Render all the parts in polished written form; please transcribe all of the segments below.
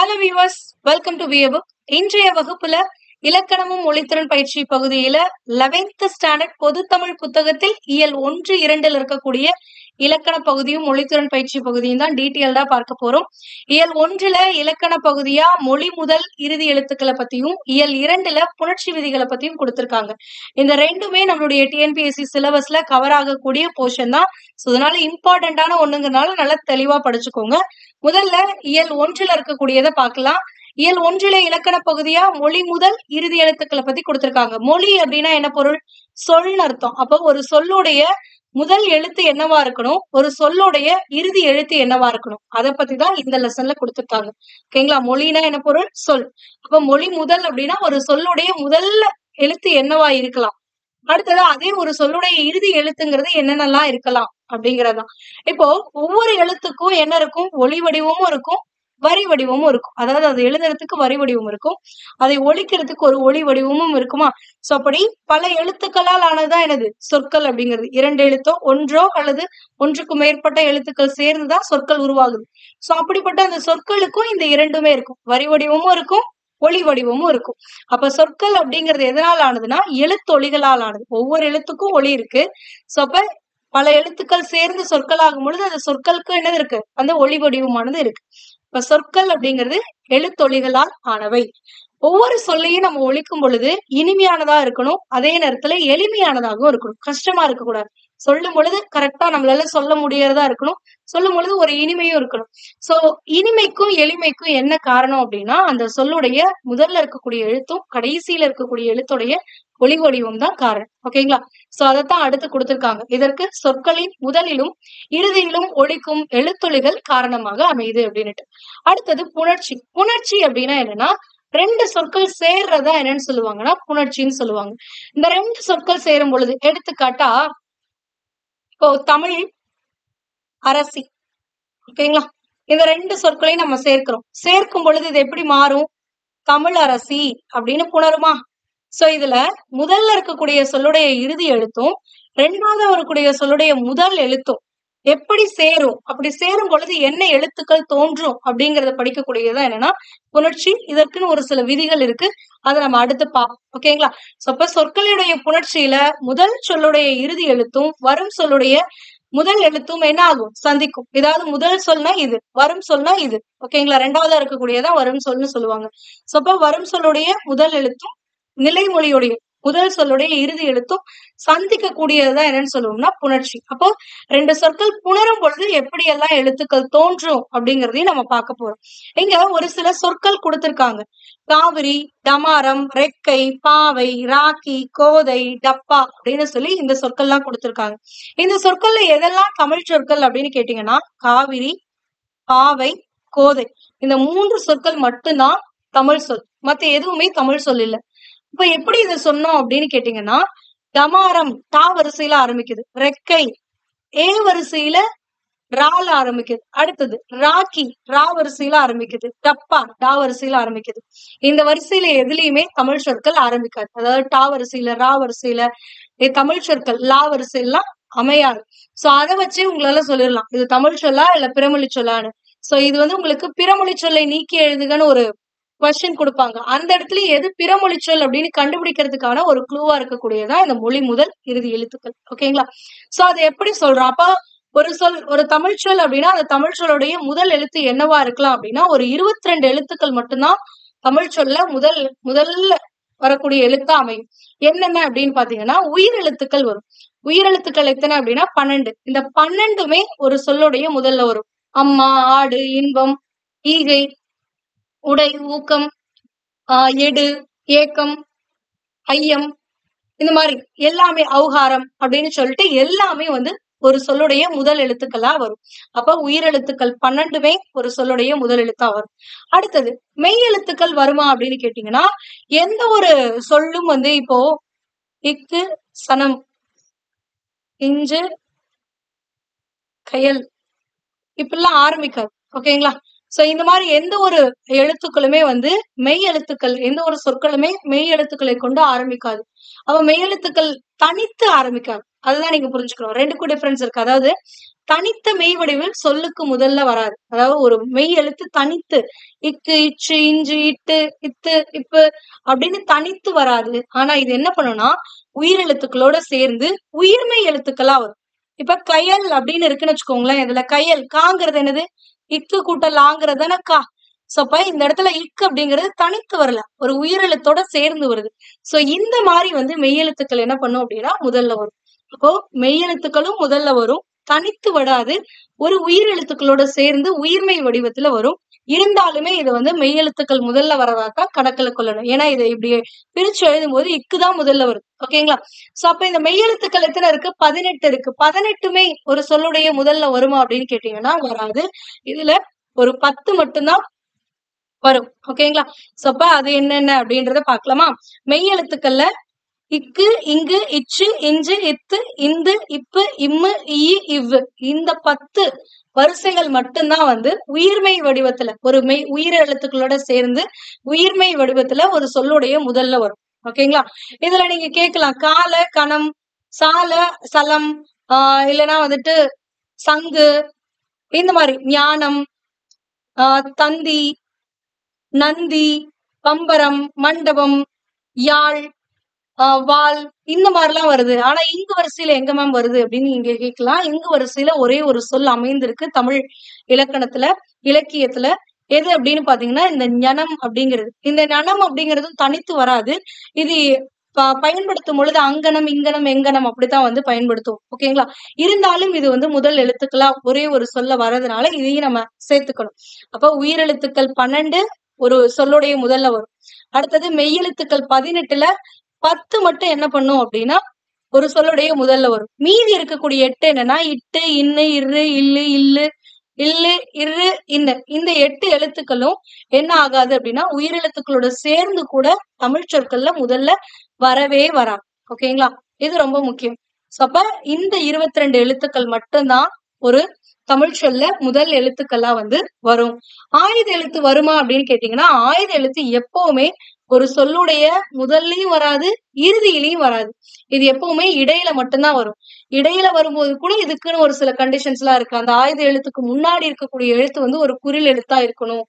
Hello viewers, welcome to வியபுக். இன்றைய வகுப்புல இலக்கணமும் மொழித்திறன் பயிற்சி பகுதியில 11th ஸ்டாண்டர்ட் பொதுத்தமிழ் புத்தகத்தில் இயல் 1-2 இருக்கக்கூடிய இலக்கண பகுதியும் மொழித்திறன் பயிற்சி பகுதியும் தான் டீட்டெயில்டா பார்க்க போறோம். இயல் 1ல இலக்கண பகுதியா மொழி முதல் இறுதி எழுத்துக்களை பத்தியும், இயல் 2ல புணர்ச்சி விதிகளை பத்தியும் கொடுத்திருக்காங்க. இந்த ரெண்டுமே நம்மளுடைய டிஎன்பிஎஸ்சி சிலபஸ்ல கவர் ஆகக்கூடிய போர்ஷன் தான். சோ அதனால இம்பார்ட்டன்டான ஒண்ணுங்கிறனால நல்லா தெளிவா படிச்சுக்கோங்க. முதல்ல இயல் 1ல இருக்கக்கூடியதை பார்க்கலாம். இயல் 1ல இலக்கண பகுதியா மொழி முதல் இறுதி எழுத்துக்களை பத்தி கொடுத்திருக்காங்க. மொழி அப்படின்னா என்ன பொருள்? சொல்னு அர்த்தம். அப்போ ஒரு சொல்லுடைய முதல் எழுத்து என்னவா இருக்கணும், ஒரு சொல்லுடைய இறுதி எழுத்து என்னவா இருக்கணும், அதை பத்தி தான் இந்த லெசன்ல கொடுத்திருக்காங்க. ஓகேங்களா? மொழினா என்ன பொருள்? சொல். அப்ப மொழி முதல் அப்படின்னா ஒரு சொல்லுடைய முதல்ல எழுத்து என்னவா இருக்கலாம், அடுத்தது அதே ஒரு சொல்லுடைய இறுதி எழுத்துங்கிறது என்னென்னலாம் இருக்கலாம் அப்படிங்கறதுதான். இப்போ ஒவ்வொரு எழுத்துக்கும் என்ன இருக்கும்? ஒளி வடிவமும் இருக்கும், வரி வடிவமும் இருக்கும். அதாவது அது எழுதுறதுக்கு வரி வடிவம் இருக்கும், அதை ஒலிக்கிறதுக்கு ஒரு ஒளி வடிவமும் இருக்குமா? சோ அப்படி பல எழுத்துக்களால் ஆனதுதான் எனது சொற்கள் அப்படிங்கிறது. 2 எழுத்தோ ஒன்றோ அல்லது ஒன்றுக்கு மேற்பட்ட எழுத்துக்கள் சேர்ந்துதான் சொற்கள் உருவாகுது. சோ அப்படிப்பட்ட அந்த சொற்களுக்கும் இந்த இரண்டுமே இருக்கும், வரி வடிவமும் இருக்கும், ஒளி வடிவமும் இருக்கும். அப்ப சொற்கள் அப்படிங்கிறது எதனால் ஆனதுன்னா எழுத்தொலிகளால் ஆனது. ஒவ்வொரு எழுத்துக்கும் ஒளி இருக்கு. சோ அப்ப பல எழுத்துக்கள் சேர்ந்து சொற்களாகும் பொழுது அந்த சொற்களுக்கு என்னது இருக்கு? அந்த ஒளி வடிவமானது இருக்கு. இப்ப சொற்கள் அப்படிங்கிறது எழுத்தொலிகளால் ஆனவை. ஒவ்வொரு சொல்லையும் நம்ம ஒலிக்கும் பொழுது இனிமையானதா இருக்கணும், அதே நேரத்துல எளிமையானதாகவும் இருக்கணும். கஷ்டமா இருக்கக்கூடாது. சொல்லும் பொழுது கரெக்டா நம்மளால சொல்ல முடியறதா இருக்கணும், சொல்லும் பொழுது ஒரு இனிமையும் இருக்கணும். சோ இனிமைக்கும் எளிமைக்கும் என்ன காரணம் அப்படின்னா அந்த சொல்லுடைய முதல்ல இருக்கக்கூடிய எழுத்தும் கடைசியில இருக்கக்கூடிய எழுத்துடைய ஒளி வடிவம் தான் காரணம். ஓகேங்களா? சோ அதைத்தான் அடுத்து கொடுத்திருக்காங்க. இதற்கு சொற்களின் முதலிலும் இறுதியிலும் ஒலிக்கும் எழுத்தொலிகள் காரணமாக அமையுது அப்படின்னுட்டு. அடுத்தது புணர்ச்சி. புணர்ச்சி அப்படின்னா என்னன்னா ரெண்டு சொற்கள் சேர்றதா என்னன்னு சொல்லுவாங்கன்னா புணர்ச்சின்னு சொல்லுவாங்க. இந்த ரெண்டு சொற்கள் சேரும் பொழுது, எடுத்துக்காட்டா இப்போ தமிழ் அரசி, ஓகேங்களா, இந்த ரெண்டு சொற்களையும் நம்ம சேர்க்கிறோம். சேர்க்கும் பொழுது இது எப்படி மாறும்? தமிழ் அரசி அப்படின்னு புணருமா? சோ இதுல முதல்ல இருக்கக்கூடிய சொல்லுடைய இறுதி எழுத்தும் ரெண்டாவது வரக்கூடிய சொல்லுடைய முதல் எழுத்தும் எப்படி சேரும், அப்படி சேரும் பொழுது என்ன எழுத்துக்கள் தோன்றும் அப்படிங்கறத படிக்கக்கூடியதான் என்னன்னா புணர்ச்சி. இதற்குன்னு ஒரு சில விதிகள் இருக்கு, அதை நம்ம அடுத்து பார்ப்போம். ஓகேங்களா? சோ அப்ப சொற்களுடைய புணர்ச்சியில முதல் சொல்லுடைய இறுதி எழுத்தும் வரும் சொல்லுடைய முதல் எழுத்தும் என்ன ஆகும்? சந்திக்கும். ஏதாவது முதல் சொல்னா இது, வரும் சொல்னா இது. ஓகேங்களா? ரெண்டாவதா இருக்கக்கூடியதான் வரும் சொல்னு சொல்லுவாங்க. சோ அப்ப வரும் சொல்லுடைய முதல் எழுத்தும் நிலைமொழியுடைய முதல் சொல்லுடைய இறுதி எழுத்தும் சந்திக்க கூடியதுதான் என்னன்னு சொல்லுவோம்னா புணர்ச்சி. அப்போ ரெண்டு சொற்கள் புணரும் பொழுது எப்படி எல்லாம் எழுத்துக்கள் தோன்றும் அப்படிங்கறதையும் நம்ம பார்க்க போறோம். இங்க ஒரு சில சொற்கள் கொடுத்திருக்காங்க. காவிரி, டமாரம், ரெக்கை, பாவை, ராக்கி, கோதை, டப்பா அப்படின்னு சொல்லி இந்த சொற்கள் எல்லாம் கொடுத்திருக்காங்க. இந்த சொற்கள்ல எதெல்லாம் தமிழ் சொற்கள் அப்படின்னு கேட்டீங்கன்னா காவிரி, பாவை, கோதை, இந்த 3 சொற்கள் மட்டும்தான் தமிழ் சொல். மத்த எதுவுமே தமிழ் சொல் இல்ல. இப்ப எப்படி இதை சொன்னோம் அப்படின்னு கேட்டீங்கன்னா, டமாரம் டா வரிசையில ஆரம்பிக்குது, ரெக்கை ஏ வரிசையில ரால ஆரம்பிக்குது, அடுத்தது ராக்கி ரா வரிசையில ஆரம்பிக்குது, டப்பா டா வரிசையில ஆரம்பிக்குது. இந்த வரிசையில எதுலயுமே தமிழ் சொற்கள் ஆரம்பிக்காது. அதாவது டா வரிசையில ரா வரிசையில தமிழ் சொற்கள் லா வரிசையெல்லாம் அமையாது. சோ அதை வச்சே உங்களால சொல்லிடலாம் இது தமிழ் சொல்லா இல்ல பிறமொழி சொல்லான்னு. சோ இது உங்களுக்கு பிறமொழி சொல்லை நீக்கி எழுதுகன்னு ஒரு கொஸ்டின் கொடுப்பாங்க. அந்த இடத்துல எது பிறமொழி சொல் அப்படின்னு கண்டுபிடிக்கிறதுக்கான ஒரு க்ளூவா இருக்கக்கூடியதான் இந்த மொழி முதல் இறுதி எழுத்துக்கள். ஓகேங்களா? சோ அதை எப்படி சொல்றோம்? அப்ப ஒரு சொல், ஒரு தமிழ் சொல் அப்படின்னா அந்த தமிழ் சொல்லுடைய முதல் எழுத்து என்னவா இருக்கலாம் அப்படின்னா ஒரு 22 எழுத்துக்கள் மட்டும்தான் தமிழ் சொல்ல முதல்ல வரக்கூடிய எழுத்தா அமையும். என்னென்ன அப்படின்னு பாத்தீங்கன்னா உயிர் எழுத்துக்கள் வரும். உயிரெழுத்துக்கள் எத்தனை அப்படின்னா 12. இந்த 12மே ஒரு சொல்லுடைய முதல்ல வரும். அம்மா, ஆடு, இன்பம், ஈகை, உடை, ஊக்கம், எடு, ஏக்கம், ஐயம், இந்த மாதிரி எல்லாமே அவுகாரம் அப்படின்னு சொல்லிட்டு எல்லாமே ஒரு சொல்லுடைய முதல் எழுத்துக்களா வரும். அப்ப உயிரெழுத்துக்கள் 12மே ஒரு சொல்லுடைய முதல் எழுத்தா வரும். அடுத்தது மெய் எழுத்துக்கள் வருமா அப்படின்னு கேட்டீங்கன்னா எந்த ஒரு சொல்லும் இப்போ இக்கு, சனம், இஞ்சு, கயல் இப்படிலாம் ஆரம்பிக்காது. ஓகேங்களா? சோ இந்த மாதிரி எந்த ஒரு எழுத்துக்களுமே மெய் எழுத்துக்கள், எந்த ஒரு சொற்களுமே மெய் எழுத்துக்களை கொண்டு ஆரம்பிக்காது. அப்ப மெய் எழுத்துக்கள் தனித்து ஆரம்பிக்காது. அதுதான் நீங்க புரிஞ்சுக்கணும். 2க்கும் டிஃபரன்ஸ் இருக்கு. அதாவது தனித்த மெய் வடிவில் சொல்லுக்கு முதல்ல வராது. அதாவது ஒரு மெய் எழுத்து தனித்து இக்கு, இச்சு, இஞ்சு, இட்டு, இத்து, இப்பு அப்படின்னு தனித்து வராது. ஆனா இது என்ன பண்ணும்னா உயிரெழுத்துக்களோட சேர்ந்து உயிர்மெய் எழுத்துக்களா வரும். இப்ப கயல் அப்படின்னு இருக்குன்னு வச்சுக்கோங்களேன். இதுல கயல் காங்கிறது என்னது? இக்கு கூட்டல் ஆங்கிறது தானே கா. சோ அப்ப இந்த இடத்துல இக்கு அப்படிங்கிறது தனித்து வரல, ஒரு உயிரெழுத்தோட சேர்ந்து வருது. சோ இந்த மாதிரி மெய்யெழுத்துக்கள் என்ன பண்ணும் அப்படின்னா முதல்ல வரும். அப்போ மெய்யெழுத்துக்களும் முதல்ல வரும், தனித்து வராது, ஒரு உயிரெழுத்துக்களோட சேர்ந்து உயிர்மெய் வடிவத்துல வரும். இருந்தாலுமே இது மெய்யெழுத்துக்கள் முதல்ல வரதாதான் கணக்குல கொள்ளணும். ஏன்னா இதை இப்படி பிரிச்சு எழுதும் போது இக்குதான் முதல்ல வரும். ஓகேங்களா? சோ அப்ப இந்த மெய்யெழுத்துக்கள் எத்தனை இருக்கு? 18 இருக்கு. 18மே ஒரு சொல்லுடைய முதல்ல வருமா அப்படின்னு கேட்டீங்கன்னா வராது. இதுல ஒரு 10 மட்டும்தான் வரும். ஓகேங்களா? சோ அப்ப அது என்னென்ன அப்படின்றத பாக்கலாமா? மெய்யெழுத்துக்கள்ல இக்கு, இங்கு, இச்சு, இஞ்சு, இத்து, இந்து, இப்பு, இம்மு, ஈ, இவ்வு இந்த 10 வரிசைகள் மட்டும்தான் உயிர்மெய் வடிவத்துல ஒரு உயிரெழுத்துக்களோட சேர்ந்து உயிர்மெய் வடிவத்துல ஒரு சொல்லுடைய முதல்ல வரும். ஓகேங்களா? இதுல நீங்க கேட்கலாம் கால, கணம், சால, சலம், இல்லைன்னா சங்கு, இந்த மாதிரி ஞானம், தந்தி, நந்தி, பம்பரம், மண்டபம், யாழ், வால் இந்த மாதிரிலாம் வருது. ஆனா இங்கு வரிசையில எங்க மேம் வருது அப்படின்னு நீங்க கேட்கலாம். இங்கு வரிசையில ஒரே ஒரு சொல் அமைந்திருக்கு தமிழ் இலக்கணத்துல, இலக்கியத்துல. எது அப்படின்னு பாத்தீங்கன்னா இந்த ஞனம் அப்படிங்கிறது. இந்த ஞனம் அப்படிங்கிறதும் தனித்து வராது. இது பயன்படுத்தும் பொழுது அங்கனம், இங்கனம், எங்கனம் அப்படித்தான் பயன்படுத்தும். ஓகேங்களா? இருந்தாலும் இது முதல் எழுத்துக்களா ஒரே ஒரு சொல்ல வர்றதுனால இதையும் நம்ம சேர்த்துக்கணும். அப்ப உயிரெழுத்துக்கள் 12 ஒரு சொல்லுடைய முதல்ல வரும். அடுத்தது மெய்யெழுத்துக்கள் 18ல 10 மட்டும் என்ன பண்ணும் அப்படின்னா ஒரு சொல்லுடைய முதல்ல வரும். மீதி இருக்கக்கூடிய 8 என்னன்னா இட்டு, இன்னு, இரு, இல்லு, இல்லு, இல்லு, இரு, இந்த 8 எழுத்துக்களும் என்ன ஆகாது அப்படின்னா உயிரெழுத்துக்களோட சேர்ந்து கூட தமிழ் சொற்கள்ல முதல்ல வரவே வராது. ஓகேங்களா? இது ரொம்ப முக்கியம். அப்ப இந்த 22 எழுத்துக்கள் மட்டும்தான் ஒரு தமிழ் சொல்ல முதல் எழுத்துக்களா வரும். ஆயுத எழுத்து வருமா அப்படின்னு கேட்டீங்கன்னா ஆயுத எழுத்து எப்பவுமே ஒரு சொல்லுடைய முதல்லயும் வராது, இறுதியிலையும் வராது. இது எப்பவுமே இடையில மட்டும்தான் வரும். இடையில வரும்போது கூட இதுக்குன்னு ஒரு சில கண்டிஷன்ஸ் எல்லாம் இருக்கு. அந்த ஆயுத எழுத்துக்கு முன்னாடி இருக்கக்கூடிய எழுத்து ஒரு குறில் எழுத்தா இருக்கணும்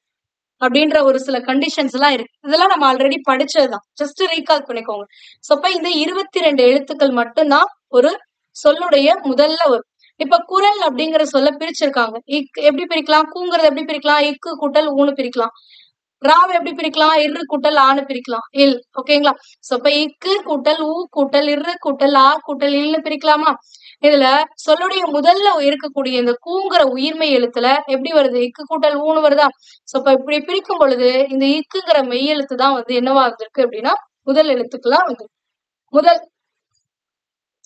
அப்படின்ற ஒரு சில கண்டிஷன்ஸ் எல்லாம் இருக்கு. இதெல்லாம் நம்ம ஆல்ரெடி படிச்சதுதான். ஜஸ்ட் ரீகால் பண்ணிக்கோங்க. சோ அப்ப இந்த 22 எழுத்துக்கள் மட்டும்தான் ஒரு சொல்லுடைய முதல்ல வரும். இப்ப குரல் அப்படிங்கிற சொல்ல பிரிச்சிருக்காங்க. எப்படி பிரிக்கலாம்? கூங்கிறத எப்படி பிரிக்கலாம்? இக்கு கூட்டல் ஊன்னு பிரிக்கலாம். ராவ எப்படி பிரிக்கலாம்? இரு கூட்டல் ஆன்னு பிரிக்கலாம். இல். ஓகேங்களா? சோ இப்ப இக்கு கூட்டல் ஊ கூட்டல் இரு கூட்டல் ஆ கூட்டல் இல்னு பிரிக்கலாமா? இதுல சொல்லுடைய முதல்ல இருக்கக்கூடிய இந்த கூங்கிற உயிர்மெய் எழுத்துல எப்படி வருது? இக்கு கூட்டல் ஊன்னு வருதா? சோ இப்ப இப்படி பிரிக்கும் பொழுது இந்த இக்குங்கிற மெய் எழுத்து தான் என்னவா வந்திருக்கு அப்படின்னா முதல் எழுத்துக்களா முதல்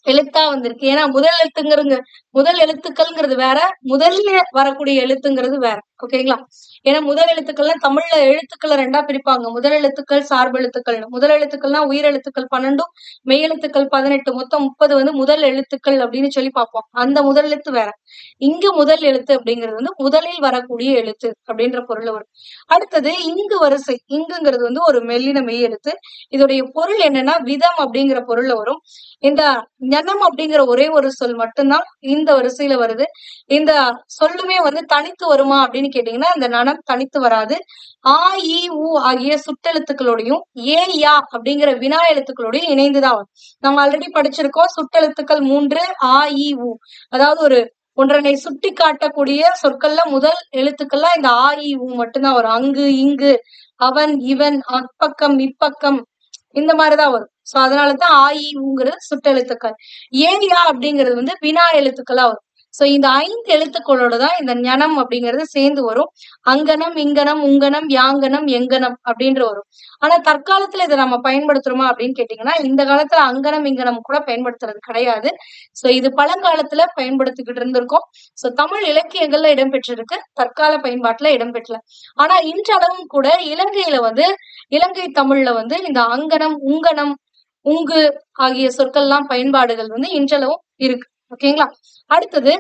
எழுத்தா வந்திருக்கு. ஏன்னா முதல் எழுத்துக்கள்ங்கிறது வேற, முதல்ல வரக்கூடிய எழுத்துங்கிறது வேற. ஓகேங்களா? ஏன்னா முதல் எழுத்துக்கள்லாம் தமிழ்ல எழுத்துக்களை 2ஆ பிரிப்பாங்க. முதல் எழுத்துக்கள், சார்பு எழுத்துக்கள்னு. முதல் எழுத்துக்கள்னா உயிர் எழுத்துக்கள் 12, மெய் எழுத்துக்கள் 18, மொத்தம் 30 முதல் எழுத்துக்கள் அப்படின்னு சொல்லி பார்ப்போம். அந்த முதல் எழுத்து வேற. இங்கு முதல் எழுத்து அப்படிங்கிறது முதலில் வரக்கூடிய எழுத்து அப்படின்ற பொருள் வரும். அடுத்தது இங்கு வரிசை. இங்குங்கிறது ஒரு மெல்லின மெய் எழுத்து. இதோடைய பொருள் என்னன்னா விதம் அப்படிங்கிற பொருள்ல வரும். இந்த ஞனம் அப்படிங்கிற ஒரே ஒரு சொல் மட்டும்தான் இந்த வரிசையில வருது. இந்த சொல்லுமே தனித்து வருமா அப்படின்னு கேட்டீங்கன்னா இந்த நனம் தனித்து வராது. ஆ, இ, உ ஆகிய சுட்டெழுத்துக்களோடையும் ஏ, யா அப்படிங்கிற வினா எழுத்துக்களோடையும் இணைந்துதான் வரும். நம்ம ஆல்ரெடி படிச்சிருக்கோம். சுட்டெழுத்துக்கள் 3 ஆ, இ, உ. அதாவது ஒரு ஒன்றனை சுட்டி காட்டக்கூடிய சொற்கள்ல முதல் எழுத்துக்கள்லாம் இந்த ஆ, இ, உ மட்டும்தான் வரும். அங்கு, இங்கு, அவன், இவன், அப்பக்கம், இப்பக்கம் இந்த மாதிரிதான் வரும். சோ அதனாலதான் ஆ, இ, ஊங்கிறது சுட்டெழுத்துக்கள். ஏயா அப்படிங்கிறது வினா எழுத்துக்களா வரும். சோ இந்த 5 எழுத்துக்களோட தான் இந்த ஞனம் அப்படிங்கிறது சேர்ந்து வரும். அங்கனம், இங்கனம், உங்கனம், யாங்கனம், எங்கனம் அப்படின்ற வரும். ஆனா தற்காலத்துல இதை நம்ம பயன்படுத்துறோமா அப்படின்னு கேட்டீங்கன்னா இந்த காலத்துல அங்கனம், இங்கனம் கூட பயன்படுத்துறது கிடையாது. சோ இது பழங்காலத்துல பயன்படுத்திக்கிட்டு இருந்திருக்கோம். சோ தமிழ் இலக்கியங்கள்ல இடம்பெற்றிருக்கு, தற்கால பயன்பாட்டுல இடம்பெற்றல. ஆனா இன்றளவும் கூட இலங்கையில இலங்கை தமிழ்ல இந்த அங்கனம், உங்கனம், உங்கு ஆகிய சொற்கள்லாம் பயன்பாடுகள் இன்றளவும் இருக்கு. ஓகேங்களா? அடுத்தது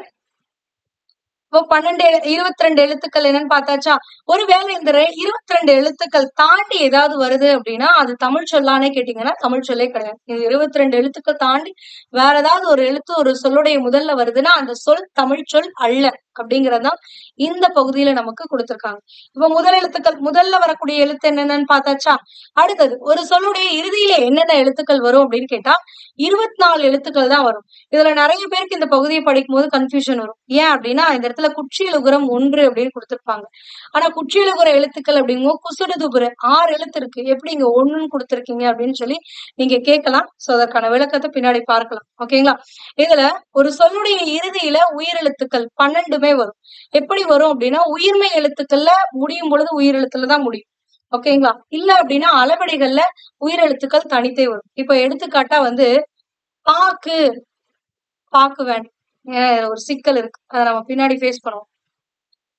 இப்போ 22 எழுத்துக்கள் என்னன்னு பார்த்தாச்சா? ஒருவேளை இந்த 22 எழுத்துக்கள் தாண்டி ஏதாவது வருது அப்படின்னா, அது தமிழ் சொல்லான்னே கேட்டீங்கன்னா, தமிழ் சொல்லே கிடையாது. இது 22 எழுத்துக்கள் தாண்டி வேற ஏதாவது ஒரு எழுத்து ஒரு சொல்லுடைய முதல்ல வருதுன்னா, அந்த சொல் தமிழ் சொல் அல்ல. அப்படிங்கிறது தான் இந்த பகுதியில நமக்கு குடுத்திருக்காங்க. இப்ப முதல் எழுத்துக்கள் முதல்ல வரக்கூடிய எழுத்து என்னென்னன்னு பார்த்தாச்சா? அடுத்தது ஒரு சொல்லுடைய இறுதியில என்னென்ன எழுத்துக்கள் வரும் அப்படின்னு கேட்டா, 24 எழுத்துக்கள் தான் வரும். இதுல நெறைய பேருக்கு இந்த பகுதிய படிக்கும்போது கன்ஃப்யூஷன் வரும். ஏன் அப்படின்னா, இந்த இடத்துல குற்றியலுகரம் 1 அப்படின்னு குடுத்திருப்பாங்க. ஆனா குற்றியலுகர எழுத்துக்கள் அப்படிங்கும்போது குசுடுதுபுர 6 எழுத்து இருக்கு. எப்படி இங்க 1ன்னு குடுத்திருக்கீங்க அப்படின்னு சொல்லி நீங்க கேட்கலாம். சோ அதற்கான விளக்கத்த பின்னாடி பார்க்கலாம். ஓகேங்களா? இதுல ஒரு சொல்லுடைய இறுதியில உயிரெழுத்துக்கள் 12மே வரும். எப்படி வரும் அப்படின்னா, உயிர்மெய் எழுத்துக்கள்ல முடியும் பொழுது உயிரெழுத்துல தான் முடியும். ஓகேங்களா? இல்ல அப்படின்னா அளபெடைகள்ல உயிரெழுத்துக்கள் தனித்தே வரும். இப்ப எடுத்துக்காட்டா வந்து பாக்கு, பாக்கு வேண்டாம். ஒரு சிக்கல் இருக்கு. அத நம்ம பின்னாடி ஃபேஸ் பண்ணுவோம்.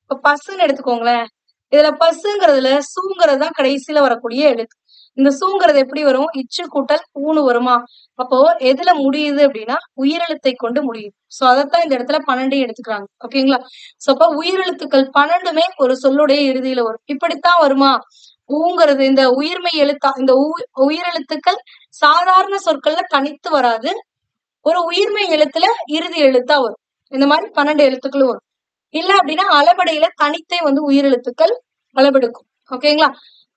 இப்ப பஸ்ன்னு எடுத்துக்கோங்களேன். இதுல பஸ்ஸுங்கிறதுல சூங்கிறது தான் கடைசியில வரக்கூடிய எழுத்து. இந்த சூங்கிறது எப்படி வரும்? இச்சு கூட்டல் ஊன்னு வருமா? அப்போ எதுல முடியுது அப்படின்னா, உயிரெழுத்தை கொண்டு முடியுது. சோ அதத்தான் இந்த இடத்துல 12 எடுத்துக்கிறாங்க. ஓகேங்களா? சோ அப்ப உயிரெழுத்துக்கள் 12மே ஒரு சொல்லுடைய இறுதியில வரும். இப்படித்தான் வருமா? ஊங்கிறது இந்த உயிர்மெய் எழுத்தா இந்த உயிரெழுத்துக்கள் சாதாரண சொற்கள்ல தனித்து வராது. ஒரு உயிர்மெய் எழுத்துல இறுதி எழுத்தா வரும். இந்த மாதிரி 12 எழுத்துக்களும் வரும். இல்ல அப்படின்னா அளபெடையில தனித்தே வந்து உயிரெழுத்துக்கள் அளபெடுக்கும். ஓகேங்களா?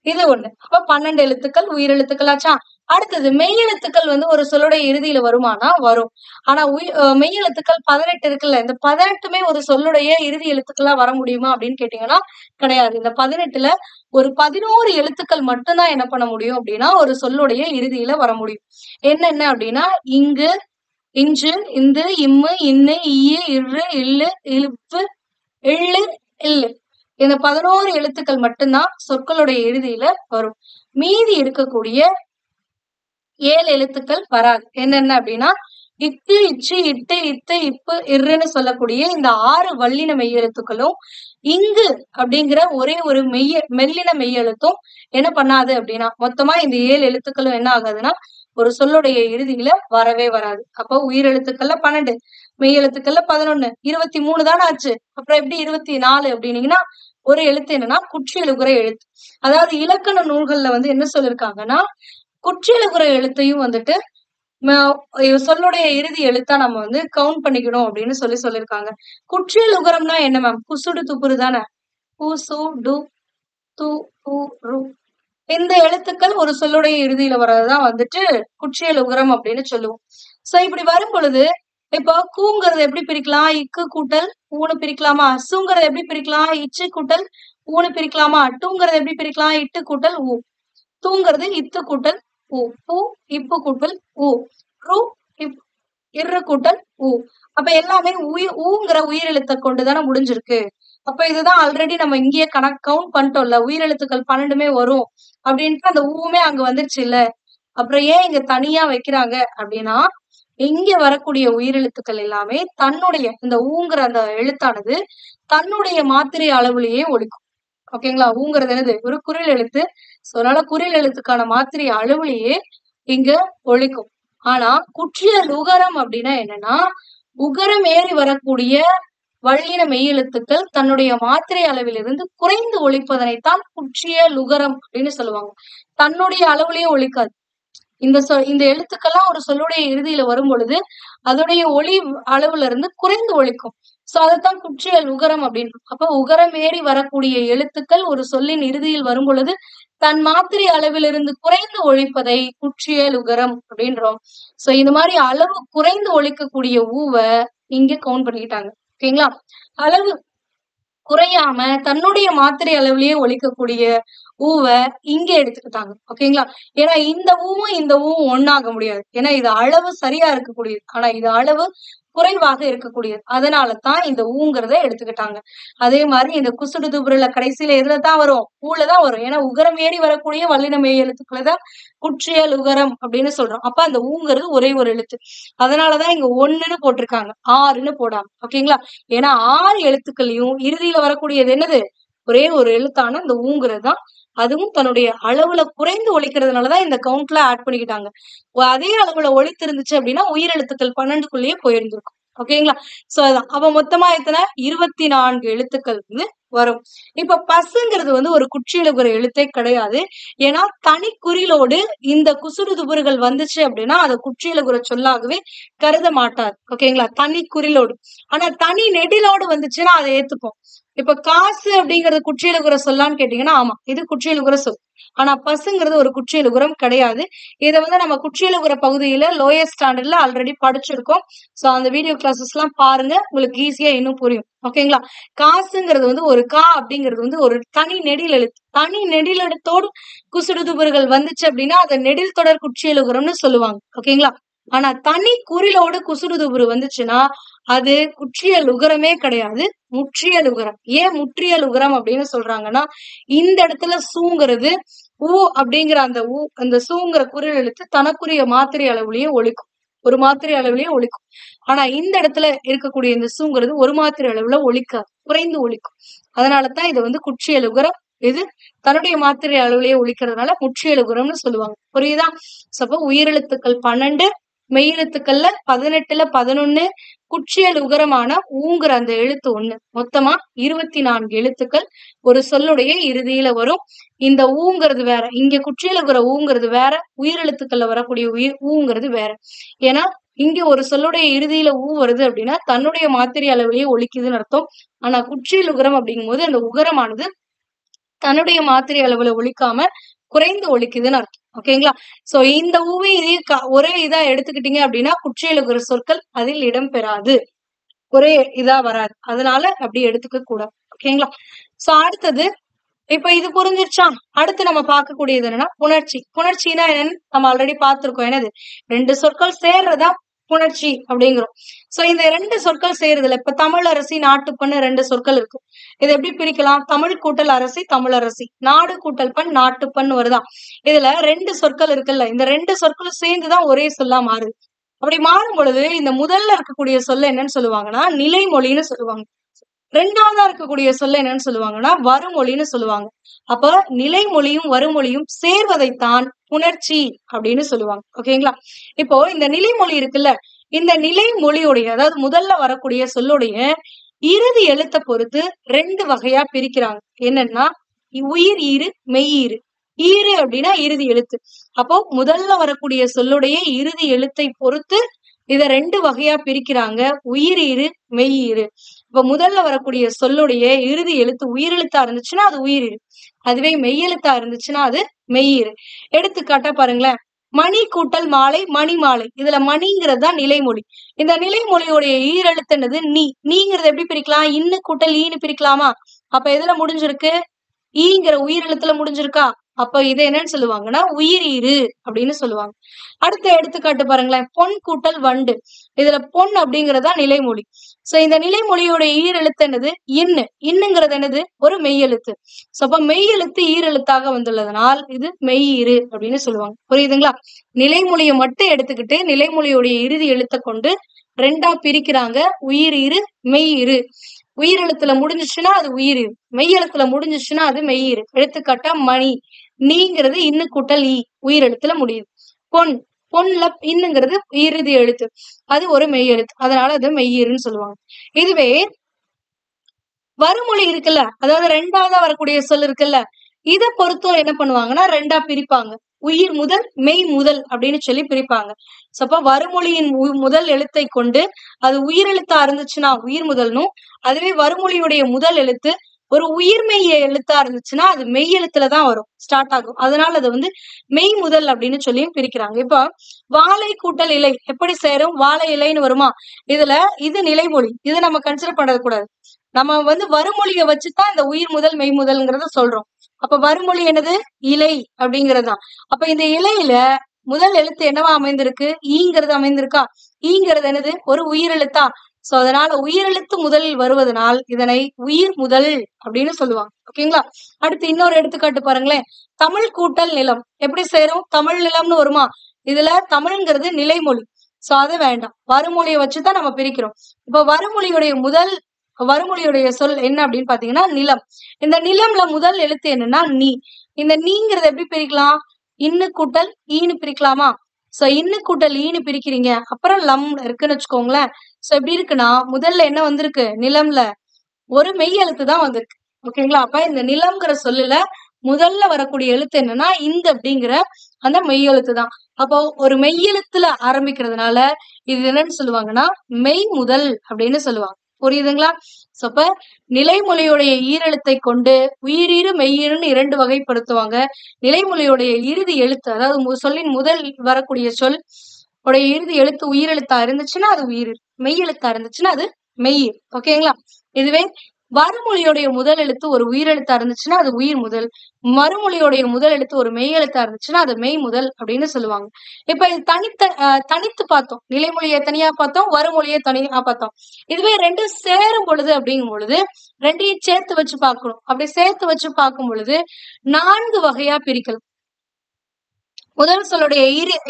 இது ஒண்ணு. அப்ப 12 எழுத்துக்கள் உயிரெழுத்துக்களாச்சா? அடுத்தது மெய்யெழுத்துக்கள் வந்து ஒரு சொல்லுடைய இறுதியில வருமானா? வரும். ஆனா மெய்யெழுத்துக்கள் 18 இருக்குல்ல, இந்த 18மே ஒரு சொல்லுடைய இறுதி எழுத்துக்களா வர முடியுமா அப்படின்னு கேட்டீங்கன்னா, கிடையாது. இந்த 18ல ஒரு 11 எழுத்துக்கள் மட்டும் தான் என்ன பண்ண முடியும் அப்படின்னா, ஒரு சொல்லுடைய இறுதியில வர முடியும். என்னென்ன அப்படின்னா, இங்கு, இஞ்சு, இந்து, இம்மு, இன்னு, ஈயு, இர்ரு, இல்லு, இப்பு, எள்ளு, இல்லு. இந்த 11 எழுத்துக்கள் மட்டும்தான் சொற்களுடைய இறுதியில வரும். மீதி இருக்கக்கூடிய 7 எழுத்துக்கள் வராது. என்னென்ன அப்படின்னா, இக்கு, இச்சு, இட்டு, இத்து, இப்பு, இர்ருன்னு சொல்லக்கூடிய இந்த 6 வல்லின மெய்யெழுத்துக்களும், இங்கு அப்படிங்கிற ஒரே ஒரு மெல்லின மெய்யெழுத்தும் என்ன பண்ணாது அப்படின்னா, மொத்தமா இந்த 7 எழுத்துக்களும் என்ன ஆகாதுன்னா, ஒரு சொல்லுடைய இறுதியில வரவே வராது. அப்போ உயிரெழுத்துக்கள்ல 12, மெய்யெழுத்துக்கள்ல 11, 23 தானே ஆச்சு. அப்புறம் எப்படி 24 அப்படின்னீங்கன்னா, ஒரு எழுத்து என்னன்னா குற்றியலுகர எழுத்து. அதாவது இலக்கண நூல்கள்ல வந்து என்ன சொல்லிருக்காங்கன்னா, குற்றியலுகர எழுத்தையும் வந்துட்டு சொல்லுடைய இறுதி எழுத்தா நம்ம வந்து கவுண்ட் பண்ணிக்கணும் அப்படின்னு சொல்லிருக்காங்க. குற்றியலுகரம்னா என்ன மேம்? குசுடு துப்புரு தானே? கு, சு, டு, து, உ, ரு. இந்த எழுத்துக்கள் ஒரு சொல்லுடைய இறுதியில வர்றதுதான் வந்துட்டு குற்றியலுகரம் அப்படின்னு சொல்லுவோம். சோ இப்படி வரும் பொழுது, இப்போ கூங்கிறது எப்படி பிரிக்கலாம்? இக்கு கூட்டல் ஊன்னு பிரிக்கலாமா? சூங்கிறது எப்படி பிரிக்கலாம்? இச்சு கூட்டல் ஊன்னு பிரிக்கலாமா? டூங்கிறது எப்படி பிரிக்கலாம்? இட்டு கூட்டல் ஊ. தூங்கிறது இத்து கூட்டல் ஊ. பூ, இப்பு கூட்டல் ஊ. ரு, இர்ரு கூட்டல் ஊ. அப்ப எல்லாமே ஊங்கிற உயிரெழுத்தை கொண்டுதானே முடிஞ்சிருக்கு. அப்ப இதுதான் ஆல்ரெடி நம்ம இங்கேயே கவுண்ட் பண்ணிட்டோம்ல. உயிரெழுத்துக்கள் 12மே வரும் அப்படின்ட்டு அந்த ஊவுமே அங்க வந்துருச்சு இல்ல. அப்புறம் ஏன் இங்க தனியா வைக்கிறாங்க அப்படின்னா, இங்க வரக்கூடிய உயிரெழுத்துக்கள் எல்லாமே தன்னுடைய இந்த ஊங்கிற அந்த எழுத்தானது தன்னுடைய மாத்திரை அளவுலயே ஒலிக்கும். ஓகேங்களா? ஊங்கிறது என்னது? ஒரு குறில் எழுத்து. சோ அதனால குறில் எழுத்துக்கான மாத்திரை அளவுலயே இங்க ஒலிக்கும். ஆனா குற்றியல் உகரம் அப்படின்னா என்னன்னா, உகரம் ஏறி வரக்கூடிய வல்லின மெய்யெழுத்துக்கள் தன்னுடைய மாத்திரை அளவிலிருந்து குறைந்து ஒலிப்பதனைத்தான் குற்றியல் உகரம் அப்படின்னு சொல்லுவாங்க. தன்னுடைய அளவுலயே ஒலிக்காது. இந்த எழுத்துக்கள்லாம் ஒரு சொல்லுடைய இறுதியில வரும் பொழுது, அதோடைய ஒலி அளவுல இருந்து குறைந்து ஒலிக்கும். சோ அதத்தான் குற்றியல் உகரம் அப்படின்றோம். அப்ப உகரம் ஏறி வரக்கூடிய எழுத்துக்கள் ஒரு சொல்லின் இறுதியில் வரும் பொழுது, தன் மாத்திரை அளவிலிருந்து குறைந்து ஒலிப்பதை குற்றியல் உகரம் அப்படின்றோம். சோ இந்த மாதிரி அளவு குறைந்து ஒலிக்கக்கூடிய ஊவ இங்க கவுண்ட் பண்ணிக்கிட்டாங்க. ஓகேங்களா? அளவு குறையாம தன்னுடைய மாத்திரை அளவிலேயே ஒலிக்கக்கூடிய ஊவ இங்க எடுத்துக்கிட்டாங்க. ஓகேங்களா? ஏன்னா இந்த ஊவும் இந்த ஊவும் ஒண்ணாக முடியாது. ஏன்னா இது அளவு சரியா இருக்கக்கூடியது. ஆனா இது அளவு குறைவாக இருக்கக்கூடியது. அதனாலதான் இந்த ஊங்கிறத எடுத்துக்கிட்டாங்க. அதே மாதிரி இந்த குசுடு துபுருல கடைசியில எதுலதான் வரும்? ஊலதான் வரும். ஏன்னா உகரம் ஏறி வரக்கூடிய வல்லின மெய் எழுத்துக்களை தான் குற்றியல் உகரம் அப்படின்னு சொல்றோம். அப்ப அந்த ஊங்கிறது ஒரே ஒரு எழுத்து. அதனாலதான் இங்க 1ன்னு போட்டிருக்காங்க. 6ன்னு போடாம. ஓகேங்களா? ஏன்னா 6 எழுத்துக்களையும் இறுதியில வரக்கூடியது என்னது? ஒரே ஒரு எழுத்தான இந்த ஊங்கிறது தான். அதுவும் தன்னுடைய அளவுல குறைந்து ஒலிக்கிறதுனாலதான் இந்த கவுண்ட்ல ஆட் பண்ணிக்கிட்டாங்க. அதே அளவுல ஒலித்து இருந்துச்சு அப்படின்னா உயிரெழுத்துக்கள் 12க்குள்ளேயே போயிருந்திருக்கும். ஓகேங்களா? சோ அதான். அப்ப மொத்தமா எத்தனை 24 எழுத்துக்கள் வந்து வரும். இப்ப பசுங்கிறது வந்து ஒரு குற்றியலுகர எழுத்தே கிடையாது. ஏன்னா தனி குறிலோடு இந்த குசுறுதுபுறுகள் வந்துச்சு அப்படின்னா அதை குற்றியலுகர சொல்லாகவே கருத மாட்டார். ஓகேங்களா? தனி குறிலோடு. ஆனா தனி நெடிலோடு வந்துச்சுன்னா அதை ஏத்துப்போம். இப்ப காசு அப்படிங்கறது குற்றியலுகர சொல்லான்னு கேட்டீங்கன்னா ஆமா, இது குற்றியலுகர சொல். ஆனா பசுங்கிறது ஒரு குற்றியலுகரம் கிடையாது. இதை வந்து நம்ம குற்றியலுகர பகுதியில லோயர் ஸ்டாண்டர்ட்ல ஆல்ரெடி படிச்சிருக்கோம். சோ அந்த வீடியோ கிளாஸஸ் எல்லாம் பாருங்க, உங்களுக்கு ஈஸியா இன்னும் புரியும். ஓகேங்களா? காசுங்கிறது வந்து ஒரு கா அப்படிங்கிறது வந்து ஒரு தனி நெடில் எழுத்து. தனி நெடில் எழுத்தோடு குசுடுதுபுறுகள் வந்துச்சு அப்படின்னா அதை நெடில் தொடர் குற்றியலுகரம்னு சொல்லுவாங்க. ஓகேங்களா? ஆனா தனி குறிலோடு குசுடுதுபுறு வந்துச்சுன்னா அது குற்றியலுகரமே கிடையாது, முற்றியலுகரம். ஏன் முற்றியலுகரம் அப்படின்னு சொல்றாங்கன்னா இந்த இடத்துல சூங்கிறது ஊ அப்படிங்கிற அந்த சூங்கிற குறில் எழுத்து தனக்குரிய மாத்திரை அளவுலயே ஒலிக்கும். ஒரு மாத்திரை அளவுலயே ஒலிக்கும். ஆனா இந்த இடத்துல இருக்கக்கூடிய இந்த சூங்கிறது ஒரு மாத்திரை அளவுல ஒலிக்காது, குறைந்து ஒலிக்கும். அதனாலதான் இது வந்து குற்றியலுகரம். இது தன்னுடைய மாத்திரை அளவுலயே ஒலிக்கிறதுனால முற்றியலுகரம்னு சொல்லுவாங்க. புரியுதா? அப்ப உயிரெழுத்துக்கள் 12, மெய்யெழுத்துக்கள்ல 18ல 11, குற்றியல் உகரமான ஊங்குற அந்த எழுத்து 1. மொத்தமா 24 எழுத்துக்கள் ஒரு சொல்லுடைய இறுதியில வரும். இந்த ஊங்கிறது வேற. இங்க குற்றியலுகர ஊங்கிறது வேற, உயிரெழுத்துக்கள்ல வரக்கூடிய ஊங்கிறது வேற. ஏன்னா இங்க ஒரு சொல்லுடைய இறுதியில ஊ வருது அப்படின்னா தன்னுடைய மாத்திரை அளவிலேயே ஒலிக்குதுன்னு அர்த்தம். ஆனா குற்றியல் உகரம் அப்படிங்கும் போது அந்த உகரமானது தன்னுடைய மாத்திரை அளவுல ஒலிக்காம குறைந்து ஒலிக்குதுன்னு அர்த்தம். ஓகேங்களா? சோ இந்த ஊவை இதையும் ஒரே இதா எடுத்துக்கிட்டீங்க அப்படின்னா குற்றியலுகர சொற்கள் அதில் இடம் பெறாது, ஒரே இதா வராது. அதனால அப்படி எடுத்துக்க கூடாது. ஓகேங்களா? சோ அடுத்தது இப்ப இது புரிஞ்சிருச்சா? அடுத்து நம்ம பார்க்கக்கூடியது என்னன்னா புணர்ச்சி. புணர்ச்சினா என்னன்னு நம்ம ஆல்ரெடி பார்த்திருக்கோம். என்னது? 2 சொற்கள் சேர்றதா புணர்ச்சி அப்படிங்கிறோம். சோ இந்த 2 சொற்கள் சேருதுல, இப்ப தமிழ் அரசி, நாட்டுப்பண்ணு 2 சொற்கள் இருக்கு. இதை எப்படி பிரிக்கலாம்? தமிழ் கூட்டல் அரசி, தமிழரசி. நாடு கூட்டல் பண், நாட்டுப்பண் வருதா? இதுல 2 சொற்கள் இருக்குல்ல, இந்த 2 சொற்களும் சேர்ந்துதான் ஒரே சொல்லா மாறுது. அப்படி மாறும் பொழுது இந்த முதல்ல இருக்கக்கூடிய சொல்ல என்னன்னு சொல்லுவாங்கன்னா நிலைமொழின்னு சொல்லுவாங்க. ரெண்டாவதா இருக்கக்கூடிய சொல்ல என்னன்னு சொல்லுவாங்கன்னா வருமொழின்னு சொல்லுவாங்க. அப்ப நிலைமொழியும் வருமொழியும் சேர்வதைத்தான் புணர்ச்சி அப்படின்னு சொல்லுவாங்க. ஓகேங்களா? இப்போ இந்த நிலைமொழி இருக்குல்ல, இந்த நிலைமொழியுடைய அதாவது முதல்ல வரக்கூடிய சொல்லுடைய இறுதி எழுத்தை பொறுத்து 2 வகையா பிரிக்கிறாங்க. என்னன்னா உயிர் ஈறு, மெய் ஈறு. ஈறு அப்படின்னா இறுதி எழுத்து. அப்போ முதல்ல வரக்கூடிய சொல்லுடைய இறுதி எழுத்தை பொறுத்து இத 2 வகையா பிரிக்கிறாங்க. உயிர் ஈறு, மெய் ஈறு. இப்ப முதல்ல வரக்கூடிய சொல்லுடைய இறுதி எழுத்து உயிரெழுத்தா இருந்துச்சுன்னா அது உயிரிரு. அதுவே மெய்யெழுத்தா இருந்துச்சுன்னா அது மெய்யிரு. எடுத்துக்காட்டா பாருங்களேன், மணி கூட்டல் மாலை, மணி மாலை. இதுல மணிங்கிறது தான் நிலைமொழி. இந்த நிலைமொழியோடைய ஈரெழுத்து என்னது? நீ. நீங்கிறது எப்படி பிரிக்கலாம்? இன்னு கூட்டல் ஈன்னு பிரிக்கலாமா? அப்ப எதுல முடிஞ்சிருக்கு? ஈங்கிற உயிரெழுத்துல முடிஞ்சிருக்கா? அப்ப இதை என்னன்னு சொல்லுவாங்கன்னா உயிரீறு அப்படின்னு சொல்லுவாங்க. அடுத்த எடுத்துக்காட்டு பாருங்களேன், பொன் கூட்டல் வண்டு. இதுல பொன் அப்படிங்கறதா நிலைமொழி. சோ இந்த நிலைமொழியோட ஈரெழுத்து என்னது? இன்னு. இன்னுங்கிறது என்னது? ஒரு மெய்யெழுத்து. சோ அப்ப மெய்யெழுத்து ஈரெழுத்தாக வந்துள்ளதனால் இது மெய்யிரு அப்படின்னு சொல்லுவாங்க. புரியுதுங்களா? நிலைமொழியை மட்டும் எடுத்துக்கிட்டு நிலைமொழியோடைய இறுதி எழுத்தை கொண்டு 2ஆ பிரிக்கிறாங்க. உயிரீறு, மெய்யிரு. உயிரெழுத்துல முடிஞ்சிச்சுன்னா அது உயிரிரு, மெய்யெழுத்துல முடிஞ்சிச்சுன்னா அது மெய்யிரு. எடுத்துக்காட்டா மணி. நீங்கிறது இன்னு கூட்டல் ஈ, உயிரெழுத்துல முடியுது. பொன். பொன்ல இன்னுங்கிறது இறுதி எழுத்து, அது ஒரு மெய் எழுத்து. அதனால அது மெய்யிருன்னு சொல்லுவாங்க. இதுவே வருமொழி இருக்குல்ல, அதாவது 2ஆவதா வரக்கூடிய சொல் இருக்குல்ல, இதை பொறுத்தும் என்ன பண்ணுவாங்கன்னா 2ஆ பிரிப்பாங்க. உயிர் முதல், மெய் முதல் அப்படின்னு சொல்லி பிரிப்பாங்க. அப்ப வருமொழியின் முதல் எழுத்தை கொண்டு அது உயிரெழுத்தா இருந்துச்சுன்னா உயிர் முதல்னும், அதுவே வருமொழியுடைய முதல் எழுத்து ஒரு உயிர்மெய் எழுத்தா இருந்துச்சுன்னா அது மெய் எழுத்துலதான் வரும், ஸ்டார்ட் ஆகும். அதனால அது வந்து மெய் முதல் அப்படின்னு சொல்லியும் பிரிக்கிறாங்க. இப்ப வாழை கூட்டல் இலை எப்படி சேரும்? வாழை இலைன்னு வருமா? இதுல இது நிலைமொழி, இதை நம்ம கன்சிடர் பண்ண கூடாது. நம்ம வந்து வருமொழியை வச்சுதான் இந்த உயிர் முதல் மெய் முதல்ங்கிறத சொல்றோம். அப்ப வருமொழி என்னது? இலை அப்படிங்கறதுதான். அப்ப இந்த இலையில முதல் எழுத்து என்னவா அமைந்திருக்கு? ஈங்கிறது அமைந்திருக்கா? ஈங்கிறது என்னது? ஒரு உயிரெழுத்தா? சோ அதனால உயிரெழுத்து முதலில் வருவதனால் இதனை உயிர் முதல் அப்படின்னு சொல்லுவாங்க. ஓகேங்களா? அடுத்து இன்னொரு எடுத்துக்காட்டு பாருங்களேன், தமிழ் கூட்டல் நிலம் எப்படி சேரும்? தமிழ் நிலம்னு வருமா? இதுல தமிழ்ங்கிறது நிலைமொழி. சோ அது வேண்டாம், வருமொழியை வச்சுதான் நம்ம பிரிக்கிறோம். இப்ப வருமொழியுடைய சொல் என்ன அப்படின்னு பாத்தீங்கன்னா நிலம். இந்த நிலம்ல முதல் எழுத்து என்னன்னா நீ. இந்த நீங்கிறத எப்படி பிரிக்கலாம்? இன்னு கூட்டல் ஈன்னு பிரிக்கலாமா? சோ இன்னு கூட்டல் ஈன்னு பிரிக்கிறீங்க, அப்புறம் லம் இருக்குன்னு வச்சுக்கோங்களேன். சோ எப்படி இருக்குன்னா முதல்ல என்ன வந்திருக்கு நிலம்ல ஒரு மெய் எழுத்து தான் வந்திருக்கு. ஓகேங்களா? அப்ப இந்த நிலம்ங்கிற சொல்லுல முதல்ல வரக்கூடிய எழுத்து என்னன்னா இந்த அப்படிங்கிற அந்த மெய் எழுத்து தான். அப்போ ஒரு மெய் எழுத்துல ஆரம்பிக்கிறதுனால இது என்னன்னு சொல்லுவாங்கன்னா மெய் முதல் அப்படின்னு சொல்லுவாங்க. புரியுதுங்களா? சோ அப்ப நிலைமொழியுடைய ஈரெழுத்தை கொண்டு உயிரீறு மெய்யீறுன்னு 2 வகைப்படுத்துவாங்க. நிலைமொழியுடைய இறுதி எழுத்து அதாவது சொல்லின் முதல் வரக்கூடிய சொல் உடைய இறுதி எழுத்து உயிரெழுத்தா இருந்துச்சுன்னா அது உயிர், மெய் எழுத்தா இருந்துச்சுன்னா அது மெய்யீர். ஓகேங்களா? இதுவே வறுமொழியுடைய முதல் எழுத்து ஒரு உயிரெழுத்தா இருந்துச்சுன்னா அது உயிர் முதல், மறுமொழியுடைய முதல் எழுத்து ஒரு மெய் எழுத்தா இருந்துச்சுன்னா அது மெய் முதல் அப்படின்னு சொல்லுவாங்க. இப்ப இது தனித்து பார்த்தோம். நிலைமொழியை தனியா பார்த்தோம், வறுமொழியை தனியா பார்த்தோம். இதுவே ரெண்டும் சேரும் பொழுது அப்படிங்கும் பொழுது ரெண்டையும் சேர்த்து வச்சு பார்க்கணும். அப்படி சேர்த்து வச்சு பார்க்கும் பொழுது 4 வகையா பிரிக்கலாம். முதல் சொல்லுடைய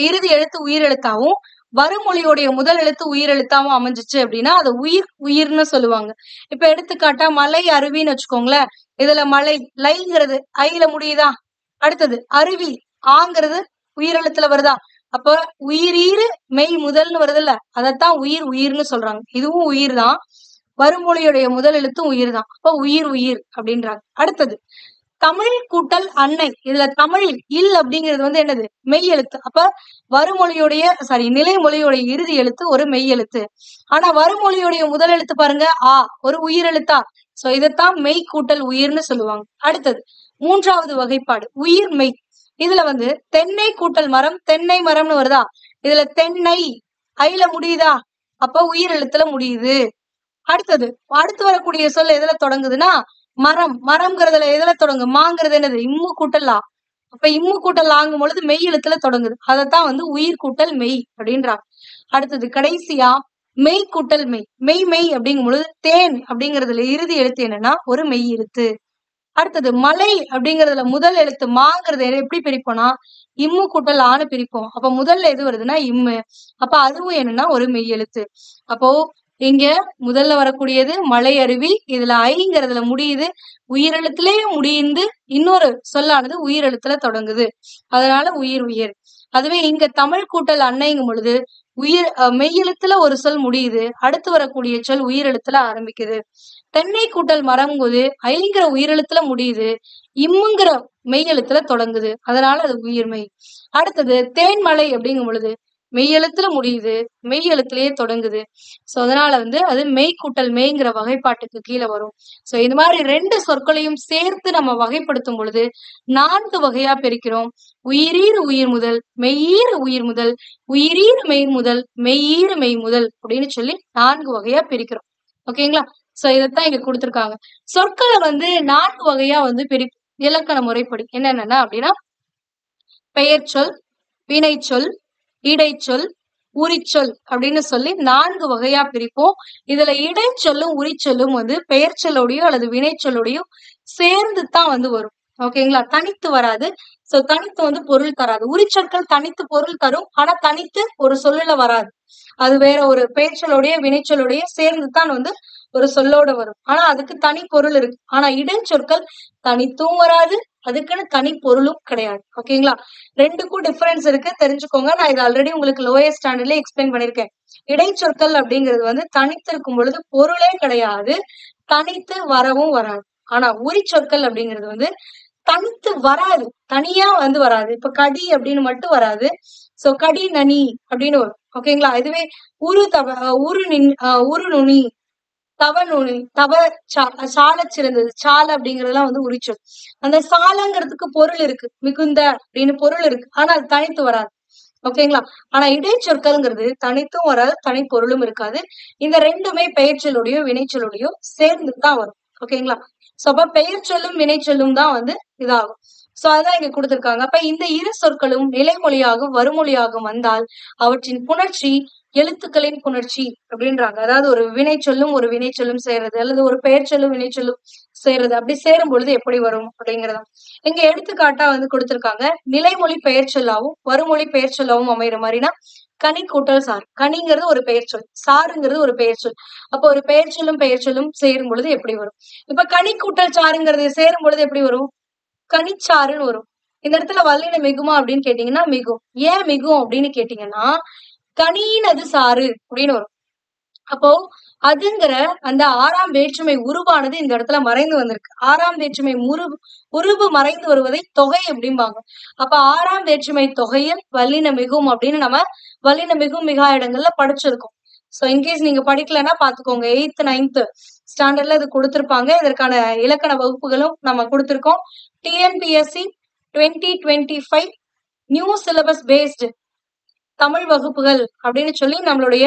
இறுதி எழுத்து உயிரெழுத்தாவும் வறுமொழியுடைய முதல் எழுத்து உயிரெழுத்தாவும் அமைஞ்சிச்சு அப்படின்னா அது உயிர்னு சொல்லுவாங்க. இப்ப எடுத்துக்காட்டா மலை அருவின்னு வச்சுக்கோங்களேன். இதுல மலை லைங்கிறது ஐல முடியுதா? அடுத்தது அருவி ஆங்கிறது உயிரெழுத்துல வருதா? அப்ப உயிரீறு மெய் முதல்னு வருது இல்ல, அதத்தான் உயிர்னு சொல்றாங்க. இதுவும் உயிர் தான், வறுமொழியுடைய முதல் எழுத்தும் உயிர் தான். அப்ப உயிர் அப்படின்றாங்க. அடுத்தது தமிழ் கூட்டல் அன்னை. இதுல தமிழ் இல் அப்படிங்கிறது என்னது மெய் எழுத்து. அப்ப வறுமொழியுடைய நிலைமொழியுடைய இறுதி எழுத்து ஒரு மெய் எழுத்து. ஆனா வறுமொழியுடைய முதல் எழுத்து பாருங்க ஆ, ஒரு உயிர் எழுத்தா. சோ இதைத்தான் மெய் கூட்டல் உயிர்னு சொல்லுவாங்க. அடுத்தது 3வது வகைப்பாடு உயிர் மெய். இதுல தென்னை கூட்டல் மரம் தென்னை மரம்னு வருதா? இதுல தென்னை ஐல முடியுதா? அப்ப உயிர் எழுத்துல முடியுது. அடுத்து வரக்கூடிய சொல் எதுல தொடங்குதுன்னா மரம்ங்கிறதுல எதுல தொடங்கு? மாங்கிறது என்னது? இம்மு கூட்டல் ஆ. அப்ப இம்மு கூட்டல் ஆங்கும் பொழுது மெய் எழுத்துல தொடங்குது. அதத்தான் உயிர் கூட்டல் மெய் அப்படின்றாங்க. அடுத்தது கடைசியா மெய் கூட்டல் மெய். மெய் அப்படிங்கும் பொழுது தேன் அப்படிங்கறதுல இறுதி எழுத்து என்னன்னா ஒரு மெய் எழுத்து. அடுத்தது மலை அப்படிங்கறதுல முதல் எழுத்து மாங்கிறத எப்படி பிரிப்போம்னா இம்மு கூட்டல் ஆன்னு பிரிப்போம். அப்ப முதல்ல எது வருதுன்னா இம்மு. அப்ப அதுவும் என்னன்னா ஒரு மெய் எழுத்து. அப்போ இங்க முதல்ல வரக்கூடியது மலை அருவி. இதுல ஐங்கிறதுல முடியுது, உயிரெழுத்துலயும் முடிந்து இன்னொரு சொல்லானது உயிரெழுத்துல தொடங்குது. அதனால உயிர். அதுவே இங்க தமிழ் கூட்டல் அன்னைங்கும் பொழுது மெய் எழுத்துல ஒரு சொல் முடியுது, அடுத்து வரக்கூடிய சொல் உயிரெழுத்துல ஆரம்பிக்குது. தென்னை கூட்டல் மரம்ங்குது ஐங்கிற உயிரெழுத்துல முடியுது, இம்முங்கிற மெய் எழுத்துல தொடங்குது. அதனால அது உயிர்மெய். அடுத்தது தேன்மலை அப்படிங்கும் பொழுது மெய் எழுத்துல முடியுது, மெய் எழுத்துலயே தொடங்குது. சோ அதனால அது மெய் கூட்டல் மெய்ங்கிற வகைப்பாட்டுக்கு கீழே வரும். சோ இந்த மாதிரி 2 சொற்களையும் சேர்த்து நம்ம வகைப்படுத்தும் பொழுது 4 வகையா பிரிக்கிறோம். உயிரீறு உயிர் முதல், மெய்யீறு உயிர் முதல், உயிரீறு மெய் முதல், மெய்யீறு மெய் முதல் அப்படின்னு சொல்லி 4 வகையா பிரிக்கிறோம். ஓகேங்களா? சோ இதத்தான் இங்க கொடுத்திருக்காங்க. சொற்களை 4 வகையா இலக்கண முறைப்படி என்னென்ன அப்படின்னா பெயர் சொல், வினை சொல், இடைச்சொல், உரிச்சொல் அப்படின்னு சொல்லி 4 வகையா பிரிப்போம். இதுல இடைச்சொல்லும் உரிச்சொல்லும் பெயர் சொல்லோடையோ அல்லது வினை சொல்லோடையோ சேர்ந்து தான் வரும். ஓகேங்களா? தனித்து வராது. சோ தனித்து பொருள் தராது. உரிச்சொற்கள் தனித்து பொருள் தரும், ஆனா தனித்து ஒரு சொல்லுல வராது. அது வேற ஒரு பெயர் சொல்லோடைய வினைச்சொல்லுடைய சேர்ந்து தான் ஒரு சொல்லோட வரும். ஆனா அதுக்கு தனி பொருள் இருக்கு. ஆனா இடைச்சொற்கள் தனித்தும் வராது, அதுக்குன்னு தனி பொருளும் கிடையாது. ஓகேங்களா? 2க்கும் டிஃபரன்ஸ் இருக்கு, தெரிஞ்சுக்கோங்க. நான் இது ஆல்ரெடி உங்களுக்கு லோயர் ஸ்டாண்டர்ட்ல எக்ஸ்பிளைன் பண்ணிருக்கேன். இடைச்சொற்கள் அப்படிங்கிறது தனித்து இருக்கும் பொழுது பொருளே கிடையாது, தனித்து வரவும் வராது. ஆனா உரிச்சொற்கள் அப்படிங்கிறது தனித்து வராது, தனியா வராது. இப்ப கடி அப்படின்னு மட்டும் வராது. சோ கடி நனி அப்படின்னு வரும். ஓகேங்களா? இதுவே உரு நுனி, தவ நுனி, சால சிறந்தது, சால அப்படிங்கறதெல்லாம் உரிச்சொல். அந்த சாலங்கிறதுக்கு பொருள் இருக்கு, மிகுந்த அப்படின்னு பொருள் இருக்கு, ஆனா அது தனித்து வராது. ஓகேங்களா? ஆனா இடைச்சொற்கள்ங்கிறது தனித்தும் வராது, தனி பொருளும் இருக்காது. இந்த 2மே பெயர் சொல்லோடையும் வினைச்சொல்லோடையும் சேர்ந்து தான் வரும். ஓகேங்களா? சோ அப்ப பெயர் சொல்லும் வினை சொல்லும் தான் இதாகும். சோ அதான் இங்க கொடுத்திருக்காங்க. அப்ப இந்த இரு சொற்களும் நிலைமொழியாகவும் வறுமொழியாகவும் வந்தால் அவற்றின் புணர்ச்சி எழுத்துக்களின் புணர்ச்சி அப்படின்றாங்க. அதாவது ஒரு வினை சொல்லும் ஒரு வினை சொல்லும் சேர்றது, அல்லது ஒரு பெயர் சொல்லும் வினை சொல்லும் சேர்றது. அப்படி சேரும் பொழுது எப்படி வரும் அப்படிங்கறத இங்க எடுத்துக்காட்டா கொடுத்திருக்காங்க. நிலைமொழி பெயர் சொல்லாவும் வறுமொழி பெயர் சொல்லாவும் அமைகிற மாதிரினா கனி கூட்டல் சார். கனிங்கிறது ஒரு பெயர் சொல், சாருங்கிறது ஒரு பெயர் சொல். அப்ப ஒரு பெயர் சொல்லும் சேரும் பொழுது எப்படி வரும்? இப்ப கனி கூட்டல் சாருங்கிறது சேரும் பொழுது எப்படி வரும்? கனிச்சாறுன்னு வரும். இந்த இடத்துல வல்லின மிகுமா அப்படின்னு கேட்டீங்கன்னா மிகும். ஏன் மிகும் அப்படின்னு கேட்டீங்கன்னா கனியினது சாறு அப்படின்னு வரும். அப்போ அதுங்கிற அந்த ஆறாம் வேற்றுமை உருவானது இந்த இடத்துல மறைந்து வந்திருக்கு. ஆறாம் வேற்றுமை உருவு மறைந்து வருவதை தொகை அப்படிம்பாங்க. அப்ப ஆறாம் வேற்றுமை தொகையில் வல்லின மிகும் அப்படின்னு நம்ம வல்லின மிகும் மிகா இடங்கள்ல படிச்சிருக்கோம். சோ இன்கேஸ் நீங்க படிக்கலைன்னா பாத்துக்கோங்க. 8th 9th ஸ்டாண்டர்ட்ல இது கொடுத்திருப்பாங்க. இதற்கான இலக்கண வகுப்புகளும் நம்ம கொடுத்திருக்கோம். TNPSC 2025 new syllabus based Tamil வகுப்புகள் அப்படின்னு சொல்லி நம்மளுடைய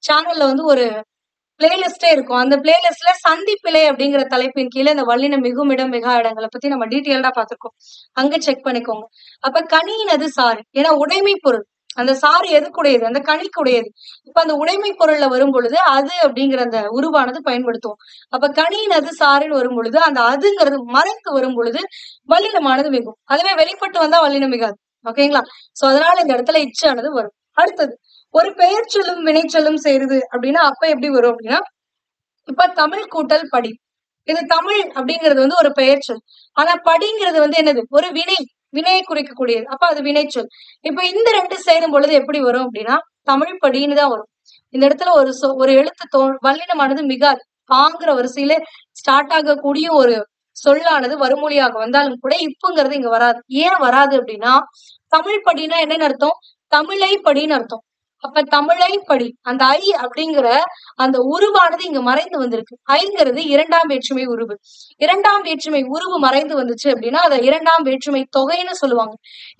சேனல்ல வந்து ஒரு பிளேலிஸ்டே இருக்கும். அந்த பிளேலிஸ்ட்ல சந்திப்பிழை அப்படிங்கிற தலைப்பின் கீழே இந்த வல்லின மிகுமிடம் மிகா இடங்களை பத்தி நம்ம டீட்டெயில்டா பார்த்திருக்கோம். அங்க செக் பண்ணிக்கோங்க. அப்ப கனியினது சாறு, ஏன்னா உடைமை பொருள். அந்த சாறு எதுக்குடையது? அந்த கனிக்குடையது. இப்ப அந்த உடைமை பொருள்ல வரும் பொழுது அது அப்படிங்கிற அந்த உருவானது பயன்படுத்துவோம். அப்ப கனியினது சாறுன்னு வரும் பொழுது அந்த அதுங்கிறது மறைத்து வரும் பொழுது வல்லினமானது மிகும். அதுவே வெளிப்பட்டு வந்தா வல்லினம் மிகாது. ஓகேங்களா? சோ அதனால இந்த இடத்துல இச்சானது வரும். அடுத்தது ஒரு பெயர் சொல்லும் வினை சொல்லும் சேருது அப்படின்னா அப்ப எப்படி வரும் அப்படின்னா, இப்ப தமிழ் கூட்டல் படி. இது தமிழ் அப்படிங்கிறது வந்து ஒரு பெயர் சொல். ஆனா படிங்கிறது வந்து என்னது? ஒரு வினையை குறிக்கக்கூடியது. அப்ப அது வினைச்சொல். இப்ப இந்த ரெண்டு சேரும் பொழுது எப்படி வரும் அப்படின்னா தமிழ் படின்னு தான் வரும். இந்த இடத்துல ஒரு எழுத்து வல்லினமானது மிகாது. பாங்கிற வரிசையில ஸ்டார்ட் ஆகக்கூடிய ஒரு சொல்லானது வருமொழியாக வந்தாலும் கூட இப்புங்கிறது இங்க வராது. ஏன் வராது அப்படின்னா தமிழ் படினா என்னன்னு அர்த்தம்? தமிழை படின்னு அர்த்தம். அப்ப தமிழை படி, அந்த ஐ அப்படிங்கிற அந்த உருவானது இங்க மறைந்து வந்திருக்கு. ஐங்கிறது இரண்டாம் வேற்றுமை உருவு. இரண்டாம் வேற்றுமை உருவு மறைந்து வந்துச்சு அப்படின்னா அதை இரண்டாம் வேற்றுமை தொகைன்னு சொல்லுவாங்க.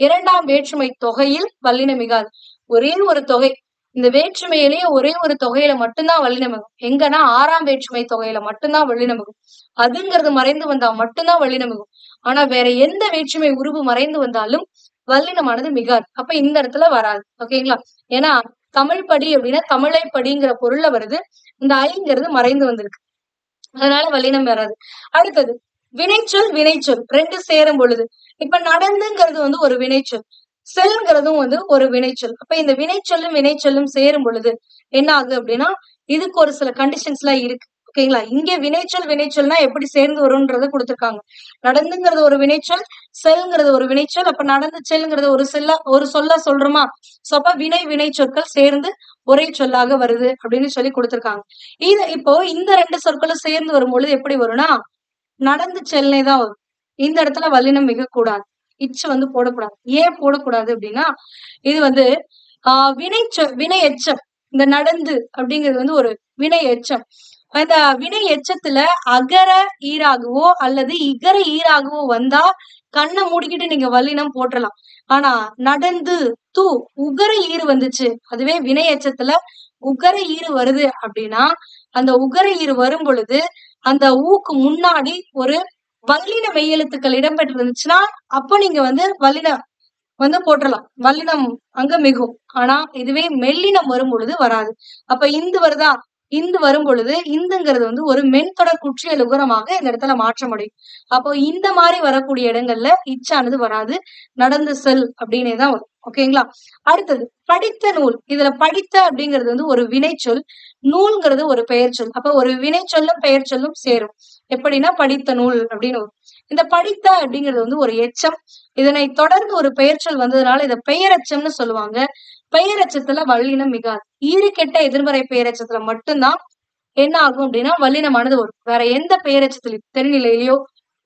இரண்டாம் வேற்றுமை தொகையில் வல்லினம் மிகாது. ஒரே ஒரு தொகை, இந்த வேற்றுமையிலேயே ஒரே ஒரு தொகையில மட்டும்தான் வல்லினமிகும். எங்கன்னா ஆறாம் வேற்றுமை தொகையில மட்டும்தான் வல்லினமிகும். அதுங்கிறது மறைந்து வந்தா மட்டும்தான் வல்லினமிகும். ஆனா வேற எந்த வேற்றுமை உருவு மறைந்து வந்தாலும் வல்லினமானது மிகாது. அப்ப இந்த இடத்துல வராது. ஓகேங்களா? ஏன்னா தமிழ் படி அப்படின்னா தமிழை படிங்கிற பொருள்ல வருது. இந்த ஐங்கிறது மறைந்து வந்திருக்கு. அதனால வல்லினம் வராது. அடுத்தது வினைச்சொல் ரெண்டு சேரும் பொழுது இப்ப நடந்துங்கிறது வந்து ஒரு வினைச்சொல், செல்ங்கிறதும் வந்து ஒரு வினைச்சொல். அப்ப இந்த வினைச்சொல்லும் சேரும் பொழுது என்ன ஆகுது அப்படின்னா இதுக்கு ஒரு சில கண்டிஷன்ஸ் எல்லாம் இருக்கு. ஓகேங்களா? இங்க வினைச்சொல்னா எப்படி சேர்ந்து வரும்ன்றத கொடுத்திருக்காங்க. நடந்துங்கிறது ஒரு வினைச்சொல், செல்ங்கிறது ஒரு வினைச்சொல். அப்ப நடந்து செல்ங்கிறது ஒரு சொல்ல சொல்றோமா? சோ அப்ப வினை சொற்கள் சேர்ந்து ஒரே சொல்லாக வருது அப்படின்னு சொல்லி கொடுத்திருக்காங்க. இப்போ இந்த ரெண்டு சொற்களும் சேர்ந்து வரும்பொழுது எப்படி வரும்னா நடந்து செல்னே தான் வரும். இந்த இடத்துல வல்லினம் மிக கூடாது. இச்சு வந்து போடக்கூடாது. ஏன் போடக்கூடாது அப்படின்னா இது வந்து வினை எச்சம். இந்த நடந்து அப்படிங்கிறது வந்து ஒரு வினை எச்சம். அந்த வினை எச்சத்துல அகர ஈராகவோ அல்லது இகர ஈராகவோ வந்தா கண்ணை மூடிக்கிட்டு நீங்க வல்லினம் போட்டுறலாம். ஆனா நடந்து உகர ஈறு வந்துச்சு, அதுவே வினை எச்சத்துல உகர ஈறு வருது அப்படின்னா அந்த உகர ஈறு வரும் பொழுது அந்த ஊக்கு முன்னாடி ஒரு வல்லின மெய்யெழுத்துக்கள் இடம்பெற்று இருந்துச்சுன்னா அப்ப நீங்க வந்து வல்லினம் வந்து போட்டுறலாம். வல்லினம் அங்க மிகும். ஆனா இதுவே மெல்லினம் வரும் பொழுது வராது. அப்ப இந்து வருதா? இந்து வரும் பொழுது இந்துங்கிறது வந்து ஒரு மென்தொடர் குற்றியல் உகரமாக இந்த இடத்துல மாற்ற முடியும். அப்போ இந்த மாதிரி வரக்கூடிய இடங்கள்ல இச்சானது வராது. நடந்து செல் அப்படின்னே தான் வரும். ஓகேங்களா? அடுத்தது படித்த நூல். இதுல படித்த அப்படிங்கிறது வந்து ஒரு வினைச்சொல், நூல்ங்கிறது ஒரு பெயர் சொல். அப்ப ஒரு வினைச்சொல்லும் பெயர் சொல்லும் சேரும். எப்படின்னா படித்த நூல் அப்படின்னு வரும். இந்த படித்த அப்படிங்கிறது வந்து ஒரு எச்சம். இதனை தொடர்ந்து ஒரு பெயர் சொல் வந்ததுனால இதை பெயரெச்சம்னு சொல்லுவாங்க. பெயரெச்சத்துல வல்லினம் மிகாது. ஈறு கெட்ட எதிர்மறை பெயரெச்சத்துல மட்டும்தான் என்ன ஆகும் அப்படின்னா வல்லினமானது வரும். வேற எந்த பெயரெச்சத்திலையும் தென்னிலையிலயோ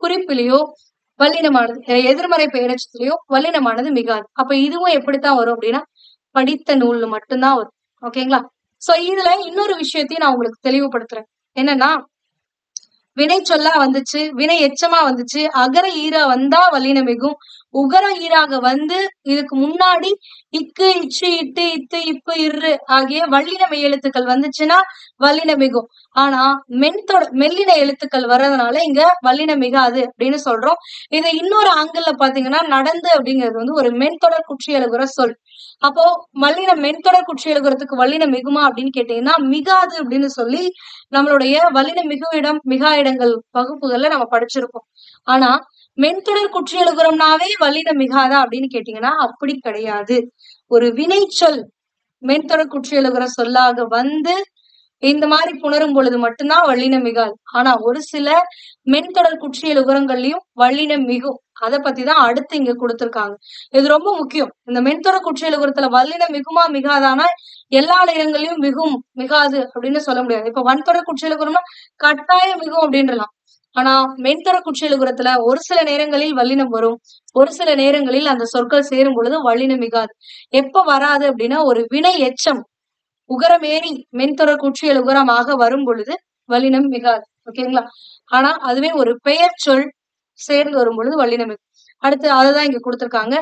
குறிப்பிலேயோ வல்லினமானது, எதிர்மறை பெயரெச்சத்திலயோ வல்லினமானது மிகாது. அப்ப இதுவும் எப்படித்தான் வரும் அப்படின்னா படித்த நூல் மட்டும்தான் வரும். ஓகேங்களா? சோ இதுல இன்னொரு விஷயத்தையும் நான் உங்களுக்கு தெளிவுபடுத்துறேன். என்னன்னா வினை சொல்லா வந்துச்சு, வினை எச்சமா வந்துச்சு, அகர ஈரா வந்தா வல்லினம் மிகும். உகர ஈராக வந்து இதுக்கு முன்னாடி இக்கு இச்சு இட்டு இத்து இப்பு இரு ஆகிய வல்லின மெய் எழுத்துக்கள் வந்துச்சுன்னா வல்லினம் மிகும். ஆனா மெல்லின எழுத்துக்கள் வர்றதுனால இங்க வல்லினம் மிகாது அப்படின்னு சொல்றோம். இதை இன்னொரு ஆங்கிள் பாத்தீங்கன்னா நடந்து அப்படிங்கிறது வந்து ஒரு மென்தொடர் குற்றியலுகிற சொல். அப்போ வல்லினம் மென்தொடர் குற்றியலுகிறதுக்கு வல்லினம் மிகுமா அப்படின்னு கேட்டீங்கன்னா மிகாது அப்படின்னு சொல்லி நம்மளுடைய வல்லின மிகா இடங்கள் வகுப்புகள்ல நம்ம படிச்சிருக்கோம். ஆனா மென்தொடர் குற்றியலுகரம்னாவே வல்லினம் மிகாதா அப்படின்னு கேட்டீங்கன்னா அப்படி கிடையாது. ஒரு வினைச்சொல் மென்தொடர் குற்றியலுகர சொல்லாக வந்து இந்த மாதிரி புணரும் பொழுது மட்டும்தான் வல்லினம் மிகாது. ஆனா ஒரு சில மென்தொடர் குற்றியல் உகரங்கள்லயும் வல்லினம் மிகும். அதை பத்தி தான் அடுத்து இங்க கொடுத்திருக்காங்க. இது ரொம்ப முக்கியம். இந்த மென்தொடர் குற்றியலுகரத்துல வல்லினம் மிகுமா மிகாதானா எல்லா இடங்கள்லயும் மிகும் மிகாது அப்படின்னு சொல்ல முடியாது. இப்ப வன்தொடர் குற்றியலுகரம்னா கட்டாயம் மிகும் அப்படின்றலாம். ஆனா மென்தொடர் குற்றியலுகரத்துல ஒரு சில நேரங்களில் வல்லினம் வரும், ஒரு சில நேரங்களில் அந்த சொற்கள் சேரும் பொழுது வல்லினம் மிகாது. எப்ப வராது அப்படின்னா ஒரு வினை எச்சம் உகரமேறி மென்தொடர் குற்றியல் உகரமாக வரும் பொழுது வல்லினம் மிகாது. ஓகேங்களா? ஆனா அதுவே ஒரு பெயர் சொல் சேர்ந்து வரும் பொழுது வல்லினம் மிகும். அடுத்து அதுதான் இங்க கொடுத்திருக்காங்க.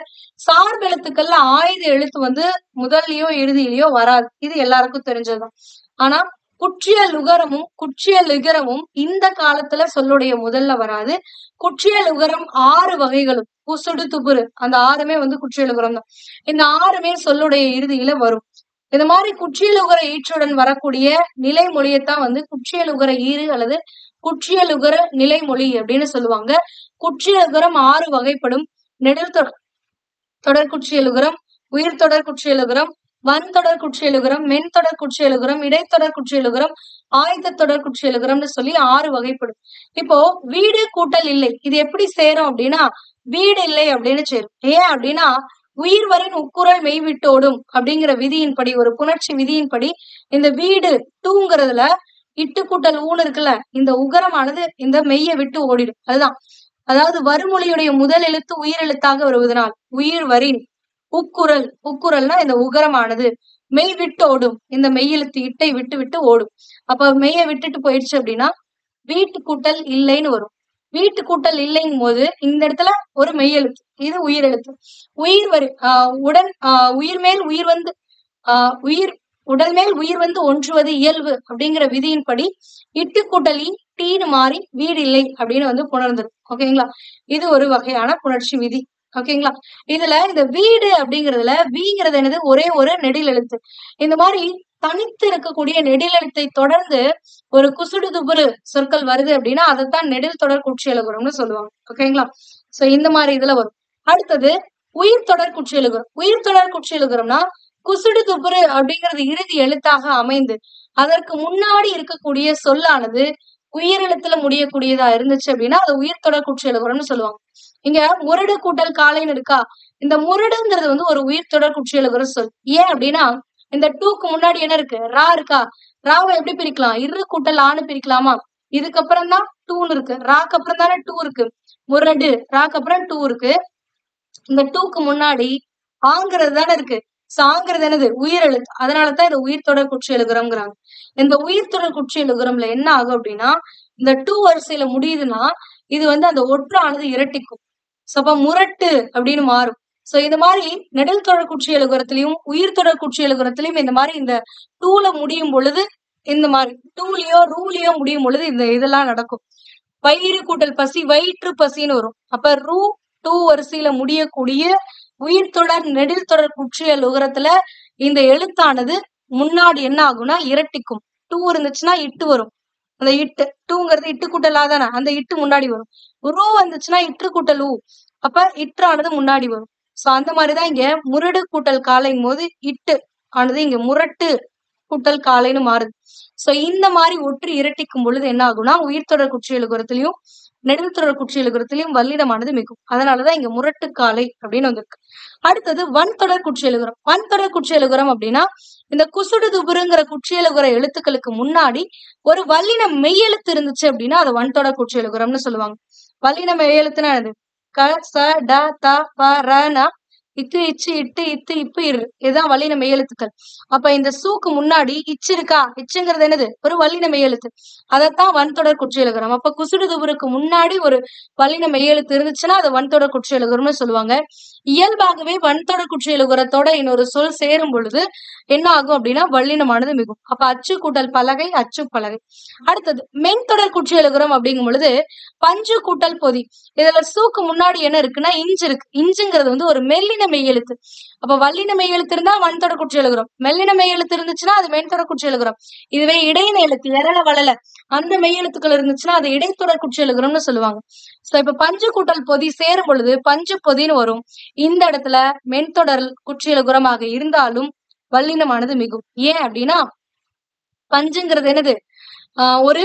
சார்பு எழுத்துக்கள்ல ஆயுத எழுத்து வந்து முதல்லயோ இறுதியிலயோ வராது. இது எல்லாருக்கும் தெரிஞ்சதுதான். ஆனா குற்றியல் உகரமும் குற்றியல் இகரமும் இந்த காலத்துல சொல்லுடைய முதல்ல வராது. குற்றியல் உகரம் 6 வகைகளும் புசுடு துபுரு அந்த 6மே வந்து குற்றியல் உகரம் தான். இந்த 6மே சொல்லுடைய இறுதியில வரும். இந்த மாதிரி குற்றியலுகர ஈற்றுடன் வரக்கூடிய நிலைமொழியைத்தான் வந்து குற்றியலுகர ஈறு அல்லது குற்றியலுகர நிலைமொழி அப்படின்னு சொல்லுவாங்க. குற்றியலுகரம் 6 வகைப்படும். நெடில் தொடர் குற்றியலுகரம், உயிர் தொடர் குற்றியலுகரம், வன்தொடர் குற்றியலுகரம், மென்தொடர் குற்றியலுகரம், இடைத்தொடர் குற்றியலுகரம், ஆயுத தொடர் குற்றியலுகரம்னு சொல்லி 6 வகைப்படும். இப்போ வீடு கூட்டல் இல்லை இது எப்படி சேரும் அப்படின்னா வீடு இல்லை அப்படின்னு சேரும். ஏன் அப்படின்னா உயிர்வரின் உக்குரல் மெய்விட்டோடும் அப்படிங்கிற விதியின்படி ஒரு புணர்ச்சி விதியின்படி இந்த வீடு டூங்கிறதுல இட்டு கூட்டல் ஊன்னு இருக்குல்ல இந்த உகரமானது இந்த மெய்யை விட்டு ஓடிடும். அதுதான் அதாவது வருமொழியுடைய முதல் எழுத்து உயிர் எழுத்தாக வருவதனால் உயிர் வரின் உக்குரல் உக்குரல்னா இந்த உகரமானது மெய் விட்டு ஓடும். இந்த மெய்யெழுத்து இட்டை விட்டு விட்டு ஓடும். அப்ப மெய்யை விட்டுட்டு போயிடுச்சு அப்படின்னா வீட்டு கூட்டல் இல்லைன்னு வரும். வீட்டு கூட்டல் இல்லைங்கும் போது இந்த இடத்துல ஒரு மெய்யெழுத்து இது உயிர் எழுத்து. உயிர் வரி உடன் உயிர் மேல் உயிர் வந்து உயிர் உடல் மேல் உயிர் வந்து ஒன்றுவது இயல்பு அப்படிங்கிற விதியின்படி இட்டு கூட்டலி டீன்னு மாறி வீடு இல்லை அப்படின்னு வந்து புணர்ந்துடும். ஓகேங்களா? இது ஒரு வகையான புணர்ச்சி விதி. ஓகேங்களா? இதுல இந்த வீடு அப்படிங்கிறதுல வீங்கிறது என்னது ஒரே ஒரு நெடில் எழுத்து. இந்த மாதிரி தனித்து இருக்கக்கூடிய நெடில் எழுத்தை தொடர்ந்து ஒரு குசுடு துபுரு சொற்கள் வருது அப்படின்னா அதைத்தான் நெடில் தொடர் குற்றியலுகரம்னு சொல்லுவாங்க. ஓகேங்களா? சோ இந்த மாதிரி இதுல வரும். அடுத்தது உயிர் தொடர் குற்றியலுகரம். உயிர் தொடர் குற்றியலுகரம்னா குசுடு துபுரு அப்படிங்கிறது இறுதி எழுத்தாக அமைந்து அதற்கு முன்னாடி இருக்கக்கூடிய சொல்லானது உயிரெழுத்துல முடியக்கூடியதா இருந்துச்சு அப்படின்னா அது உயிர் தொடர் குற்றியலுகரம்னு சொல்லுவாங்க. இங்க முரடு கூட்டல் காலைன்னு இருக்கா இந்த முரடுங்கிறது வந்து ஒரு உயிர் தொடர் குற்றியலுகர சொல். ஏன் அப்படின்னா இந்த டூக்கு முன்னாடி என்ன இருக்கு ரா இருக்கா ராவை எப்படி பிரிக்கலாம் இரு கூட்டல் ஆணு பிரிக்கலாமா இதுக்கப்புறம் தான் டூன்னு இருக்கு ராக்கு அப்புறம் தானே டூ இருக்கு முரடு ராக்கு அப்புறம் டூ இருக்கு இந்த டூக்கு முன்னாடி ஆங்கிறது தானே இருக்கு சாங்கிறது என்னது உயிர் எழுத்து அதனாலதான் இந்த உயிர் தொடர் குற்றியலுகரம்ங்கிறாங்க. இந்த உயிர் தொடர் குற்றியலுகரம்ல என்ன ஆகும் அப்படின்னா இந்த டூ வரிசையில முடியுதுன்னா இது வந்து அந்த ஒற்றானது இரட்டிக்கும். சோ அப்ப முரட்டு அப்படின்னு மாறும். சோ இந்த மாதிரி நெடில் தொடர் குற்றியலுகரத்திலையும் உயிர் தொடர் குற்றியலுகரத்திலையும் இந்த மாதிரி இந்த டூல முடியும் பொழுது இந்த மாதிரி டூலயோ ரூலயோ முடியும் பொழுது இந்த இதெல்லாம் நடக்கும். வயிறு கூட்டல் பசி வயிற்று பசின்னு வரும். அப்ப ரூ டூ வரிசையில முடியக்கூடிய உயிர் தொடர் நெடில் தொடர் குற்றியலுகரத்துல இந்த எழுத்தானது முன்னாடி என்ன ஆகும்னா இரட்டிக்கும். டூ இருந்துச்சுன்னா இட்டு வரும். அந்த இட்டு டூங்கிறது இட்டு கூட்டலா தானே அந்த இட்டு முன்னாடி வரும். ரூ வந்துச்சுன்னா இட்டு கூட்டல் ஊ அப்ப இற்றானது முன்னாடி வரும். சோ அந்த மாதிரிதான் இங்க முரடு கூட்டல் காலைங்கும் போது இட்டு ஆனது இங்க முரட்டு கூட்டல் காலைன்னு மாறுது. சோ இந்த மாதிரி ஒற்று இரட்டிக்கும் பொழுது என்ன ஆகும்னா உயிர் தொடர் குற்றியலுகரத்திலையும் நெடில் தொடர் குற்றியலுகரத்திலையும் வல்லினமானது மிகும். அதனாலதான் இங்க முரட்டு காலை அப்படின்னு வந்திருக்கு. அடுத்தது வன்தொடர் குற்றியலுகரம். வன்தொடர் குற்றியலுகரம் அப்படின்னா இந்த குசுடு துபுருங்கிற குற்றியலுகர எழுத்துக்களுக்கு முன்னாடி ஒரு வல்லின மெய்யெழுத்து இருந்துச்சு அப்படின்னா அது வன்தொடர் குற்றியலுகரம்னு சொல்லுவாங்க. வல்லின மெய்யெழுத்துனா என்னது க ச ட த ப ர ந இத்து இச்சு இட்டு இத்து இப்பு இரு இதுதான் வல்லின மெய்யெழுத்துக்கள். அப்ப இந்த சூக்கு முன்னாடி இச்சு இருக்கா இச்சுங்கிறது என்னது ஒரு வல்லின மெய்யெழுத்து அதைத்தான் வன்தொடர் குற்றியலுகரம். அப்ப குசுடு துபுருக்கு முன்னாடி ஒரு வல்லின மெய்யெழுத்து இருந்துச்சுன்னா அது வன்தொடர் குற்றியலுகரம்னு சொல்லுவாங்க. இயல்பாகவே வன்தொடர் குற்றியலுகரத்தோட இன்னொரு சொல் சேரும் பொழுது என்ன ஆகும் அப்படின்னா வல்லினமானது மிகும். அப்ப அச்சு கூட்டல் பலகை அச்சு பலகை. அடுத்தது மென்தொடர் குற்றியலுகரம் அப்படிங்கும் பொழுது பஞ்சு கூட்டல் பொதி. இதுல சூக்கு முன்னாடி என்ன இருக்குன்னா இஞ்சு இருக்கு. இஞ்சுங்கிறது வந்து ஒரு மெல்லின மெய்யெழுத்து. அப்ப வல்லின மெய்யெழுத்து இருந்தா வன்தொடர் குற்றியலுகரம் மெல்லின மெய்யெழுத்து இருந்துச்சுன்னா அது மென்தொடர் குற்றியலுகரம். இதுவே இடையின எழுத்து எரள வளல அந்த மெய்யெழுத்துக்கள் இருந்துச்சுன்னா அது இடைத்தொடர் குற்றியலுகரம்னு சொல்லுவாங்க. சோ இப்ப பஞ்சு கூட்டல் பொதி சேரும் பொழுது பஞ்சு பொதின்னு வரும். இந்த இடத்துல மென்தொடர் குற்றியலுகரமாக இருந்தாலும் வல்லினமானது மிகும். ஏன் அப்படின்னா பஞ்சுங்கிறது என்னது ஒரு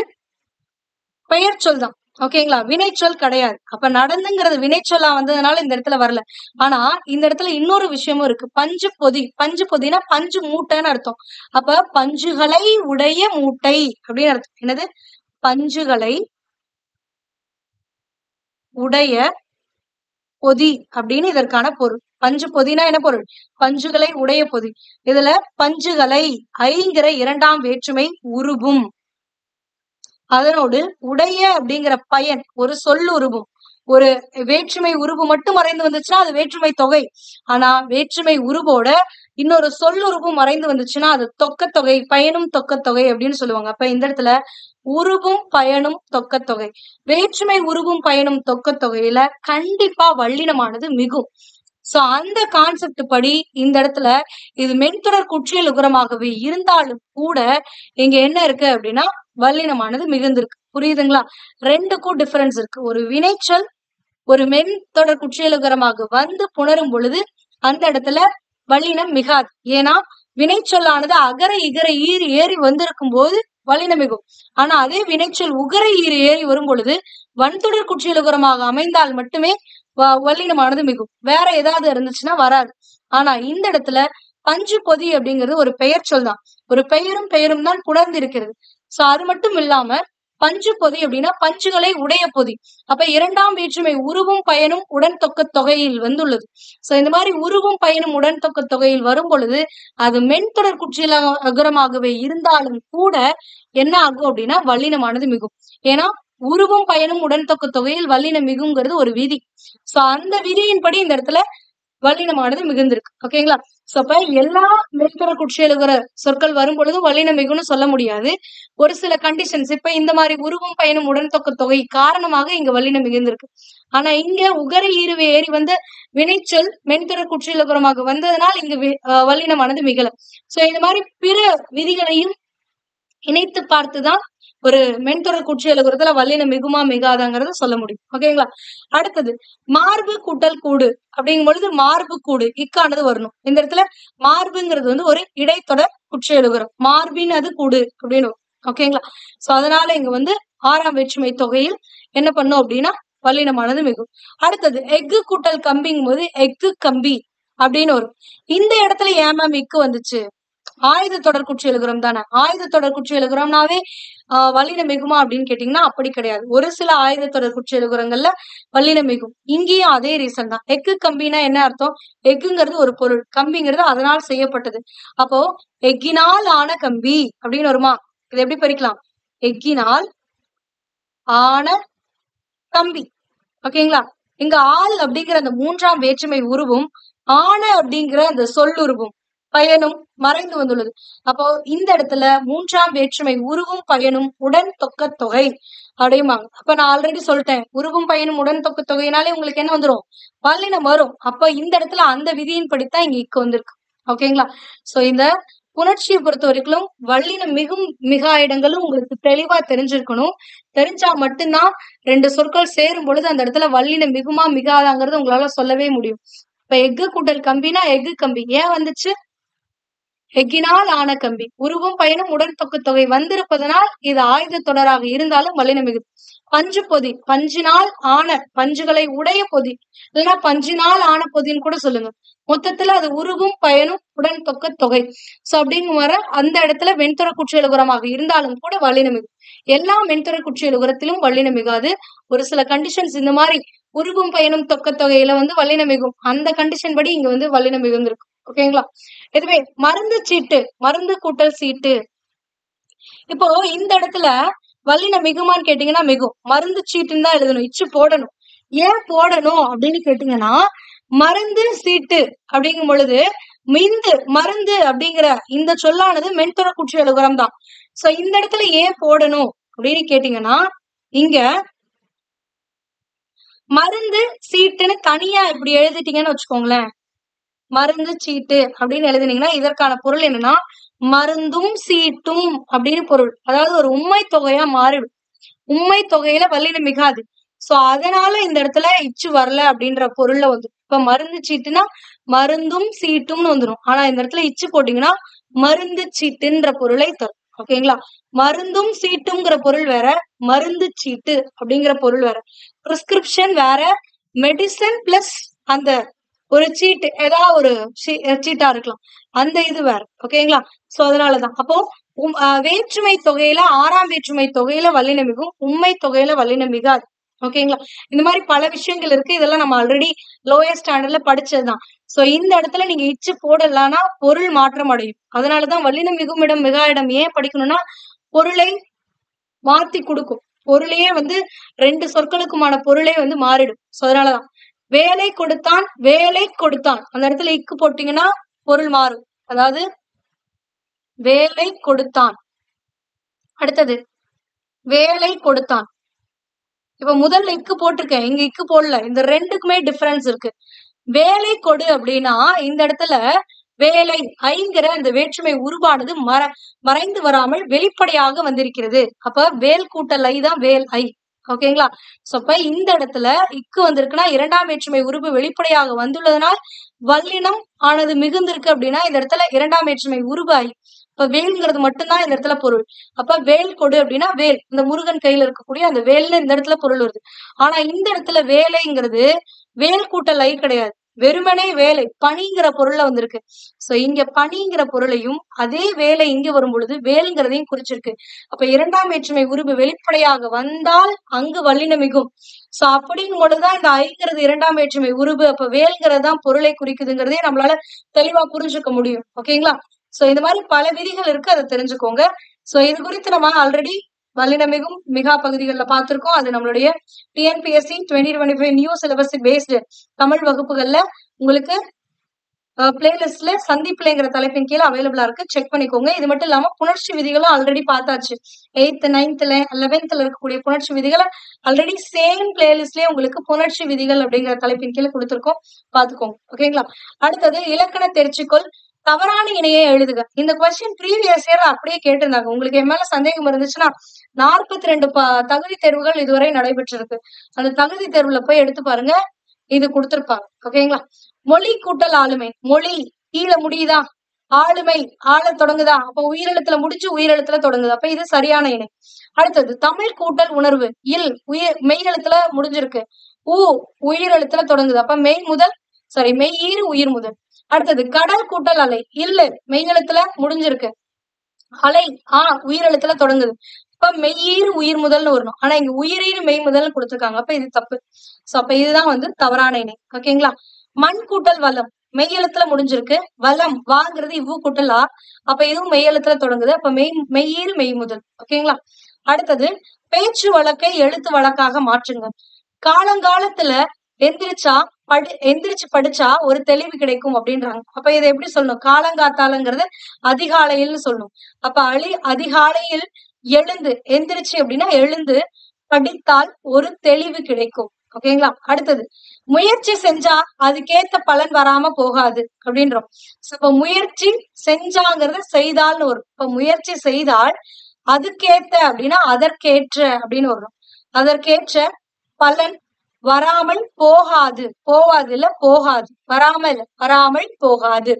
பெயர் சொல் தான். ஓகேங்களா? வினைச்சொல் கிடையாது. அப்ப நடந்துங்கிறது வினைச்சொல்லா வந்ததுனால இந்த இடத்துல வரல. ஆனா இந்த இடத்துல இன்னொரு விஷயமும் இருக்கு. பஞ்சு பொதி. பஞ்சு பொதினா பஞ்சு மூட்டைன்னு அர்த்தம். அப்ப பஞ்சுகளை உடைய மூட்டை அப்படின்னு அர்த்தம். என்னது? பஞ்சுகளை உடைய பொதி அப்படின்னு இதற்கான பொருள். பஞ்சு பொதினா என்ன பொருள்? பஞ்சுகளை உடைய பொதி. இதுல பஞ்சுகளை ஐங்கிற இரண்டாம் வேற்றுமை உருபும். அதனோடு உடைய அப்படிங்கிற பயன் ஒரு சொல் உருபும். ஒரு வேற்றுமை உருபு மட்டும் மறைந்து வந்துச்சுன்னா அது வேற்றுமை தொகை. ஆனா வேற்றுமை உருவோட இன்னொரு சொல் உருபும் மறைந்து வந்துச்சுன்னா அது தொக்கத்தொகை, பயனும் தொக்கத்தொகை அப்படின்னு சொல்லுவாங்க. அப்ப இந்த இடத்துல உருவும் பயனும் தொக்கத்தொகை. வேற்றுமை உருவும் பயனும் தொக்கத்தொகையில கண்டிப்பா வல்லினமானது மிகும். சோ அந்த கான்செப்ட் படி இந்த இடத்துல இது மென்தொடர் குற்றியல் உகரமாகவே இருந்தாலும் கூட இங்க என்ன இருக்கு அப்படின்னா வல்லினமானது மிகுந்திருக்கு. புரியுதுங்களா? ரெண்டுக்கும் டிஃபரன்ஸ் இருக்கு. ஒரு வினைச்சொல் ஒரு மென் தொடர் குற்றியலுகரமாக வந்து புணரும் பொழுது அந்த இடத்துல வல்லினம் மிகாது. ஏன்னா வினைச்சொல்லானது அகர இகர ஈறு ஏறி வந்திருக்கும் போது வல்லினம் மிகும். ஆனா அதே வினைச்சொல் உகர ஈறு ஏறி வரும் பொழுது வன்தொடர் குற்றியலுகரமாக அமைந்தால் மட்டுமே வல்லினமானது மிகும். வேற ஏதாவது இருந்துச்சுன்னா வராது. ஆனா இந்த இடத்துல பஞ்சு பொதி அப்படிங்கிறது ஒரு பெயர் சொல் தான். ஒரு பெயரும் தான் புணர்ந்து இருக்கிறது. சோ அது மட்டும் இல்லாம பஞ்சு பொதி அப்படின்னா பஞ்சுகளை உடைய பொதி. அப்ப இரண்டாம் வேற்றுமை உருவும் பயனும் உடன் தொக்க தொகையில் வந்துள்ளது. சோ இந்த மாதிரி உருவும் பயனும் உடன் தொக்க தொகையில் வரும் பொழுது அது மென்தொடர் குற்றியலகரமாகவே இருந்தாலும் கூட என்ன ஆகும் அப்படின்னா வல்லினமானது மிகும். ஏன்னா உருவும் பயனும் உடன் தொக்க தொகையில் வல்லினம் மிகுங்கிறது ஒரு விதி. சோ அந்த விதியின்படி இந்த இடத்துல வல்லினமானது மிகுந்திருக்கு. ஓகேங்களா? சோ அப்ப எல்லா மெய்தொடர் குற்றியலுகர சொற்கள் வரும் பொழுதும் வல்லினம் மிகும்னு சொல்ல முடியாது. ஒரு சில கண்டிஷன்ஸ் இப்ப இந்த மாதிரி உருவும் பயனும் உடன் தொக்க தொகை காரணமாக இங்க வல்லினம் மிகுந்திருக்கு. ஆனா இங்க உகர ஈறுவை ஏறி வந்த வினைச்சொல் மென்தொடர் குற்றியலுகரமாக வந்ததனால் இங்க வல்லினமானது மிகல. சோ இந்த மாதிரி பிற விதிகளையும் இணைத்து பார்த்துதான் ஒரு மென்தொடர் குற்றியலுகரத்துல வல்லினம் மிகுமா மிகாதாங்கிறத சொல்ல முடியும். ஓகேங்களா? அடுத்தது மார்பு கூட்டல் கூடு அப்படிங்கும் பொழுது மார்பு கூடு இக்கானது வரணும். இந்த இடத்துல மார்புங்கிறது வந்து ஒரு இடைத்தொடர் குற்றியலுகரம். மார்பின் அது கூடு அப்படின்னு. ஓகேங்களா? சோ அதனால இங்க வந்து ஆறாம் வேற்றுமை தொகையில் என்ன பண்ணும் அப்படின்னா வல்லினமானது மிகும். அடுத்தது எஃகு கூட்டல் கம்பிங்கும் போது எஃகு கம்பி அப்படின்னு வரும். இந்த இடத்துல ஏமா மிக்கு வந்துச்சு? ஆயுத தொடர் குற்றியலுகரம் தானே. ஆயுத தொடர் குற்றியலுகரம்னாவே வல்லினம் மிகுமா அப்படின்னு கேட்டீங்கன்னா அப்படி கிடையாது. ஒரு சில ஆயுத தொடர் குற்றியலுகரங்கள்ல வல்லினம் மிகும். இங்கேயும் அதே ரீசன் தான். எஃகு கம்பினா என்ன அர்த்தம்? எஃகுங்கிறது ஒரு பொருள், கம்பிங்கிறது அதனால் செய்யப்பட்டது. அப்போ எஃகினால் ஆன கம்பி அப்படின்னு வருமா? இதை எப்படி பிரிக்கலாம்? எஃகினால் ஆன கம்பி. ஓகேங்களா? இங்க ஆள் அப்படிங்கிற அந்த மூன்றாம் வேற்றுமை உருவும் ஆன அப்படிங்கிற அந்த சொல்லுருவும் பயனும் மறைந்து வந்துள்ளது. அப்போ இந்த இடத்துல மூன்றாம் வேற்றுமை உருவும் பயனும் உடன் தொக்க தொகை அப்படிம்பாங்க. அப்ப நான் ஆல்ரெடி சொல்லிட்டேன், உருவும் பயனும் உடன் தொக்க தொகையினாலே உங்களுக்கு என்ன வந்துடும்? வல்லினம் வரும். அப்ப இந்த இடத்துல அந்த விதியின் படித்தான் இங்க இக்கு வந்திருக்கு. ஓகேங்களா? சோ இந்த புணர்ச்சியை பொறுத்த வரைக்கும் வல்லினம் மிகும் மிகா இடங்களும் உங்களுக்கு தெளிவா தெரிஞ்சிருக்கணும். தெரிஞ்சா மட்டும்தான் ரெண்டு சொற்கள் சேரும் பொழுது அந்த இடத்துல வல்லினம் மிகுமா மிகாதாங்கிறது உங்களால சொல்லவே முடியும். இப்ப எஃகு கூட்டல் கம்பினா எஃகு கம்பி ஏன் வந்துச்சு? எஃகினால் ஆன கம்பி. உருவும் பயனும் உடன் தொக்கு தொகை வந்திருப்பதனால் இது ஆயுத தொடராக இருந்தாலும் வல்லினம் மிகுது. பஞ்சு பொதி பஞ்சினால் ஆன பஞ்சுகளை உடைய பொதி இல்லைன்னா பஞ்சினால் ஆன பொதின்னு கூட சொல்லுங்க. மொத்தத்துல அது உருவும் பயனும் உடன் தொக்க தொகை. சோ அப்படின்னு வர அந்த இடத்துல மென்தொடர் குற்றியலுகரமாக இருந்தாலும் கூட வல்லினம் மிகும். எல்லா மென்தொடர் குற்றியலுகரத்திலும் வல்லினம் மிகாது. ஒரு சில கண்டிஷன்ஸ் இந்த மாதிரி உருவும் பயனும் தொக்க தொகையில வந்து வல்லினம் மிகும். அந்த கண்டிஷன் படி இங்க வந்து வல்லினம் மிகுந்திருக்கு. ஓகேங்களா? இதுவே மருந்து சீட்டு, மருந்து கூட்டல் சீட்டு. இப்போ இந்த இடத்துல வல்லினம் மிகுமான்னு கேட்டீங்கன்னா மிகும். மருந்து சீட்டுன்னு தான் எழுதணும், இச்சு போடணும். ஏன் போடணும் அப்படின்னு கேட்டீங்கன்னா மருந்து சீட்டு அப்படிங்கும் பொழுது மருந்து அப்படிங்கிற இந்த சொல்லானது மென்தொடர் குற்றியலுகரம் தான். சோ இந்த இடத்துல ஏன் போடணும் அப்படின்னு கேட்டீங்கன்னா இங்க மருந்து சீட்டுன்னு தனியா இப்படி எழுதிட்டீங்கன்னு வச்சுக்கோங்களேன். மருந்து சீட்டு அப்படின்னு எழுதினீங்கன்னா இதற்கான பொருள் என்னன்னா மருந்தும் சீட்டும் அப்படின்னு பொருள். அதாவது ஒரு உண்மை தொகையா மாறிடும். உண்மை தொகையில வல்லினம் மிகாது. சோ அதனால இந்த இடத்துல இச்சு வரல அப்படின்ற பொருள்ல வந்துடும். இப்ப மருந்து சீட்டுனா மருந்தும் சீட்டும்னு வந்துடும். ஆனா இந்த இடத்துல இச்சு போட்டீங்கன்னா மருந்து சீட்டுன்ற பொருளை தரும். ஓகேங்களா? மருந்தும் சீட்டுங்கிற பொருள் வேற, மருந்து சீட்டு அப்படிங்கிற பொருள் வேற. பிரிஸ்கிரிப்ஷன் வேற, மெடிசன் பிளஸ் அந்த ஒரு சீட்டு ஏதாவது ஒரு சீட்டா இருக்கலாம். அந்த இது வேற. ஓகேங்களா? சோ அதனாலதான். அப்போ வேற்றுமை தொகையில 6ஆம் வேற்றுமை தொகையில வல்லினம் மிகும், உண்மை தொகையில வல்லினம் மிகாது. ஓகேங்களா? இந்த மாதிரி பல விஷயங்கள் இருக்கு. இதெல்லாம் நம்ம ஆல்ரெடி லோயர் ஸ்டாண்டர்ட்ல படிச்சதுதான். சோ இந்த இடத்துல நீங்க இச்சு போடலாம்னா பொருள் மாற்றம் அடையும். அதனாலதான் வல்லினம் மிகும் இடம் மிகா இடம் ஏன் படிக்கணும்னா பொருளை மாத்தி கொடுக்கும். பொருளையே வந்து 2 சொற்களுக்குமான பொருளே வந்து மாறிடும். சோ அதனாலதான் வேலை கொடுத்தான், வேலை கொடுத்தான். அந்த இடத்துல இக்கு போட்டீங்கன்னா பொருள் மாறும். அதாவது வேலை கொடுத்தான். அடுத்தது வேலை கொடுத்தான். இப்ப முதல்ல இக்கு போட்டிருக்கேன், இங்க இக்கு போடல. இந்த ரெண்டுக்குமே டிஃபரன்ஸ் இருக்கு. வேலை கொடு அப்படின்னா இந்த இடத்துல வேலை ஐங்கிற அந்த வேற்றுமை உருவானது மறைந்து வராமல் வெளிப்படையாக வந்திருக்கிறது. அப்ப வேல் கூட்டல் ஐ தான் வேல் ஐ. ஓகேங்களா? சோ அப்ப இந்த இடத்துல இக்கு வந்திருக்குன்னா 2ஆம் வேற்றுமை உருவு வெளிப்படையாக வந்துள்ளதனால் வல்லினம் ஆனது மிகுந்திருக்கு அப்படின்னா இந்த இடத்துல 2ஆம் வேற்றுமை உருவு ஐ. இப்ப வேல்ங்கிறது மட்டும்தான் இந்த இடத்துல பொருள். அப்ப வேல் கொடு அப்படின்னா வேல், இந்த முருகன் கையில இருக்கக்கூடிய அந்த வேல்னு இந்த இடத்துல பொருள் வருது. ஆனா இந்த இடத்துல வேலைங்கிறது வேல் கூட்டல் ஐ கிடையாது, வெறுமனே வேலை பணிங்கிற பொருள்ல வந்திருக்கு. சோ இங்க பணிங்கிற பொருளையும் அதே வேலை இங்க வரும் பொழுது வேல்ங்கிறதையும் குறிச்சிருக்கு. அப்ப 2ஆம் வேற்றுமை உருவு வெளிப்படையாக வந்தால் அங்கு வல்லினம் மிகும். சோ அப்படிங்கும் பொழுதுதான் இந்த ஐங்கிறது 2ஆம் வேற்றுமை உருவு, அப்ப வேல்ங்கிறது தான் பொருளை குறிக்குதுங்கிறதே நம்மளால தெளிவா புரிஞ்சுக்க முடியும். ஓகேங்களா? சோ இந்த மாதிரி பல விதிகள் இருக்கு, அதை தெரிஞ்சுக்கோங்க. சோ இது குறித்து நம்ம ஆல்ரெடி வல்லினம் மிகும் மிகா பகுதிகள்ல பார்த்திருக்கோம். அது நம்மளுடைய TNPSC 2025 new syllabus based Tamil வகுப்புகள்ல உங்களுக்கு பிளேலிஸ்ட்ல சந்திப்பிலைங்கிற தலைப்பின் கீழே அவைலபிளா இருக்கு, செக் பண்ணிக்கோங்க. இது மட்டும் இல்லாம புணர்ச்சி விதிகளும் ஆல்ரெடி பார்த்தாச்சு. 8th 9th 11th இருக்கக்கூடிய புணர்ச்சி விதிகளை ஆல்ரெடி சேம் பிளேலிஸ்ட்லயே உங்களுக்கு புணர்ச்சி விதிகள் அப்படிங்கிற தலைப்பின் கீழே கொடுத்திருக்கோம், பாத்துக்கோங்க. ஓகேங்களா? அடுத்தது இலக்கண தெரிச்சுக்கொள் தவறான இணையை எழுதுக. இந்த கொஸ்டின் ப்ரீவியஸ் இயர் அப்படியே கேட்டிருந்தாங்க. உங்களுக்கு என் மேல சந்தேகம் இருந்துச்சுன்னா 42 தகுதி தேர்வுகள் இதுவரை நடைபெற்றிருக்கு. அந்த தகுதி தேர்வுல போய் எடுத்து பாருங்க, இது கொடுத்திருப்பாங்க. ஓகேங்களா? மொழி கூட்டல் ஆளுமை. மொழி ஈழ முடியுதா, ஆளுமை ஆள தொடங்குதா, அப்ப உயிரெழுத்துல முடிச்சு உயிரெழுத்துல தொடங்குது. அப்ப இது சரியான இணை. அடுத்தது தமிழ் கூட்டல் உணர்வு. இல் மெய் எழுத்துல முடிஞ்சிருக்கு, உயிரெழுத்துல தொடங்குது. அப்ப மெய் ஈறு உயிர் முதல். அடுத்தது கடல் கூட்டல் அலை. இல்ல மெய் எழுத்துல முடிஞ்சிருக்கு, அலை உயிரெழுத்துல தொடங்குது. இப்ப மெய்யீறு உயிர் முதல்னு வரணும். ஆனா இங்க உயிரீறு மெய் முதல்னு கொடுத்திருக்காங்க. அப்ப இது தப்பு. சோ அப்ப இதுதான் வந்து தவறான இணை. ஓகேங்களா? மண் கூட்டல் வளம். மெய் எழுத்துல முடிஞ்சிருக்கு, வளம் வாங்கிறது இவ்வு கூட்டல் ஆ. அப்ப இதுவும் மெய் எழுத்துல தொடங்குது. அப்ப மெய்யீறு மெய் முதல். ஓகேங்களா? அடுத்தது பேச்சு வழக்கை எழுத்து வழக்காக மாற்றுங்க. காலங்காலத்துல எந்திரிச்சு படிச்சா ஒரு தெளிவு கிடைக்கும் அப்படின்றாங்க. அப்ப இதை எப்படி சொல்லணும்? காலங்காத்தாலங்கிறது அதிகாலையில் சொல்லணும். அப்ப அதிகாலையில் எழுந்து, எந்திரிச்சு அப்படின்னா எழுந்து படித்தால் ஒரு தெளிவு கிடைக்கும். ஓகேங்களா? அடுத்தது முயற்சி செஞ்சா அதுக்கேத்த பலன் வராம போகாது அப்படின்றோம். இப்ப முயற்சி செஞ்சாங்கிறது செய்தால்னு வரும். இப்ப முயற்சி செய்தால் அதுக்கேத்த அப்படின்னா அதற்கேற்ற அப்படின்னு வரும். அதற்கேற்ற பலன் வராமல் போகாது. போகாது, வராமல் போகாது.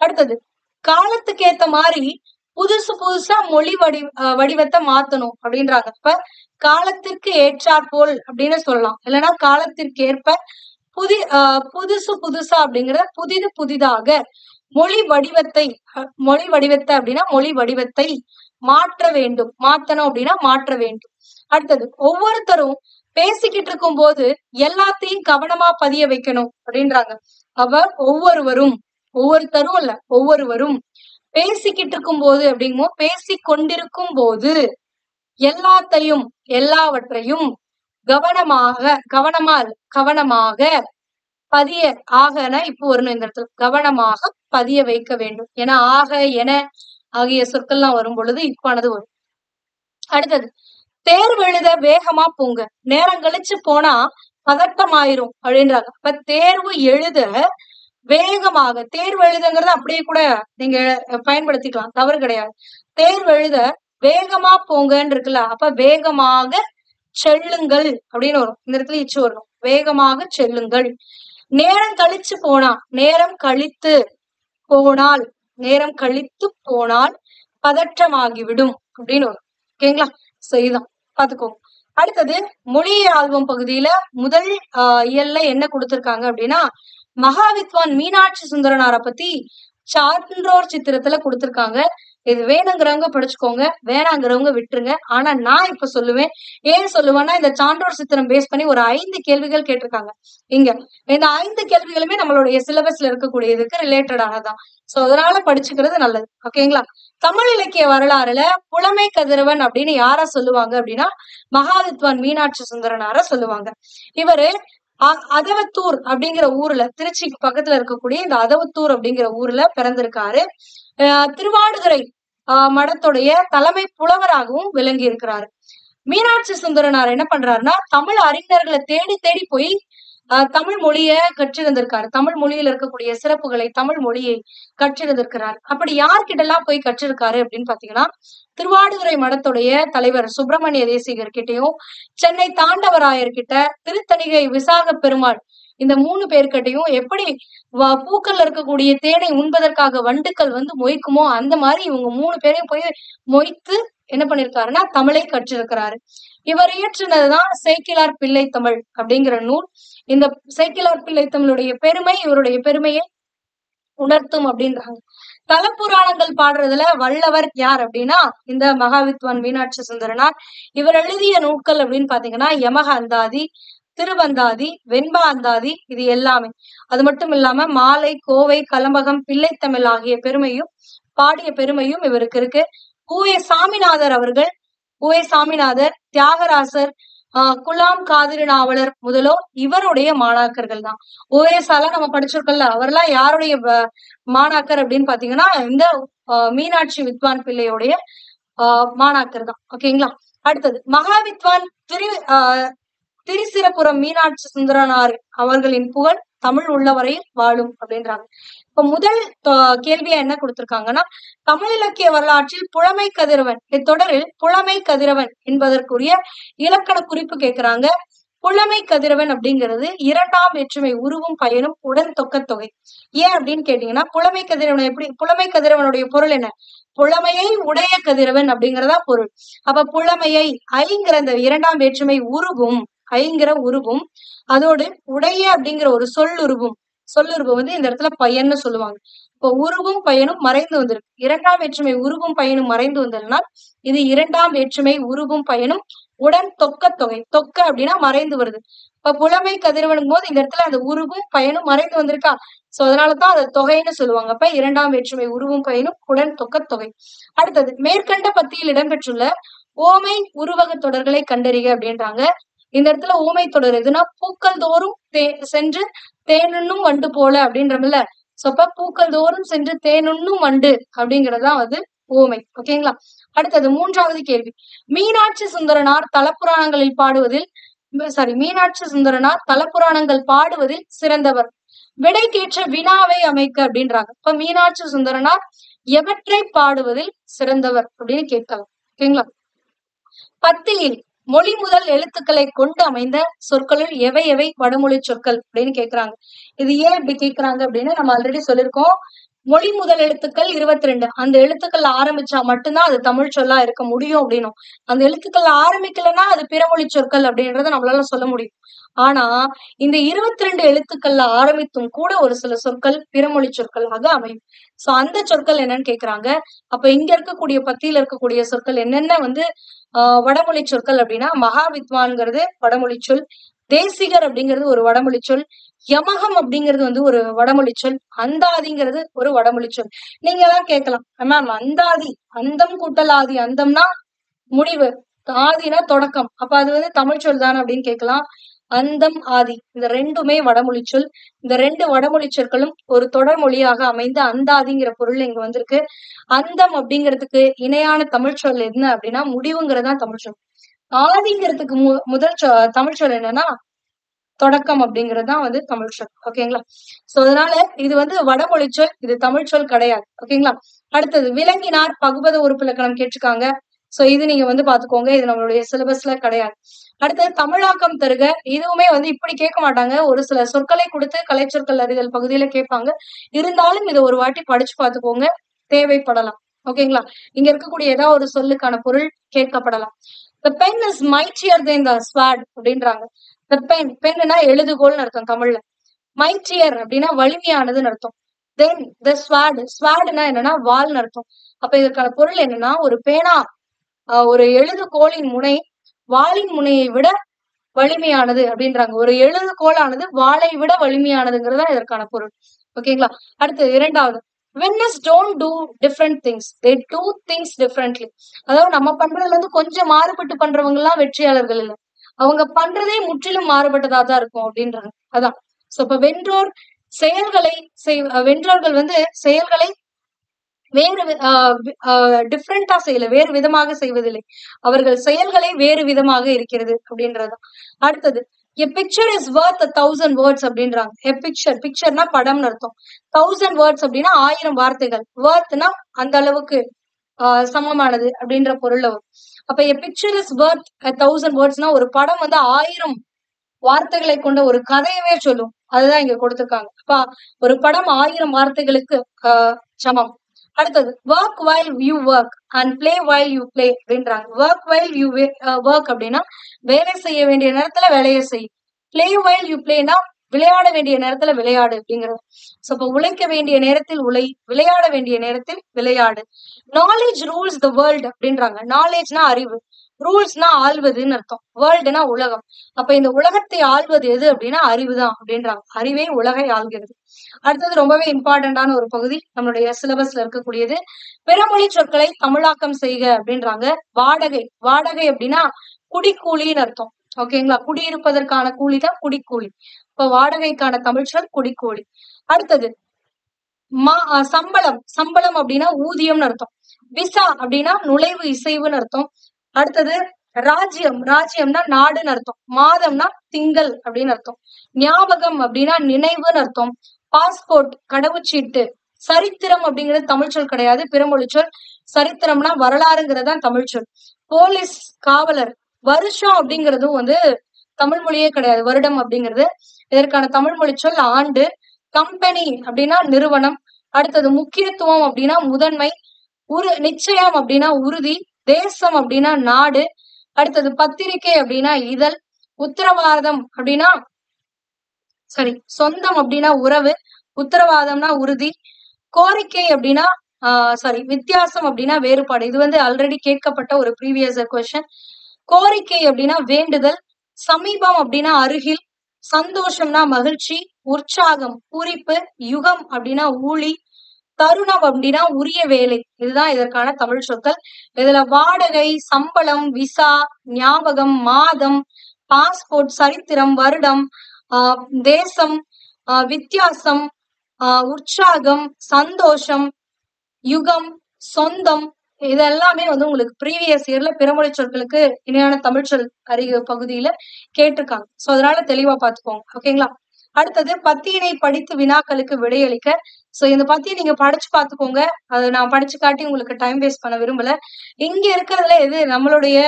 அடுத்தது காலத்துக்கு ஏத்த மாதிரி புதுசா மொழி வடிவத்தை மாத்தணும் அப்படின்றாங்க. இப்ப காலத்திற்கு ஏற்றாற்போல் அப்படின்னு சொல்லலாம். இல்லைன்னா காலத்திற்கு ஏற்ப புதுசா அப்படிங்கிறத புதிதாக மொழி வடிவத்தை அப்படின்னா மொழி வடிவத்தை மாற்ற வேண்டும். மாத்தணும் அப்படின்னா மாற்ற வேண்டும். அடுத்தது ஒவ்வொருத்தரும் பேசிக்கிட்டு இருக்கும் போது எல்லாத்தையும் கவனமா பதிய வைக்கணும் அப்படின்றாங்க. ஒவ்வொருத்தரும் இல்ல, ஒவ்வொருவரும் பேசிக்கிட்டு இருக்கும் போது அப்படிங்கும்போது பேசிக்கொண்டிருக்கும் போது எல்லாவற்றையும் கவனமாக பதிய ஆகனா இப்போ வரணும். இந்த இடத்துல கவனமாக பதிய வைக்க வேண்டும். ஏன்னா ஆக என ஆகிய சொற்கள்லாம் வரும் பொழுது இப்பானது வரும். அடுத்தது தேர்வு எழுத வேகமா போங்க, நேரம் கழிச்சு போனா பதட்டமாயிரும் அப்படின்றாங்க. அப்ப தேர்வு எழுத வேகமாக, தேர்வு எழுதுங்கிறத அப்படியே கூட நீங்க பயன்படுத்திக்கலாம், தவறு கிடையாது. தேர்வு எழுத வேகமா போங்கன்னு இருக்குல்ல, அப்ப வேகமாக செல்லுங்கள் அப்படின்னு வரும். இந்த இடத்துல இச்சு வரணும், வேகமாக செல்லுங்கள். நேரம் கழிச்சு போனா, நேரம் கழித்து போனால் பதற்றமாகிவிடும் அப்படின்னு வரும். ஓகேங்களா? சோ இதுதான் பாத்துக்கோங்க. அடுத்தது மொழியை ஆல்பம் பகுதியில முதல் இயல்ல என்ன கொடுத்திருக்காங்க அப்படின்னா, மகாவித்வான் மீனாட்சி சுந்தரனாரை பத்தி சான்றோர் சித்திரத்துல கொடுத்திருக்காங்க. இது வேணுங்கிறவங்க படிச்சுக்கோங்க, வேணாங்கிறவங்க விட்டுருங்க. ஆனா நான் இப்ப சொல்லுவேன். ஏன் சொல்லுவேன்னா, இந்த சான்றோர் சித்திரம் பேஸ் பண்ணி ஒரு 5 கேள்விகள் கேட்டிருக்காங்க இங்க. இந்த 5 கேள்விகளுமே நம்மளுடைய சிலபஸ்ல இருக்கக்கூடியதுக்கு ரிலேட்டடானதான். சோ அதனால படிச்சுக்கிறது நல்லது. ஓகேங்களா? தமிழ் இலக்கிய வரலாறுல புலமை கதிரவன் அப்படின்னு யார சொல்லுவாங்க அப்படின்னா, மகாவித்வான் மீனாட்சி சுந்தரனார சொல்லுவாங்க. இவரு அதவத்தூர் அப்படிங்கிற ஊர்ல, திருச்சிக்கு பக்கத்துல இருக்கக்கூடிய இந்த அதவத்தூர் அப்படிங்கிற ஊர்ல பிறந்திருக்காரு. திருவாடுதுறை மடத்துடைய தலைமை புலவராகவும் விளங்கி இருக்கிறாரு. மீனாட்சி சுந்தரனார் என்ன பண்றாருன்னா, தமிழ் அறிஞர்களை தேடி தேடி போய் தமிழ் மொழிய கற்றிருந்திருக்காரு. தமிழ் மொழியில இருக்கக்கூடிய சிறப்புகளை, தமிழ் மொழியை கற்றிருந்திருக்கிறார். அப்படி யார்கிட்ட எல்லாம் போய் கற்றிருக்காரு அப்படின்னு பாத்தீங்கன்னா, திருவாடுதுறை மடத்துடைய தலைவர் சுப்பிரமணிய தேசிகர் கிட்டையும், சென்னை தாண்டவராயர் கிட்ட, திருத்தணிகை விசாக பெருமாள், இந்த 3 பேர்கிட்டையும் எப்படி பூக்கள்ல இருக்கக்கூடிய தேனை உண்பதற்காக வண்டுக்கள் வந்து மொய்க்குமோ அந்த மாதிரி இவங்க 3 பேரையும் போய் மொய்த்து என்ன பண்ணிருக்காருன்னா தமிழை கற்றிருக்கிறாரு. இவர் இயற்றினதுதான் சேக்கிழார் பிள்ளை தமிழ் அப்படிங்கிற நூல். இந்த சேக்கிழார் பிள்ளை தமிழுடைய பெருமை இவருடைய பெருமையை உணர்த்தும் அப்படின்றாங்க. தலப்புராணங்கள் பாடுறதுல வல்லவர் யார் அப்படின்னா இந்த மகாவித்வான் மீனாட்சி சுந்தரனார். இவர் எழுதிய நூல்கள் அப்படின்னு பாத்தீங்கன்னா யமக அந்தாதி, திருவந்தாதி, வெண்பா அந்தாதி, இது எல்லாமே. அது மட்டும் இல்லாம மாலை, கோவை, கலம்பகம், பிள்ளைத்தமிழ் ஆகிய பெருமையும் பாடிய பெருமையும் இவருக்கு இருக்கு. சாமிநாதர் அவர்கள், சாமிநாதர், தியாகராசர், குலாம் காதிரி நாவலர் முதலோர் இவருடைய மாணாக்கர்கள் தான். ஓஎஸ்ஆல நம்ம படிச்சிருக்கோம்ல, அவரெல்லாம் யாருடைய மாணாக்கர் அப்படின்னு பாத்தீங்கன்னா இந்த மீனாட்சி வித்வான் பிள்ளையுடைய மாணாக்கர் தான். ஓகேங்களா? அடுத்தது மகாவித்வான் திரிசிரபுரம் மீனாட்சி சுந்தரனார் அவர்களின் புகழ் தமிழ் உள்ளவரையில் வாழும் அப்படின்றாங்க. இப்ப முதல் கேள்வியா என்ன கொடுத்திருக்காங்கன்னா, தமிழ் இலக்கிய வரலாற்றில் புலமை கதிரவன், இத்தொடரில் புலமை கதிரவன் என்பதற்குரிய இலக்கண குறிப்பு கேட்கிறாங்க. புலமை கதிரவன் அப்படிங்கிறது 2ஆம் வேற்றுமை உருவும் பயனும் உடன் தொக்க தொகை. ஏன் அப்படின்னு கேட்டீங்கன்னா, புலமை கதிரவன் எப்படி, புலமை கதிரவனுடைய பொருள் என்ன? புலமையை உடைய கதிரவன் அப்படிங்கிறதா பொருள். அப்ப புலமையை ஐங்கிற இந்த 2ஆம் வேற்றுமை உருவும், ஐங்கிற உருவும், அதோடு உடைய அப்படிங்கிற ஒரு சொல்லுருவும் வந்து இந்த இடத்துல பயன்னு சொல்லுவாங்க. இப்போ உருவும் பயனும் மறைந்து வந்திருக்கு. 2ஆம் வேற்றுமை உருவும் பயனும் மறைந்து வந்ததுனால் இது 2ஆம் வேற்றுமை உருவும் பயனும் உடன் தொக்க தொகை. தொக்க அப்படின்னா மறைந்து வருது. இப்ப புலமை கதிரவனும் போது இந்த இடத்துல அந்த உருவும் பயனும் மறைந்து வந்திருக்கா. சோ அதனாலதான் அதை தொகைன்னு சொல்லுவாங்க. அப்ப 2ஆம் வேற்றுமை உருவும் பயனும் உடன் தொக்க தொகை. அடுத்தது மேற்கண்ட பத்தியில் இடம்பெற்றுள்ள ஓமை உருவக தொடர்களை கண்டறிக அப்படின்றாங்க. இந்த இடத்துல ஊமை தொடர் எதுனா, பூக்கள் தோறும் சென்று தேனுண்ணும் வண்டு போல அப்படின்றமில்ல. சோ அப்ப பூக்கள் தோறும் சென்று தேனுண்ணும் வண்டு அப்படிங்கறதுதான் வந்து ஊமை. ஓகேங்களா? அடுத்தது 3வது கேள்வி. மீனாட்சி சுந்தரனார் தலப்புராணங்களில் பாடுவதில் மீனாட்சி சுந்தரனார் தலப்புராணங்கள் பாடுவதில் சிறந்தவர். விடைக்கேற்ற வினாவை அமைக்க அப்படின்றாங்க. இப்ப மீனாட்சி சுந்தரனார் எவற்றை பாடுவதில் சிறந்தவர் அப்படின்னு கேட்கலாம். ஓகேங்களா? பத்தியில் மொழி முதல் எழுத்துக்களை கொண்டு அமைந்த சொற்களில் எவை எவை வடமொழி சொற்கள் அப்படின்னு கேக்குறாங்க. இது ஏன் இப்படி கேக்குறாங்க அப்படின்னு நம்ம ஆல்ரெடி சொல்லியிருக்கோம். மொழி முதல் எழுத்துக்கள் 22. அந்த எழுத்துக்கள் ஆரம்பிச்சா மட்டும்தான் அது தமிழ் சொல்லா இருக்க முடியும் அப்படின்னும். அந்த எழுத்துக்கள் ஆரம்பிக்கலன்னா அது பிறமொழி சொற்கள் அப்படின்றத நம்மளால சொல்ல முடியும். ஆனா இந்த 22 எழுத்துக்கள்ல ஆரம்பித்தும் கூட ஒரு சில சொற்கள் பிறமொழி சொற்களாக அமையும். சோ அந்த சொற்கள் என்னன்னு கேக்குறாங்க. அப்ப இங்க இருக்கக்கூடிய பத்தியில இருக்கக்கூடிய சொற்கள் என்னென்ன வந்து வடமொழி சொற்கள் அப்படின்னா, மகாவித்வான்ங்கிறது வடமொழி சொல், தேசிகர் அப்படிங்கிறது ஒரு வடமொழி சொல், யமகம் அப்படிங்கிறது வந்து ஒரு வடமொழி சொல், அந்தாதிங்கிறது ஒரு வடமொழி சொல். நீங்க எல்லாம் கேட்கலாம், மேம் அந்தாதி, அந்தம் கூட்டல் ஆதி, அந்தம்னா முடிவு, ஆதினா தொடக்கம், அப்ப அது வந்து தமிழ் சொல் தானே அப்படின்னு கேட்கலாம். அந்தம் ஆதி இந்த 2மே வடமொழி சொல். இந்த 2 வடமொழி சொற்களும் ஒரு தொடர் மொழியாக அமைந்த அந்தாதிங்கிற பொருள் இங்க வந்திருக்கு. அந்தம் அப்படிங்கிறதுக்கு இணையான தமிழ் சொல் என்ன அப்படின்னா முடிவுங்கிறதா தமிழ் சொல். ஆதிங்கிறதுக்கு முதல் தமிழ் சொல் என்னன்னா தொடக்கம் அப்படிங்கறதுதான் வந்து தமிழ் சொல். ஓகேங்களா? சோ அதனால இது வந்து வடமொழி சொல், இது தமிழ் சொல் கிடையாது. ஓகேங்களா? அடுத்தது விலங்கினார் பகுபத உறுப்பிலக்கணம் கேட்டிருக்காங்க. சோ இது நீங்க வந்து பாத்துக்கோங்க, இது நம்மளுடைய சிலபஸ்ல கிடையாது. அடுத்தது தமிழாக்கம் தருக. இதுவுமே வந்து இப்படி கேட்க மாட்டாங்க. ஒரு சில சொற்களை கொடுத்து கலைச்சொற்கள் அறிதல் பகுதியில கேட்பாங்க. இருந்தாலும் இதை ஒரு வாட்டி படிச்சு பாத்துக்கோங்க, தேவைப்படலாம். ஓகேங்களா? இங்க இருக்கக்கூடிய ஏதாவது ஒரு சொல்லுக்கான பொருள் கேட்கப்படலாம். The pen is mightier than the sword அப்படின்றாங்க. The pen, பென்னுனா எழுதுகோல்னு அர்த்தம் தமிழ்ல. mightier அப்படின்னா வலிமையானதுன்னு அர்த்தம். Then the sword, swordனா என்னன்னா வாள்னு அர்த்தம். அப்ப இதற்கான பொருள் என்னன்னா ஒரு பேனா, ஒரு எழுதுகோலின் முனை வாளின் முனையை விட வலிமையானது அப்படின்றாங்க. ஒரு எழுதுகோலானது வாளை விட வலிமையானதுங்கிறது தான் இதற்கான பொருள். ஓகேங்களா? அடுத்து இரண்டாவது, winners don't do different things, they do things differently. அதாவது நம்ம பண்றதுல இருந்து கொஞ்சம் மாறுபட்டு பண்றவங்க எல்லாம் வெற்றியாளர்கள் இல்ல, அவங்க பண்றதே முற்றிலும் மாறுபட்டதா தான் இருக்கும் அப்படின்றாங்க. அதான் சோ இப்ப வென்றோர் செயல்களை வென்றோர்கள் வந்து செயல்களை வேறு டிஃப்ரெண்டா செய்யல, வேறு விதமாக செய்வதில்லை, அவர்கள் செயல்களே வேறு விதமாக இருக்கிறது அப்படின்றதுதான். அடுத்தது, a picture is worth 1000 words அப்படின்றாங்க. a picture, பிக்சர்னா படம்னு அர்த்தம். 1000 words அப்படின்னா 1000 வார்த்தைகள். worthனா அந்த அளவுக்கு சமமானது அப்படின்ற பொருள்ல வரும். அப்ப a picture is worth 1000 wordsனா ஒரு படம் வந்து 1000 வார்த்தைகளை கொண்ட ஒரு கதையவே சொல்லும். அதுதான் இங்க கொடுத்திருக்காங்க. அப்ப ஒரு படம் 1000 வார்த்தைகளுக்கு சமம். அடுத்தது, work while you work and play while you play அப்படின்றாங்க. work while you work அப்படின்னா வேலை செய்ய வேண்டிய நேரத்துல வேலையை செய். play while you playனா விளையாட வேண்டிய நேரத்துல விளையாடு அப்படிங்கிறது. சோ இப்ப உழைக்க வேண்டிய நேரத்தில் உழை, விளையாட வேண்டிய நேரத்தில் விளையாடு. knowledge rules the world அப்படின்றாங்க. knowledgeனா அறிவு, ரூல்ஸ்னா ஆள்வதுன்னு அர்த்தம், வேர்ல்டுனா உலகம். அப்ப இந்த உலகத்தை ஆள்வது எது அப்படின்னா அறிவுதான் அப்படின்றாங்க. அறிவே உலகை ஆள்கிறது. அடுத்தது ரொம்பவே இம்பார்ட்டன்டான ஒரு பகுதி நம்மளுடைய சிலபஸ்ல இருக்கக்கூடியது, பிறமொழி சொற்களை தமிழாக்கம் செய்க அப்படின்றாங்க. வாடகை, வாடகை அப்படின்னா குடிக்கூலின்னு அர்த்தம். ஓகேங்களா? குடியிருப்பதற்கான கூலி தான் குடிக்கூலி. இப்ப வாடகைக்கான தமிழ் சொல் குடிக்கூலி. அடுத்தது, சம்பளம், சம்பளம் அப்படின்னா ஊதியம்னு அர்த்தம். விசா அப்படின்னா நுழைவு இசைவுன்னு அர்த்தம். அடுத்தது, ராஜ்யம், ராஜ்யம்னா நாடுன்னு அர்த்தம். மாதம்னா திங்கள் அப்படின்னு அர்த்தம். ஞாபகம் அப்படின்னா நினைவுன்னு அர்த்தம். பாஸ்போர்ட் கடவுச்சீட்டு. சரித்திரம் அப்படிங்கிறது தமிழ் சொல் கிடையாது, பிறமொழி சொல். சரித்திரம்னா வரலாறுங்கிறது தான் தமிழ் சொல். போலீஸ் காவலர். வருஷம் அப்படிங்கிறதும் வந்து தமிழ் மொழியே கிடையாது, வருடம் அப்படிங்கிறது. இதற்கான தமிழ் மொழி சொல் ஆண்டு. கம்பெனி அப்படின்னா நிறுவனம். அடுத்தது, முக்கியத்துவம் அப்படின்னா முதன்மை. நிச்சயம் அப்படின்னா உறுதி. தேசம் அப்படின்னா நாடு. அடுத்தது, பத்திரிகை அப்படின்னா இதழ். உத்தரவாதம் அப்படின்னா சொந்தம் அப்படின்னா உறவு. உத்தரவாதம்னா உறுதி. கோரிக்கை அப்படின்னா வித்தியாசம் அப்படின்னா வேறுபாடு. இது வந்து ஆல்ரெடி கேட்கப்பட்ட ஒரு ப்ரீவியஸ் கொஸ்டின். கோரிக்கை அப்படின்னா வேண்டுதல். சமீபம் அப்படின்னா அருகில். சந்தோஷம்னா மகிழ்ச்சி. உற்சாகம் பூரிப்பு. யுகம் அப்படின்னா ஊழி. தருணம் அப்படின்னா உரிய வேலை. இதுதான் இதற்கான தமிழ் சொற்கள். இதுல வாடகை, சம்பளம், விசா, ஞாபகம், மாதம், பாஸ்போர்ட், சரித்திரம், வருடம், தேசம், வித்தியாசம், உற்சாகம், சந்தோஷம், யுகம், சொந்தம், இதெல்லாமே வந்து உங்களுக்கு ப்ரீவியஸ் இயர்ல பிறமொழி சொற்களுக்கு இணையான தமிழ் சொல் அறிவு பகுதியில கேட்டிருக்காங்க. சோ அதனால தெளிவா பாத்துக்கோங்க. ஓகேங்களா? அடுத்தது, பத்தியினை படித்து வினாக்களுக்கு விடையளிக்க. சோ இந்த பத்தியை நீங்க படிச்சு பாத்துக்கோங்க. அதை நான் படிச்சு காட்டி உங்களுக்கு டைம் வேஸ்ட் பண்ண விரும்பல. இங்க இருக்கிறதுல எது நம்மளுடைய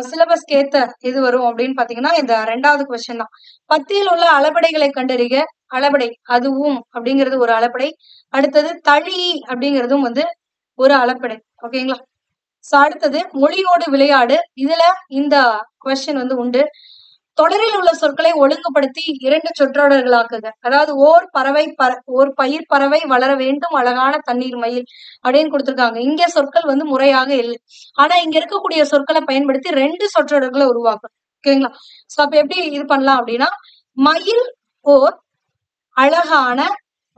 சிலபஸ்க்கு ஏத்த இது வரும் அப்படின்னு பாத்தீங்கன்னா இந்த 2வது கொஸ்டின் தான். பத்தியில் உள்ள அளபடைகளை கண்டறிக. அளபடை, அதுவும் அப்படிங்கிறது ஒரு அளபடை. அடுத்தது, தழி அப்படிங்கிறதும் வந்து ஒரு அளபடை. ஓகேங்களா? சோ அடுத்தது, மொழியோடு விளையாடு. இதுல இந்த கொஸ்டின் வந்து உண்டு. தொடரில் உள்ள சொற்களை ஒழுங்குபடுத்தி 2 சொற்றொடர்களாக்குக. அதாவது ஓர் பயிர் பறவை வளர வேண்டும் அழகான தண்ணீர் மயில் அப்படின்னு கொடுத்திருக்காங்க. இங்க சொற்கள் வந்து முறையாக இல்லை. ஆனா இங்க இருக்கக்கூடிய சொற்களை பயன்படுத்தி 2 சொற்றொடர்களை உருவாக்கணும். ஓகேங்களா? சோ அப்ப எப்படி இது பண்ணலாம் அப்படின்னா, மயில் ஓர் அழகான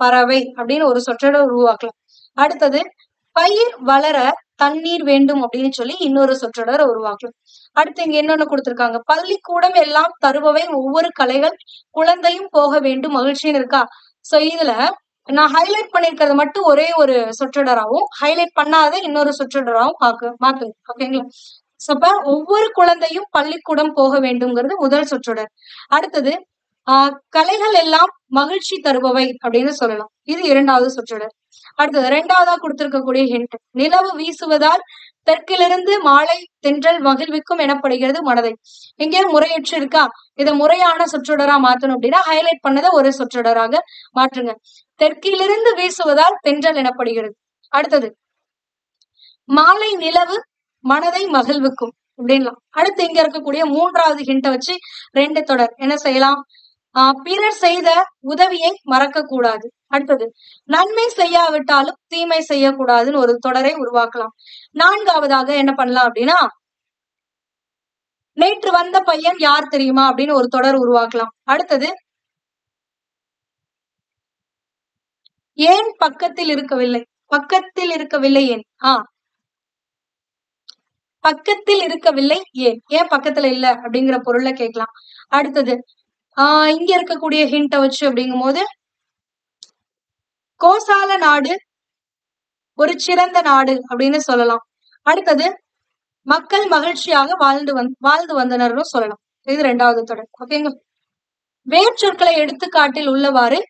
பறவை அப்படின்னு ஒரு சொற்றொடர் உருவாக்கலாம். அடுத்தது, பயிர் வளர தண்ணீர் வேண்டும் அப்படின்னு சொல்லி இன்னொரு சொற்றொடரை உருவாக்கலாம். அடுத்து இங்க என்னன்னு கொடுத்திருக்காங்க, பள்ளிக்கூடம் எல்லாம் தருபவை ஒவ்வொரு கலைகள், குழந்தையும் போக வேண்டும் மகிழ்ச்சின்னு இருக்கா. சோ இதுல நான் ஹைலைட் பண்ணிருக்கிறது மட்டும் ஒரே ஒரு சொற்றொடராகவும், ஹைலைட் பண்ணாத இன்னொரு சொற்றொடராகவும் மாத்துங்க. ஓகேங்களா? சோ அப்ப ஒவ்வொரு குழந்தையும் பள்ளிக்கூடம் போக வேண்டும்ங்கிறது முதல் சொற்றொடர். அடுத்தது, கலைகள் எல்லாம் மகிழ்ச்சி தருபவை அப்படின்னு சொல்லலாம். இது 2வது சொற்றொடர். அடுத்தது 2வதா கொடுத்திருக்கக்கூடிய ஹிண்ட், நிலவு வீசுவதால் தெற்கிலிருந்து மாலை தென்றல் மகிழ்விக்கும் எனப்படுகிறது மனதை. இங்கே முறையற்று இருக்கா, இதை முறையான சொற்றொடரா மாத்தணும் அப்படின்னா ஹைலைட் பண்ணதை ஒரு சொற்றொடராக மாற்றுங்க. தெற்கிலிருந்து வீசுவதால் தென்றல் எனப்படுகிறது. அடுத்தது, மாலை நிலவு மனதை மகிழ்வுக்கும் அப்படின்லாம். அடுத்து இங்க இருக்கக்கூடிய 3வது ஹிண்ட வச்சு 2 தொடர் என்ன செய்யலாம்? பிறர் செய்த உதவியை மறக்க கூடாது. அடுத்தது நன்மை செய்யாவிட்டாலும் தீமை செய்யக்கூடாதுன்னு ஒரு தொடரை உருவாக்கலாம். 4வதாக என்ன பண்ணலாம் அப்படின்னா, நேற்று வந்த பையன் யார் தெரியுமா அப்படின்னு ஒரு தொடர் உருவாக்கலாம். அடுத்தது ஏன் பக்கத்தில் இருக்கவில்லை? பக்கத்தில் இருக்கவில்லை ஏன்? பக்கத்தில் இருக்கவில்லை ஏன்? ஏன் பக்கத்துல இல்ல அப்படிங்கிற பொருள்ல கேட்கலாம். அடுத்தது இங்க இருக்கக்கூடிய ஹிண்ட வச்சு அப்படிங்கும் போது, கோசால நாடு ஒரு சிறந்த நாடு அப்படின்னு சொல்லலாம். அடுத்தது மக்கள் மகிழ்ச்சியாக வாழ்ந்து வந்தனர்னு சொல்லலாம். இது 2வது தொடர். ஓகேங்க. வேர்ச்சொற்களை எடுத்துக்காட்டில் உள்ளவாறு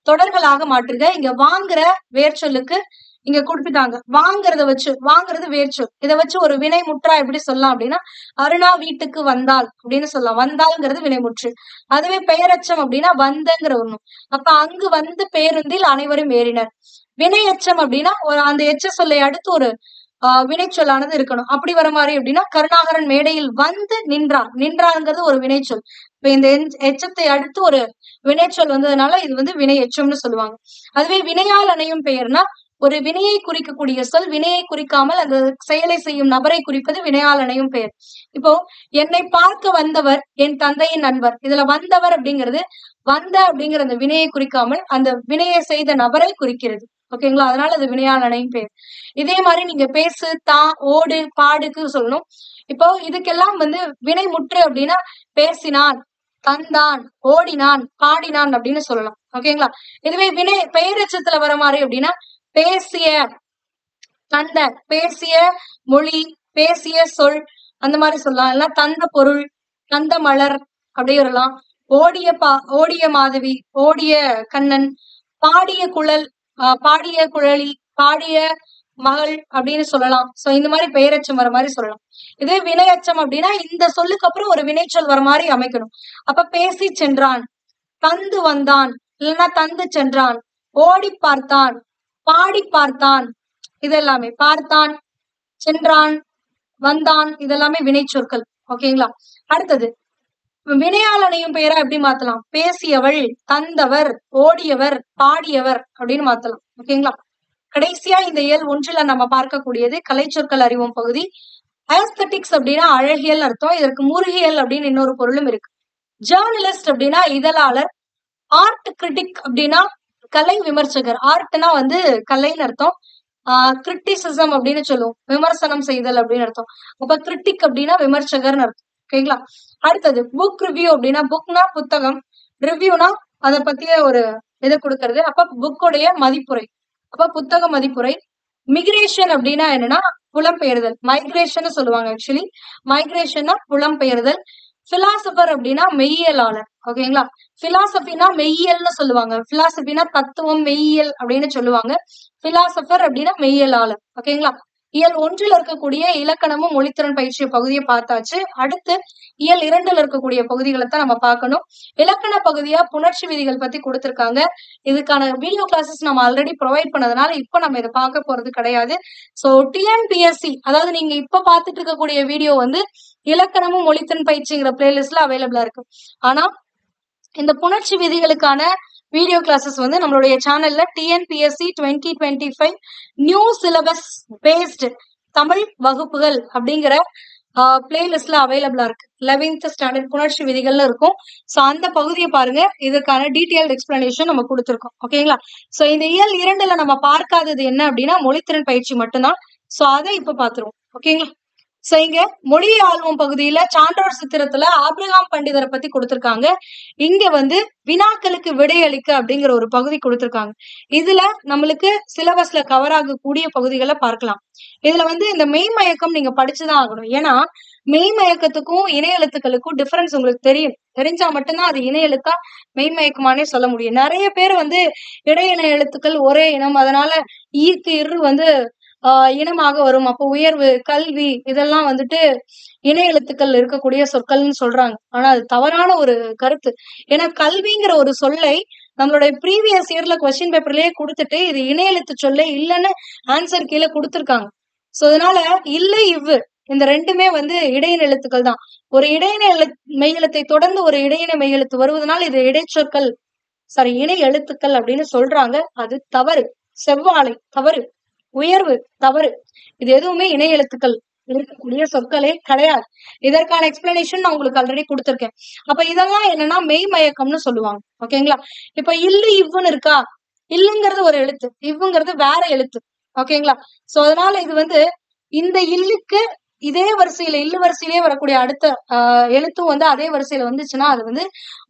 தொடர்களாக மாற்றுக. இங்க வாங்குற வேர்ச்சொல்லுக்கு இங்க கொடுத்துட்டாங்க. வாங்குறது வேர்ச்சொல். இதை வச்சு ஒரு வினைமுற்றா எப்படி சொல்லலாம் அப்படின்னா, அருணா வீட்டுக்கு வந்தாள் அப்படின்னு சொல்லலாம். வந்தாள்ங்கிறது வினைமுற்று. அதுவே பெயரச்சம் அப்படின்னா வந்தங்கிற ஒண்ணு. அப்ப அங்கு வந்து பேருந்தில் அனைவரும் ஏறினர். வினையச்சம் அப்படின்னா அந்த எச்ச சொல்லை அடுத்து ஒரு வினைச்சொல்லானது இருக்கணும். அப்படி வர மாதிரி அப்படின்னா, கருணாகரன் மேடையில் வந்து நின்றான். நின்றாங்கிறது ஒரு வினைச்சொல். இப்ப இந்த எச்சத்தை அடுத்து ஒரு வினைச்சொல் வந்ததுனால இது வந்து வினை எச்சம்னு சொல்லுவாங்க. அதுவே வினையால் அணையும் பெயர்னா ஒரு வினையை குறிக்கக்கூடிய சொல் வினையை குறிக்காமல் அந்த செயலை செய்யும் நபரை குறிப்பது வினையால் அணையும் பெயர். இப்போ என்னை பார்க்க வந்தவர் என் தந்தையின் நண்பர். இதுல வந்தவர் அப்படிங்கிறது அப்படிங்கிற அந்த வினையை குறிக்காமல் அந்த வினையை செய்த நபரை குறிக்கிறது. ஓகேங்களா? அதனால அது வினையால் அணையும் பெயர். இதே மாதிரி நீங்க பேசு, ஓடு, பாடுக்கு சொல்லணும். இப்போ இதுக்கெல்லாம் வந்து வினை முற்று அப்படின்னா பேசினான், தந்தான், ஓடினான், பாடினான் அப்படின்னு சொல்லலாம். ஓகேங்களா? இதுவே வினை பெயரச்சத்துல வர மாதிரி அப்படின்னா பேசிய, தந்த, பேசிய மொழி, பேசிய சொல் அந்த மாதிரி சொல்லலாம். இல்ல தந்த பொருள், தந்த மலர் அப்படி வரலாம். ஓடிய மாதவி, ஓடிய கண்ணன், பாடிய குழல், பாடிய குழலி, பாடிய மகள் அப்படின்னு சொல்லலாம். சோ இந்த மாதிரி பெயரச்சம் வர மாதிரி சொல்லலாம். இதே வினையச்சம் அப்படின்னா இந்த சொல்லுக்கு அப்புறம் ஒரு வினைச்சொல் வர மாதிரி அமைக்கணும். அப்ப பேசி சென்றான், தந்து வந்தான், இல்லைன்னா தந்து சென்றான், ஓடி பார்த்தான், பாடி பார்த்தான், இதெல்லாமே பார்த்தான், சென்றான், வந்தான், இதெல்லாமே வினைச்சொற்கள். ஓகேங்களா? அடுத்தது வினையால் அணையும் பெயரா எப்படி மாத்தலாம்? பேசியவள், தந்தவர், ஓடியவர், பாடியவர் அப்படின்னு மாத்தலாம். ஓகேங்களா? கடைசியா இந்த இயல் 1ல நம்ம பார்க்கக்கூடியது கலைச்சொற்கள் அறிவோம் பகுதி. ஆஸ்தட்டிக்ஸ் அப்படின்னா அழகியல் அர்த்தம். இதற்கு முருகியல் அப்படின்னு இன்னொரு பொருளும் இருக்கு. ஜேர்னலிஸ்ட் அப்படின்னா இதழாளர். ஆர்ட் கிரிட்டிக் அப்படின்னா கலை விமர்சகர். ஆர்ட்னா வந்து கலைன்னு அர்த்தம். கிரிட்டிசிசம் அப்படின்னு சொல்லுவோம். விமர்சனம் செய்தல் அப்படின்னு அர்த்தம். அப்ப கிரிட்டிக் அப்படின்னா விமர்சகர்னு அர்த்தம். ஓகேங்களா? அடுத்தது புக் ரிவ்யூ அப்படின்னா புக்னா புத்தகம், ரிவ்யூனா அதை பத்திய ஒரு இதை கொடுக்கறது. அப்ப புக்குடைய மதிப்புரை, அப்ப புத்தக மதிப்புரை. மிகிரேஷன் அப்படின்னா என்னன்னா புலம்பெயர்தல். மைக்ரேஷன் சொல்லுவாங்க. ஆக்சுவலி மைக்ரேஷன்னா புலம்பெயர்தல். பிலாசபர் அப்படின்னா மெய்யியலாளர். ஓகேங்களா? பிலாசபினா மெய்யியல்னு சொல்லுவாங்க. பிலாசபினா தத்துவம், மெய்யியல் அப்படின்னு சொல்லுவாங்க. பிலாசபர் அப்படின்னா மெய்யியலாளர். ஓகேங்களா? இயல் 1ல இருக்கக்கூடிய இலக்கணமும் மொழித்திறன் பயிற்சி பகுதியை பார்த்தாச்சு. அடுத்து இயல் 2ல இருக்கக்கூடிய பகுதிகளை தான் நம்ம பார்க்கணும். இலக்கண பகுதியா புணர்ச்சி விதிகள் பத்தி கொடுத்திருக்காங்க. இதுக்கான வீடியோ கிளாஸஸ் நம்ம ஆல்ரெடி ப்ரொவைட் பண்ணதுனால இப்ப நம்ம இதை பார்க்க போறது கிடையாது. சோ டிஎன்பிஎஸ்சி, அதாவது நீங்க இப்ப பார்த்துட்டு இருக்கக்கூடிய வீடியோ வந்து இலக்கணமும் மொழித்திறன் பயிற்சிங்கிற பிளேலிஸ்ட்ல அவைலபிளா இருக்கு. ஆனா இந்த புணர்ச்சி விதிகளுக்கான வீடியோ கிளாஸஸ் வந்து நம்மளுடைய சேனல்ல TNPSC 2025 new syllabus based Tamil வகுப்புகள் அப்படிங்கிற பிளேலிஸ்ட்ல அவைலபிளா இருக்கு. 11th ஸ்டாண்டர்ட் புணர்ச்சி விதிகள்னு இருக்கும். சோ அந்த பகுதியை பாருங்க. இதுக்கான டீடைல்டு எக்ஸ்பிளனேஷன் நம்ம கொடுத்துருக்கோம். ஓகேங்களா? சோ இந்த இயல் 2ல நம்ம பார்க்காதது என்ன அப்படின்னா மொழித்திறன் பயிற்சி மட்டும்தான். சோ அதை இப்ப பாத்துருவோம். ஓகேங்களா? சோ இங்க மொழியை ஆள்வோம் பகுதியில சான்றோர் சித்திரத்துல ஆபிரகாம் பண்டிதரை பத்தி கொடுத்திருக்காங்க. இங்க வந்து வினாக்களுக்கு விடையளிக்க அப்படிங்கிற ஒரு பகுதி கொடுத்திருக்காங்க. இதுல நம்மளுக்கு சிலபஸ்ல கவர் ஆகக்கூடிய பகுதிகளை பார்க்கலாம். இதுல வந்து இந்த மெய்மயக்கம் நீங்க படிச்சுதான் ஆகணும். ஏன்னா மெய்மயக்கத்துக்கும் இணை எழுத்துக்களுக்கும் டிஃபரன்ஸ் உங்களுக்கு தெரிஞ்சா மட்டும்தான் அது இணை எழுத்தா மெய்மயக்கமானே சொல்ல முடியும். நிறைய பேர் வந்து இடையின எழுத்துக்கள் ஒரே இனம், அதனால ஈர்க்கு இரு வந்து இனமாக வரும். அப்போ உயர்வு, கல்வி இதெல்லாம் வந்துட்டு இணை எழுத்துக்கள் இருக்கக்கூடிய சொற்கள்னு சொல்றாங்க. ஆனா அது தவறான ஒரு கருத்து. ஏன்னா கல்விங்கிற ஒரு சொல்லை நம்மளுடைய ப்ரீவியஸ் இயர்ல கொஸ்டின் பேப்பர்லயே கொடுத்துட்டு இது இணை எழுத்து சொல்லே இல்லைன்னு ஆன்சர் கீழே கொடுத்துருக்காங்க. சோ அதனால இல்லு இவ்வு இந்த ரெண்டுமே வந்து இடையின எழுத்துக்கள் தான். ஒரு இடையின மெய்யெழுத்தை தொடர்ந்து ஒரு இடையின மெய்யெழுத்து வருவதனால் இது இடைச்சொற்கள் இணை எழுத்துக்கள் அப்படின்னு சொல்றாங்க. அது தவறு. செவ்வாழை தவறு. உயர்வு தவறு. இது எதுவுமே இணை எழுத்துக்கள் இருக்கக்கூடிய சொற்களே கிடையாது. இதற்கான எக்ஸ்பிளனேஷன் நான் உங்களுக்கு ஆல்ரெடி கொடுத்திருக்கேன். அப்ப இதெல்லாம் என்னன்னா மெய் மயக்கம்னு சொல்லுவாங்க. ஓகேங்களா? இப்ப இல்லு இவ்வுன்னு இருக்கா, இல்லுங்கிறது ஒரு எழுத்து, இவ்வுங்கிறது வேற எழுத்து. ஓகேங்களா? சோ அதனால இது வந்து இந்த இல்லுக்கு இதே வரிசையில இல்லு வரிசையிலேயே வரக்கூடிய அடுத்த எழுத்தும் வந்து அதே வரிசையில வந்துச்சுன்னா அது வந்து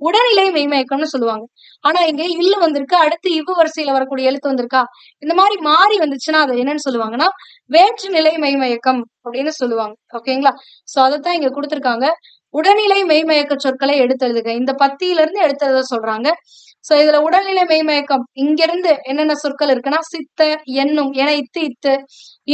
உடல்நிலை மெய்மயக்கம்னு சொல்லுவாங்க. ஆனா இங்க இல்லு வந்திருக்கு, அடுத்து இவ்வு வரிசையில வரக்கூடிய எழுத்து வந்திருக்கா, இந்த மாதிரி மாறி வந்துச்சுன்னா அது என்னன்னு சொல்லுவாங்கன்னா வேற்று நிலை மெய்மயக்கம் அப்படின்னு சொல்லுவாங்க. ஓகேங்களா? சோ அதைத்தான் இங்க கொடுத்திருக்காங்க. உடல்நிலை மெய்மயக்க சொற்களை எடுத்து எழுதுக. இந்த பத்தியில இருந்து எடுத்து எழுத சொல்றாங்க. சோ இதுல உடல்நிலை மெய்மயக்கம் இங்க இருந்து என்னென்ன சொற்கள் இருக்குன்னா சித்த, எண்ணும், என, இத்து இத்து,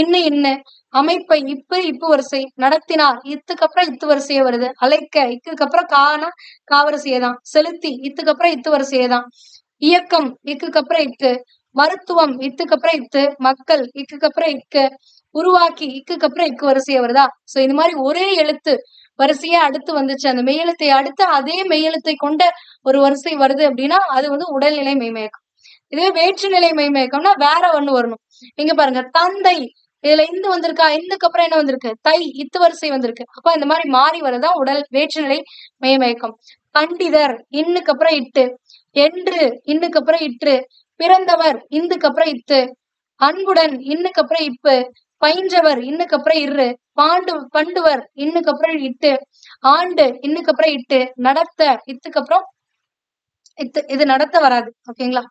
இன்னு இன்னு, அமைப்பை இப்பு இப்பு வரிசை, நடத்தினார் இத்துக்கு அப்புறம் இத்து வரிசையே வருது, அழைக்க இக்குக்கு அப்புறம் கானா காவரிசையே தான், செலுத்தி இத்துக்கு அப்புறம் இத்து வரிசையே தான், இயக்கம் இக்குக்கு அப்புறம் இக்கு, மருத்துவம் இத்துக்கு அப்புறம் இத்து, மக்கள் இக்குக்கு அப்புறம் இக்கு, உருவாக்கி இக்குக்கு அப்புறம் இக்கு வரிசையே வருதா. சோ இந்த மாதிரி ஒரே எழுத்து வரிசையா அடுத்து வந்துச்சு, அந்த மெய்யெழுத்தை அடுத்து அதே மெய்யெழுத்தை கொண்ட ஒரு வரிசை வருது அப்படின்னா அது வந்து உடல்நிலை மெய்மயக்கம். இதுவே வேற்றுநிலை மெய்மயக்கம்னா வேற ஒண்ணு வரணும். இங்க பாருங்க தந்தை, இதுல இந்து வந்திருக்கா, இந்துக்கு அப்புறம் என்ன வந்திருக்கு, தை இத்து வரிசை வந்திருக்கு. அப்ப இந்த மாதிரி மாறி வரதான் உடல் வேற்றுநிலை மெய்மயக்கம். பண்டிதர் இன்னுக்கு அப்புறம் இட்டு, என்று இன்னுக்கு அப்புறம் இற்று, பிறந்தவர் இந்துக்கு அப்புறம் இத்து, அன்புடன் இன்னுக்கு அப்புறம் இப்பு, பயின்றவர் இன்னுக்கு அப்புறம் இரு, பண்டுவர் இன்னுக்கு அப்புறம் இட்டு, ஆண்டு இன்னுக்கு அப்புறம் இட்டு, நடத்த இத்துக்கு அப்புறம் இத்து. இது நடத்த வராது. ஓகேங்களா?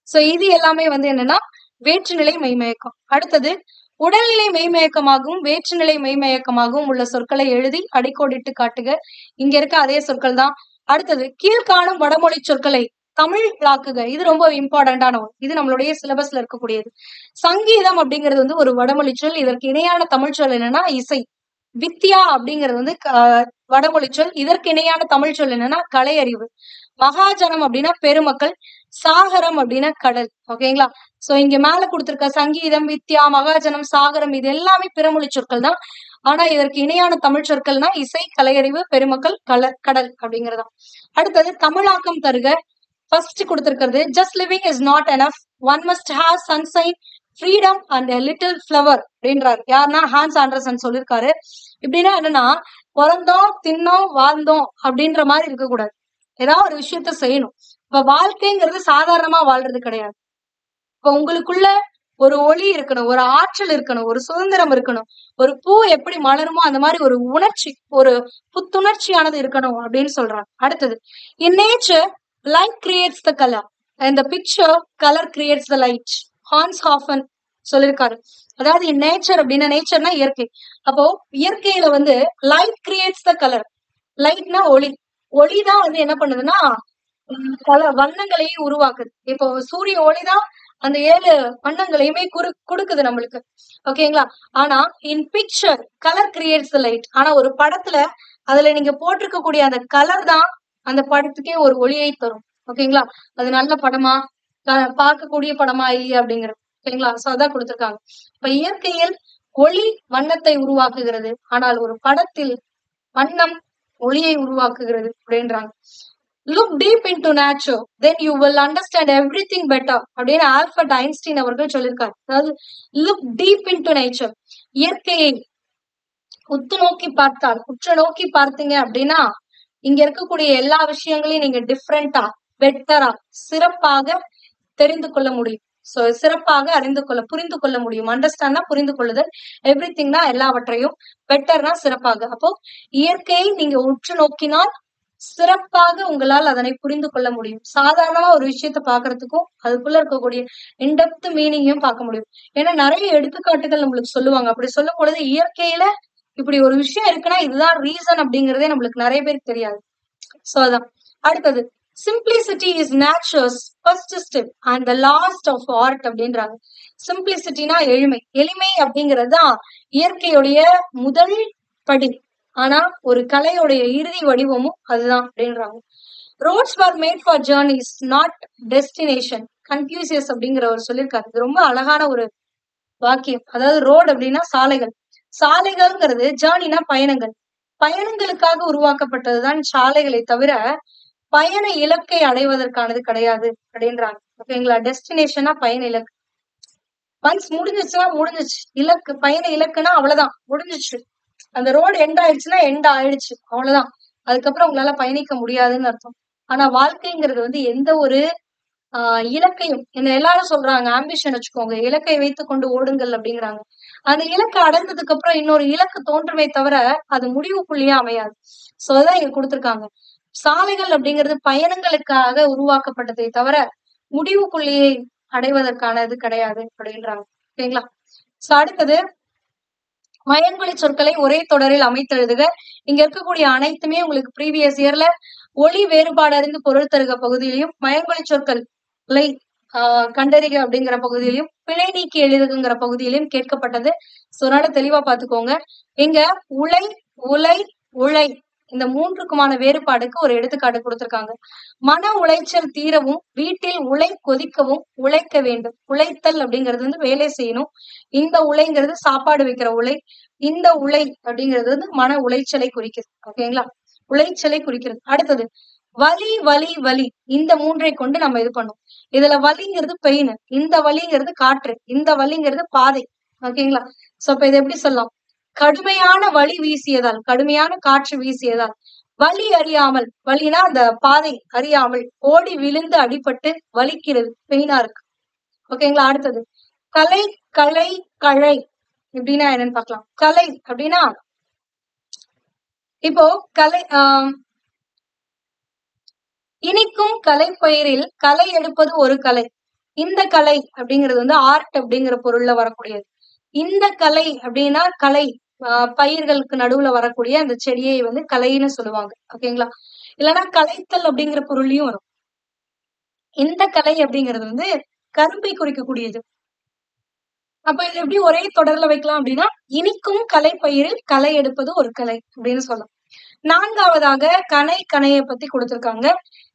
சோ இது எல்லாமே வந்து என்னன்னா வேற்றுநிலை மெய்மயக்கம். அடுத்தது உடல்நிலை மெய்மயக்கமாகவும் வேற்றுநிலை மெய்மயக்கமாகவும் உள்ள சொற்களை எழுதி அடிக்கோடிட்டு காட்டுக. இங்க இருக்க அதே சொற்கள் தான். அடுத்தது கீழ்காணும் வடமொழி சொற்களை தமிழாக்குக. இது ரொம்ப இம்பார்ட்டன்டான ஒன்று. இது நம்மளுடைய சிலபஸ்ல இருக்கக்கூடியது. சங்கீதம் அப்படிங்கிறது வந்து ஒரு வடமொழி சொல். இதற்கு இணையான தமிழ் சொல் என்னன்னா இசை. வித்யா அப்படிங்கிறது வந்து வடமொழி சொல். இதற்கு இணையான தமிழ் சொல் என்னன்னா கலை அறிவு. மகாஜனம் அப்படின்னா பெருமக்கள், சாகரம் அப்படின்னா கடல். ஓகேங்களா? சோ இங்க மேல கொடுத்திருக்க சங்கீதம், வித்யா, மகாஜனம், சாகரம் இது எல்லாமே பிறமொழி சொற்கள் தான். ஆனா இதற்கு இணையான தமிழ் சொற்கள்னா இசை, கலையறிவு, பெருமக்கள், கடல் அப்படிங்கறதா. அடுத்தது தமிழாக்கம் தருக. ஃபர்ஸ்ட் கொடுத்திருக்கிறது just living is not enough, one must have sunshine, freedom and little flower அப்படின்றாரு. யாருன்னா ஹான்ஸ் ஆண்டர்சன் சொல்லியிருக்காரு. இப்படின்னா என்னன்னா பிறந்தோம், தின்னோம், வாழ்ந்தோம் அப்படின்ற மாதிரி இருக்கக்கூடாது. ஏதாவது ஒரு விஷயத்த செய்யணும். இப்ப வாழ்க்கைங்கிறது சாதாரணமா வாழ்றது கிடையாது. இப்ப உங்களுக்குள்ள ஒரு ஒளி இருக்கணும், ஒரு ஆற்றல் இருக்கணும், ஒரு சுதந்திரம் இருக்கணும். ஒரு பூ எப்படி மலருமோ அந்த மாதிரி ஒரு உணர்ச்சி, ஒரு புத்துணர்ச்சியானது இருக்கணும் அப்படின்னு சொல்றாங்க. அடுத்தது in nature light creates the colour and the picture colour creates the light. Hans Hofmann சொல்லியிருக்காரு. அதாவது இன் நேச்சர் அப்படின்னா நேச்சர்னா இயற்கை. அப்போ இயற்கையில வந்து லைட் கிரியேட்ஸ் த கலர். லைட்னா ஒளி. ஒளிதான் வந்து என்ன பண்ணுதுன்னா பல வண்ணங்களையும் உருவாக்குது. இப்போ சூரிய ஒளிதான் அந்த 7 வண்ணங்களையுமே கொடுக்குது நம்மளுக்கு. ஓகேங்களா? ஆனா இன் picture colour creates the light. ஆனா ஒரு படத்துல அதுல நீங்க போட்டிருக்கக்கூடிய அந்த கலர் தான் அந்த படத்துக்கே ஒரு ஒளியை தரும். ஓகேங்களா? அது நல்ல படமா, பார்க்கக்கூடிய படமா இல்லையா அப்படிங்கிறது. ஓகேங்களா? சோ அதான் கொடுத்திருக்காங்க. இப்ப இயற்கையில் ஒளி வண்ணத்தை உருவாக்குகிறது, ஆனால் ஒரு படத்தில் வண்ணம் ஒளியை உருவாக்குகிறது அப்படின்றாங்க. Look deep into nature, then you will understand everything better அப்படின்னு ஆல்பர்ட் ஐன்ஸ்டீன் அவர்கள் சொல்லியிருக்காரு. அதாவது லுக் டீப் இன்டு நேச்சர், இயற்கையை உத்து நோக்கி பார்த்தால், உற்று நோக்கி பார்த்தீங்க அப்படின்னா இங்க இருக்கக்கூடிய எல்லா விஷயங்களையும் நீங்க டிஃப்ரெண்டா, பெட்டரா, சிறப்பாக தெரிந்து கொள்ள முடியும். சோ சிறப்பாக புரிந்து கொள்ள முடியும். அண்டர்ஸ்டாண்ட்னா புரிந்து கொள்ளுதல், எவ்ரிதிங்னா எல்லாவற்றையும், பெட்டர்னா சிறப்பாக. அப்போ இயற்கையை நீங்க உற்று நோக்கினால் சிறப்பாக உங்களால் அதனை புரிந்து கொள்ள முடியும். சாதாரணமா ஒரு விஷயத்த பாக்குறதுக்கும் அதுக்குள்ள இருக்கக்கூடிய இன்டெப்த் மீனிங்கையும் பார்க்க முடியும். ஏன்னா நிறைய எடுத்துக்காட்டுகள் நம்மளுக்கு சொல்லுவாங்க. அப்படி சொல்லும் பொழுது இயற்கையில இப்படி ஒரு விஷயம் இருக்குன்னா இதுதான் ரீசன் அப்படிங்கறதே நம்மளுக்கு நிறைய பேருக்கு தெரியாது. சோ அதான். அடுத்தது simplicity is nature's first step and the last of art அப்படின்றாங்க. சிம்பிளிசிட்டினா எளிமை. எளிமை அப்படிங்கிறது தான் இயற்கையுடைய முதல் படி. ஆனா ஒரு கலையுடைய இறுதி வடிவமும் அதுதான் அப்படின்றாங்க. Roads are made for journeys not destination. Confucius அப்படிங்கிறவர் சொல்லியிருக்காரு. இது ரொம்ப அழகான ஒரு வாக்கியம். அதாவது ரோடு அப்படின்னா சாலைகள். சாலைகள்ங்கிறது ஜேர்னினா பயணங்கள். பயணங்களுக்காக உருவாக்கப்பட்டதுதான் சாலைகளை தவிர, பயண இலக்கை அடைவதற்கானது கிடையாது அப்படின்றாங்க. ஓகேங்களா? டெஸ்டினேஷனா பயண இலக்கு. ஒன்ஸ் முடிஞ்சிச்சுன்னா முடிஞ்சிச்சு. இலக்கு பயண இலக்குன்னா அவ்வளவுதான். முடிஞ்சிச்சு. அந்த ரோடு எண்ட் ஆயிடுச்சுன்னா எண்ட் ஆயிடுச்சு. அவ்வளவுதான். அதுக்கப்புறம் உங்களால பயணிக்க முடியாதுன்னு அர்த்தம். ஆனா வாழ்க்கைங்கிறது வந்து எந்த ஒரு இலக்கையும் என்ன எல்லாரும் சொல்றாங்க ஆம்பிஷன் வச்சுக்கோங்க. இலக்கை வைத்துக் கொண்டு ஓடுங்கள் அப்படிங்கிறாங்க. அந்த இலக்கை அடைந்ததுக்கு அப்புறம் இன்னொரு இலக்கு தோன்றுமே தவிர, அது முடிவு புள்ளியா அமையாது. சோ அதான் இங்க குடுத்திருக்காங்க. சாலைகள் அப்படிங்கிறது பயணங்களுக்காக உருவாக்கப்பட்டதை தவிர, முடிவு புள்ளியை அடைவதற்கானது கிடையாது அப்படின்றாங்க. ஓகேங்களா? சோ அடுத்தது மயங்கொலி சொற்களை ஒரே தொடரில் அமைத்தெழுதுக. இங்க இருக்கக்கூடிய அனைத்துமே உங்களுக்கு ப்ரீவியஸ் இயர்ல ஒளி வேறுபாடு அறிந்து பொருள் தருக பகுதியிலையும், மயங்கொலி சொற்களை கண்டறிக அப்படிங்கிற பகுதியிலையும், பிழை நீக்கி எழுதுகிற பகுதியிலையும் கேட்கப்பட்டது. சோ அதனால தெளிவா பாத்துக்கோங்க. இங்க உலை, உலை, உழை இந்த மூன்றுக்குமான வேறுபாடுக்கு ஒரு எடுத்துக்காட்டு கொடுத்திருக்காங்க. மன உளைச்சல் தீரவும் வீட்டில் உலை கொதிக்கவும் உழைக்க வேண்டும். உழைத்தல் அப்படிங்கிறது வந்து வேலை செய்யணும். இந்த உலைங்கிறது சாப்பாடு வைக்கிற உலை. இந்த உலை அப்படிங்கிறது வந்து மன உளைச்சலை குறிக்குது. ஓகேங்களா? உளைச்சலை குறிக்கிறது. அடுத்தது வலி, வலி, வலி. இந்த மூன்றை கொண்டு நம்ம இது பண்ணோம். இதுல வலிங்கிறது பெயின், இந்த வலிங்கிறது காற்று, இந்த வலிங்கிறது பாதை. ஓகேங்களா? சோ அப்ப இதை எப்படி சொல்லலாம்? கடுமையான வலி வீசியதால், கடுமையான காற்று வீசியதால், வலி அறியாமல், வலினா அந்த பாதை அறியாமல் ஓடி விழுந்து அடிபட்டு வலிக்கிறது, பெயினா இருக்கு. ஓகேங்களா? அடுத்தது கலை, களை, கழை எப்படின்னா என்னன்னு பார்க்கலாம். கலை அப்படின்னா இப்போ கலை இனிக்கும் கலை பயிரில் களை எடுப்பது ஒரு கலை. இந்த கலை அப்படிங்கிறது வந்து ஆர்ட் அப்படிங்கிற பொருள்ல வரக்கூடியது. இந்த கலை அப்படின்னா கலை பயிர்களுக்கு நடுவுல வரக்கூடிய அந்த செடியை வந்து கலைன்னு சொல்லுவாங்க. ஓகேங்களா? இல்லைன்னா கலைத்தல் அப்படிங்கிற பொருளையும் வரும். இந்த கலை அப்படிங்கிறது வந்து கரும்பை குறிக்கக்கூடியது. அப்ப இது எப்படி ஒரே தொடர்ல வைக்கலாம் அப்படின்னா, இனிக்கும் கலை பயிரில் களை எடுப்பது ஒரு கலை அப்படின்னு சொல்லலாம். நான்காவதாக கணை, கணையை பத்தி கொடுத்திருக்காங்க.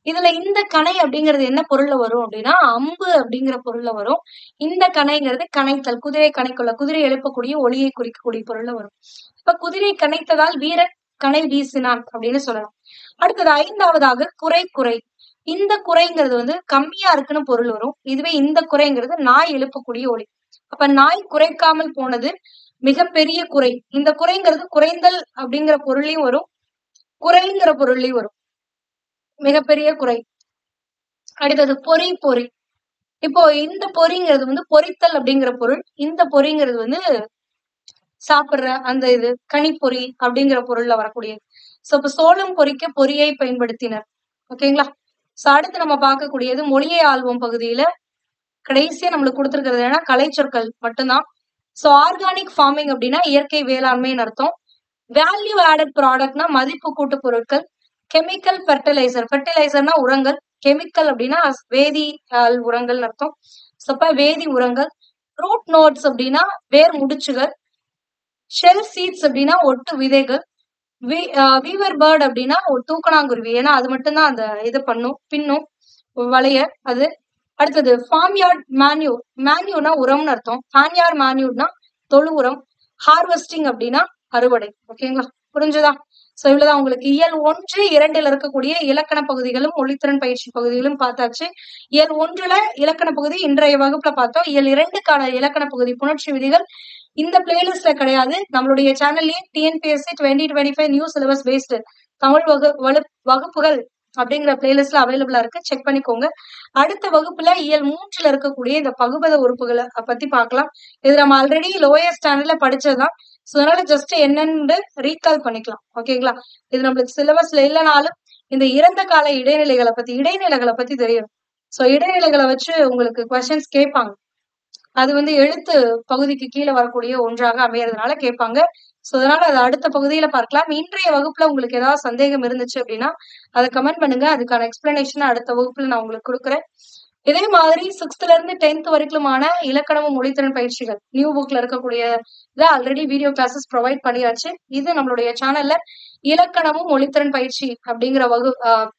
இதுல இந்த கணை அப்படிங்கிறது என்ன பொருள்ல வரும் அப்படின்னா, அம்பு அப்படிங்கிற பொருள்ல வரும். இந்த கணைங்கிறது கணைத்தல், குதிரை கணைக்குள்ள குதிரை எழுப்பக்கூடிய ஒளியை குறிக்கக்கூடிய பொருள்ல வரும். இப்ப குதிரை கணைத்ததால் வீரன் கணை வீசினான் அப்படின்னு சொல்லலாம். அடுத்தது ஐந்தாவதாக குறை, குறை. இந்த குறைங்கிறது வந்து கம்மியா இருக்குன்னு பொருள் வரும். இதுவே இந்த குறைங்கிறது நாய் எழுப்பக்கூடிய ஒலி. அப்ப நாய் குறைக்காமல் போனது மிகப்பெரிய குறை. இந்த குறைங்கிறது குறைந்தல் அப்படிங்கிற பொருளையும் வரும், குறைங்கிற பொருளையும் வரும். மிகப்பெரிய குறை. அடுத்தது பொறி, பொறி. இப்போ இந்த பொறிங்கிறது வந்து பொறித்தல் அப்படிங்கிற பொருள். இந்த பொறிங்கிறது வந்து சாப்பிடுற அந்த இது கனிப்பொறி அப்படிங்கிற பொருள்ல வரக்கூடியது. சோ இப்ப சோளம் பொறிக்க பொறியை பயன்படுத்தினர். ஓகேங்களா? சோ அடுத்து நம்ம பார்க்கக்கூடியது மொழியை ஆள்வோம் பகுதியில கடைசியா நம்மளுக்கு கொடுத்திருக்கிறது என்னன்னா கலை சொற்கள் மட்டும்தான். சோ ஆர்கானிக் ஃபார்மிங் அப்படின்னா இயற்கை வேளாண்மைன்னு அர்த்தம். வேல்யூ ஆடட் ப்ராடக்ட்னா மதிப்பு கூட்டு பொருட்கள். கெமிக்கல் ஃபெர்டிலைசர், ஃபெர்டிலைசர்னா உரங்கள். கெமிக்கல் அப்படின்னா வேதி உரங்கள்னு அர்த்தம். சோ அப்ப வேதி உரங்கள். ரூட் நோட்ஸ் அப்படின்னா வேர் முடிச்சுகள். ஷெல் சீட்ஸ் அப்படின்னா ஒட்டு விதைகள். வீவர் பேர்ட் அப்படின்னா ஒரு தூக்கணாங்குருவி. ஏன்னா அது மட்டும்தான் அந்த இது பண்ணும், பின்னும் வளைய அது. அடுத்தது ஃபார்ம் யார்ட் மேன்யூ. மேன்யூனா உரம்னு அர்த்தம். ஃபார்ம் மேன்யூனா தொழு உரம். ஹார்வெஸ்டிங் அப்படின்னா அறுவடை. ஓகேங்களா? புரிஞ்சுதா? சோ இவ்வளவுதான் உங்களுக்கு இயல் 1, 2ல இருக்கக்கூடிய இலக்கண பகுதிகளும் மொழித்திறன் பயிற்சி பகுதிகளும் பார்த்தாச்சு. இயல் 1ல இலக்கண பகுதி இன்றைய வகுப்புல பார்த்தோம். இயல் 2க்கான இலக்கண பகுதி புணர்ச்சி விதிகள் இந்த பிளேலிஸ்ட்ல கிடையாது. நம்மளுடைய சேனல்லயே TNPSC 2025 new syllabus based Tamil வகுப்புகள் அப்படிங்கிற பிளேலிஸ்ட்ல அவைலபிளா இருக்கு. செக் பண்ணிக்கோங்க. அடுத்த வகுப்புல இயல் 3ல இருக்கக்கூடிய இந்த பகுபத உறுப்புகளை பத்தி பார்க்கலாம். இது நம்ம ஆல்ரெடி லோயர் ஸ்டாண்டர்ட்ல படிச்சதுதான். சோ அதனால ஜஸ்ட் என்னன்னு ரீகால் பண்ணிக்கலாம். ஓகேங்களா? இது நம்மளுக்கு சிலபஸ்ல இல்லைனாலும் இந்த இறந்த கால இடைநிலைகளை பத்தி தெரியும். சோ இடைநிலைகளை வச்சு உங்களுக்கு கொஸ்டின்ஸ் கேட்பாங்க. அது வந்து எழுத்து பகுதிக்கு கீழே வரக்கூடிய ஒன்றாக அமையறதுனால கேட்பாங்க. சோ அதனால அது அடுத்த பகுதியில பார்க்கலாம். இன்றைய வகுப்புல உங்களுக்கு ஏதாவது சந்தேகம் இருந்துச்சு அப்படின்னா அதை கமெண்ட் பண்ணுங்க. அதுக்கான எக்ஸ்பிளனேஷன் அடுத்த வகுப்புல நான் உங்களுக்கு கொடுக்குறேன். இதே மாதிரி 6th இருந்து 10th வரைக்குமான இலக்கணமும் மொழித்திறன் பயிற்சிகள் நியூ புக்ல இருக்கக்கூடிய இதை ஆல்ரெடி வீடியோ கிளாஸஸ் ப்ரொவைட் பண்ணியாச்சு. இது நம்மளுடைய சேனல்ல இலக்கணமும் மொழித்திறன் பயிற்சி அப்படிங்கிற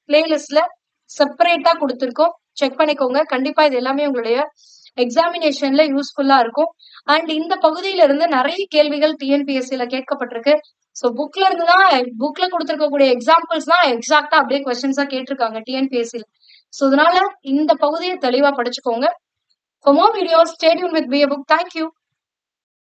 பிளேலிஸ்ட்ல செப்பரேட்டா கொடுத்துருக்கோம். செக் பண்ணிக்கோங்க. கண்டிப்பா இது எல்லாமே உங்களுடைய எக்ஸாமினேஷன்ல யூஸ்ஃபுல்லா இருக்கும். அண்ட் இந்த பகுதியில இருந்து நிறைய கேள்விகள் டிஎன்பிஎஸ்சில கேட்கப்பட்டிருக்கு. ஸோ புக்ல கொடுத்திருக்கக்கூடிய எக்ஸாம்பிள்ஸ் தான் எக்ஸாக்டா அப்படியே கொஸ்டின்ஸா கேட்டிருக்காங்க டிஎன்பிஎஸ்சில. ஸோ அதனால இந்த பகுதியை தெளிவா படிச்சுக்கோங்க. For more videos, stay tuned with BA Book. Thank you.